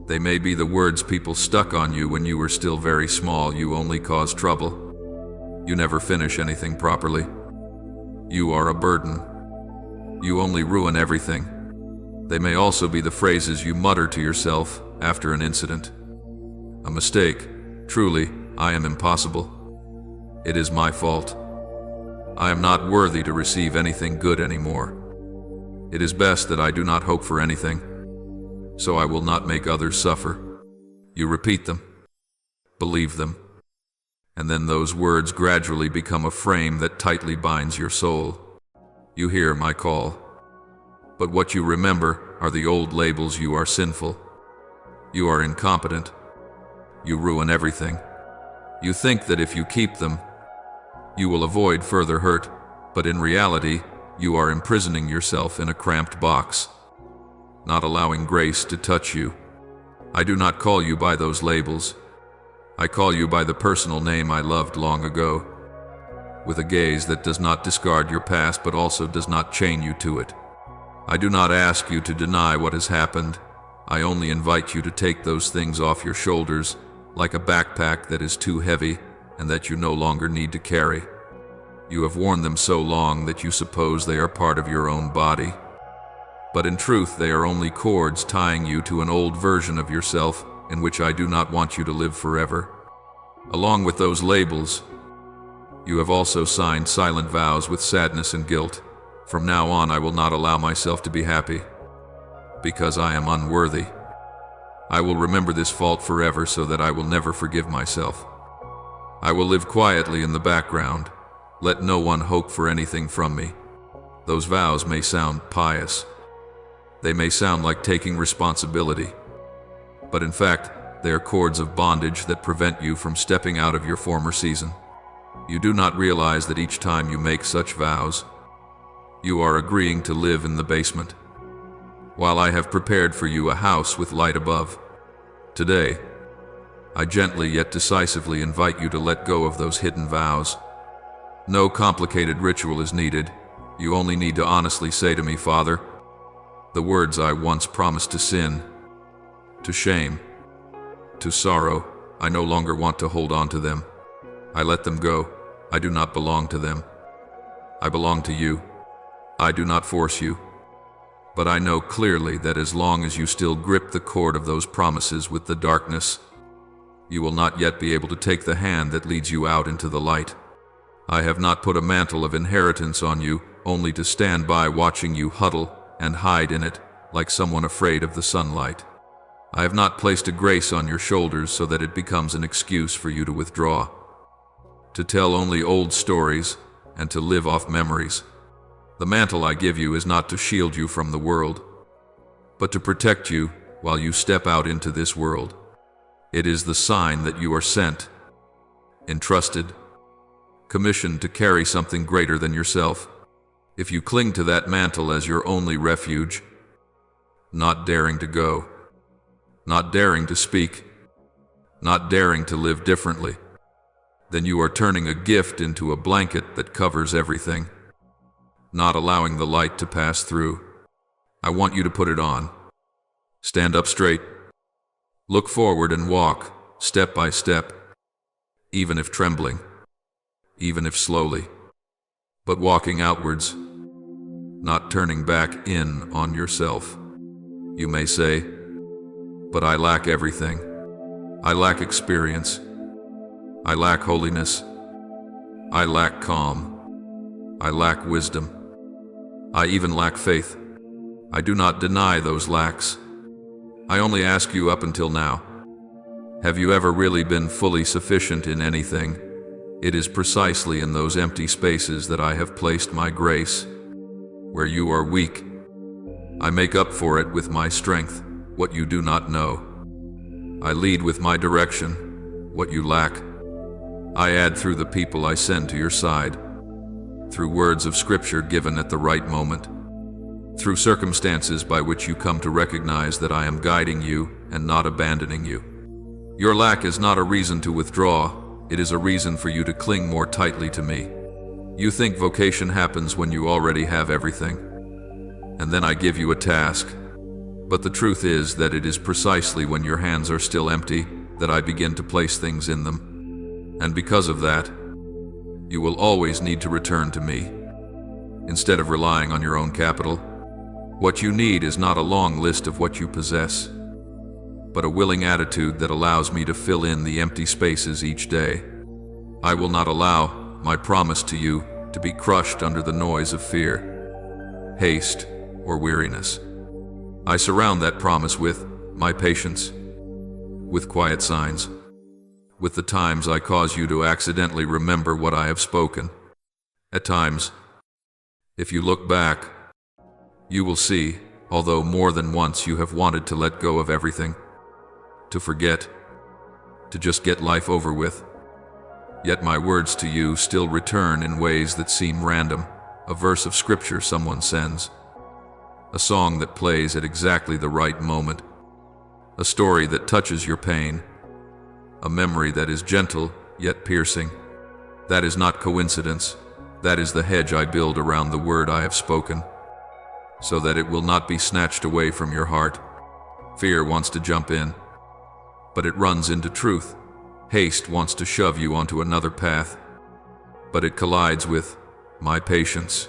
They may be the words people stuck on you when you were still very small. You only cause trouble. You never finish anything properly. You are a burden. You only ruin everything. They may also be the phrases you mutter to yourself after an incident. A mistake. Truly, I am impossible. It is my fault. I am not worthy to receive anything good anymore. It is best that I do not hope for anything, so I will not make others suffer. You repeat them, believe them, and then those words gradually become a frame that tightly binds your soul. You hear my call, but what you remember are the old labels. You are sinful. You are incompetent. You ruin everything. You think that if you keep them, you will avoid further hurt, but in reality, you are imprisoning yourself in a cramped box, not allowing grace to touch you. I do not call you by those labels. I call you by the personal name I loved long ago, with a gaze that does not discard your past but also does not chain you to it. I do not ask you to deny what has happened. I only invite you to take those things off your shoulders, like a backpack that is too heavy and that you no longer need to carry. You have worn them so long that you suppose they are part of your own body. But in truth, they are only cords tying you to an old version of yourself in which I do not want you to live forever. Along with those labels, you have also signed silent vows with sadness and guilt. From now on, I will not allow myself to be happy, because I am unworthy. I will remember this fault forever so that I will never forgive myself. I will live quietly in the background. Let no one hope for anything from me. Those vows may sound pious. They may sound like taking responsibility. But in fact, they are cords of bondage that prevent you from stepping out of your former season. You do not realize that each time you make such vows, you are agreeing to live in the basement, while I have prepared for you a house with light above. Today, I gently yet decisively invite you to let go of those hidden vows. No complicated ritual is needed. You only need to honestly say to me, Father, the words I once promised to sin, to shame, to sorrow, I no longer want to hold on to them. I let them go. I do not belong to them. I belong to you. I do not force you. But I know clearly that as long as you still grip the cord of those promises with the darkness, you will not yet be able to take the hand that leads you out into the light. I have not put a mantle of inheritance on you, only to stand by watching you huddle and hide in it, like someone afraid of the sunlight. I have not placed a grace on your shoulders so that it becomes an excuse for you to withdraw, to tell only old stories, and to live off memories. The mantle I give you is not to shield you from the world, but to protect you while you step out into this world. It is the sign that you are sent, entrusted, commissioned to carry something greater than yourself. If you cling to that mantle as your only refuge, not daring to go, not daring to speak, not daring to live differently, then you are turning a gift into a blanket that covers everything, not allowing the light to pass through. I want you to put it on. Stand up straight. Look forward and walk, step by step, even if trembling, even if slowly, but walking outwards, not turning back in on yourself. You may say, but I lack everything. I lack experience. I lack holiness. I lack calm. I lack wisdom. I even lack faith. I do not deny those lacks. I only ask you up until now, have you ever really been fully sufficient in anything? It is precisely in those empty spaces that I have placed my grace. Where you are weak, I make up for it with my strength, what you do not know. I lead with my direction, what you lack. I add through the people I send to your side, through words of Scripture given at the right moment, through circumstances by which you come to recognize that I am guiding you and not abandoning you. Your lack is not a reason to withdraw, it is a reason for you to cling more tightly to me. You think vocation happens when you already have everything, and then I give you a task. But the truth is that it is precisely when your hands are still empty that I begin to place things in them. And because of that, you will always need to return to me. Instead of relying on your own capital, what you need is not a long list of what you possess, but a willing attitude that allows me to fill in the empty spaces each day. I will not allow my promise to you to be crushed under the noise of fear, haste, or weariness. I surround that promise with my patience, with quiet signs, with the times I cause you to accidentally remember what I have spoken. At times, if you look back, you will see, although more than once you have wanted to let go of everything, to forget, to just get life over with, yet my words to you still return in ways that seem random, a verse of scripture someone sends, a song that plays at exactly the right moment, a story that touches your pain, a memory that is gentle yet piercing. That is not coincidence. That is the hedge I build around the word I have spoken, so that it will not be snatched away from your heart. Fear wants to jump in, but it runs into truth. Haste wants to shove you onto another path, but it collides with my patience.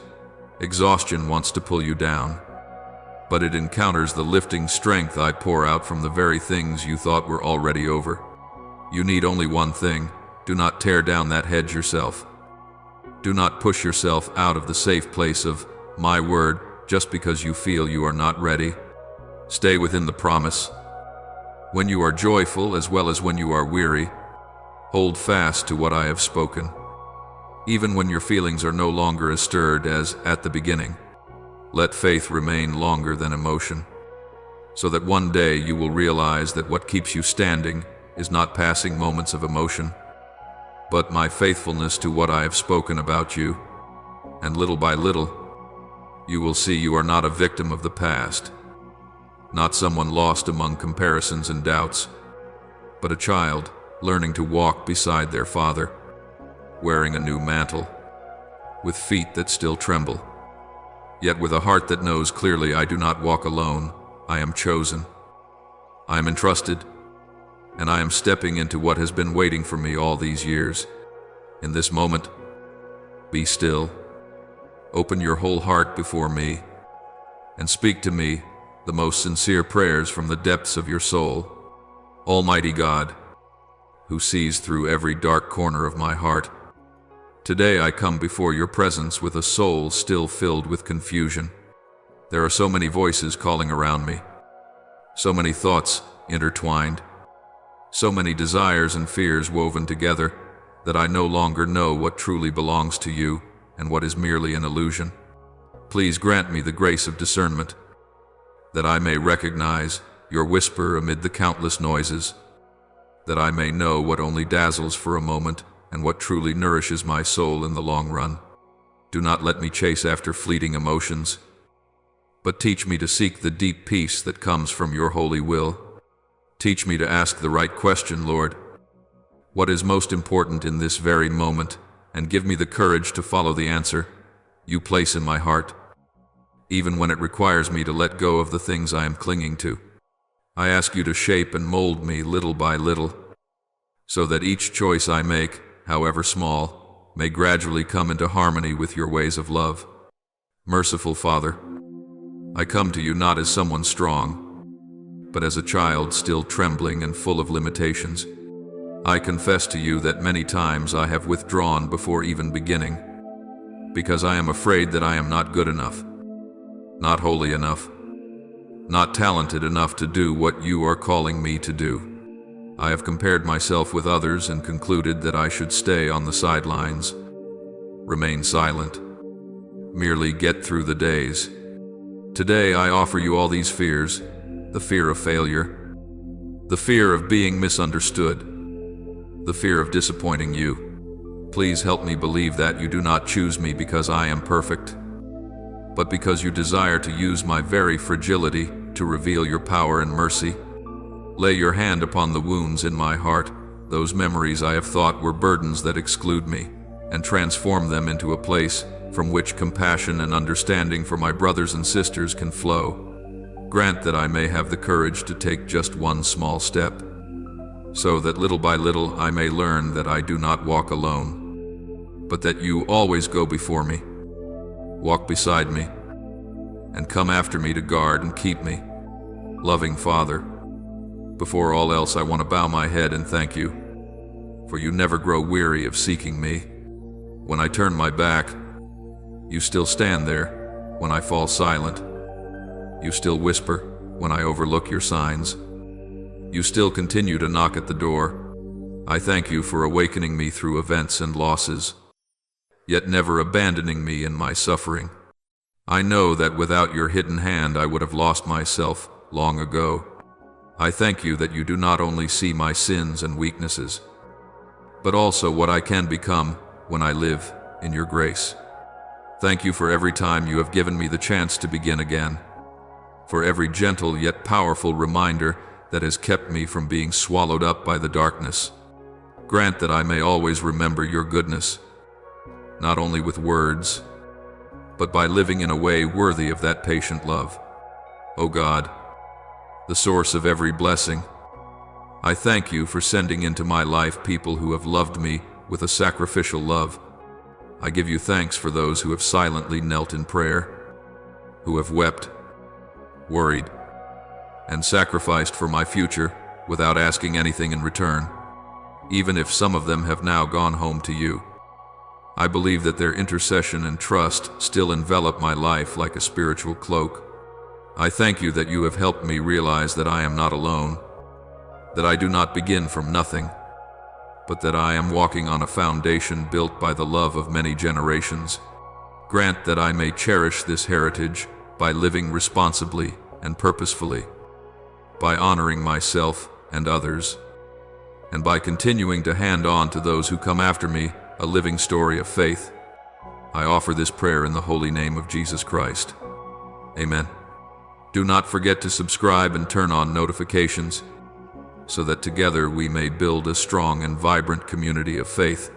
Exhaustion wants to pull you down, but it encounters the lifting strength I pour out from the very things you thought were already over. You need only one thing. Do not tear down that hedge yourself. Do not push yourself out of the safe place of my word just because you feel you are not ready. Stay within the promise. When you are joyful as well as when you are weary, hold fast to what I have spoken. Even when your feelings are no longer as stirred as at the beginning, let faith remain longer than emotion, so that one day you will realize that what keeps you standing is not passing moments of emotion, but my faithfulness to what I have spoken about you. And little by little, you will see you are not a victim of the past, not someone lost among comparisons and doubts, but a child learning to walk beside their father, wearing a new mantle, with feet that still tremble, yet with a heart that knows clearly, I do not walk alone, I am chosen, I am entrusted, and I am stepping into what has been waiting for me all these years. In this moment, be still, open your whole heart before me, and speak to me the most sincere prayers from the depths of your soul. Almighty God, who sees through every dark corner of my heart, today I come before your presence with a soul still filled with confusion. There are so many voices calling around me, so many thoughts intertwined, so many desires and fears woven together that I no longer know what truly belongs to you and what is merely an illusion. Please grant me the grace of discernment, that I may recognize your whisper amid the countless noises, that I may know what only dazzles for a moment and what truly nourishes my soul in the long run. Do not let me chase after fleeting emotions, but teach me to seek the deep peace that comes from your holy will. Teach me to ask the right question, Lord. What is most important in this very moment? And give me the courage to follow the answer you place in my heart, even when it requires me to let go of the things I am clinging to. I ask you to shape and mold me little by little, so that each choice I make, however small, may gradually come into harmony with your ways of love. Merciful Father, I come to you not as someone strong, but as a child still trembling and full of limitations. I confess to you that many times I have withdrawn before even beginning, because I am afraid that I am not good enough, not holy enough, not talented enough to do what you are calling me to do. I have compared myself with others and concluded that I should stay on the sidelines, remain silent, merely get through the days. Today I offer you all these fears, the fear of failure, the fear of being misunderstood, the fear of disappointing you. Please help me believe that you do not choose me because I am perfect, but because you desire to use my very fragility to reveal your power and mercy. Lay your hand upon the wounds in my heart, those memories I have thought were burdens that exclude me, and transform them into a place from which compassion and understanding for my brothers and sisters can flow. Grant that I may have the courage to take just one small step, so that little by little I may learn that I do not walk alone, but that you always go before me, walk beside me, and come after me to guard and keep me. Loving Father, before all else I want to bow my head and thank you, for you never grow weary of seeking me. When I turn my back, you still stand there. When I fall silent, you still whisper. When I overlook your signs, you still continue to knock at the door. I thank you for awakening me through events and losses, yet never abandoning me in my suffering. I know that without your hidden hand I would have lost myself long ago. I thank you that you do not only see my sins and weaknesses, but also what I can become when I live in your grace. Thank you for every time you have given me the chance to begin again, for every gentle yet powerful reminder that has kept me from being swallowed up by the darkness. Grant that I may always remember your goodness, not only with words, but by living in a way worthy of that patient love. O God, the source of every blessing, I thank you for sending into my life people who have loved me with a sacrificial love. I give you thanks for those who have silently knelt in prayer, who have wept, worried, and sacrificed for my future without asking anything in return, even if some of them have now gone home to you. I believe that their intercession and trust still envelop my life like a spiritual cloak. I thank you that you have helped me realize that I am not alone, that I do not begin from nothing, but that I am walking on a foundation built by the love of many generations. Grant that I may cherish this heritage by living responsibly and purposefully, by honoring myself and others, and by continuing to hand on to those who come after me a living story of faith. I offer this prayer in the holy name of Jesus Christ. Amen. Do not forget to subscribe and turn on notifications, so that together we may build a strong and vibrant community of faith.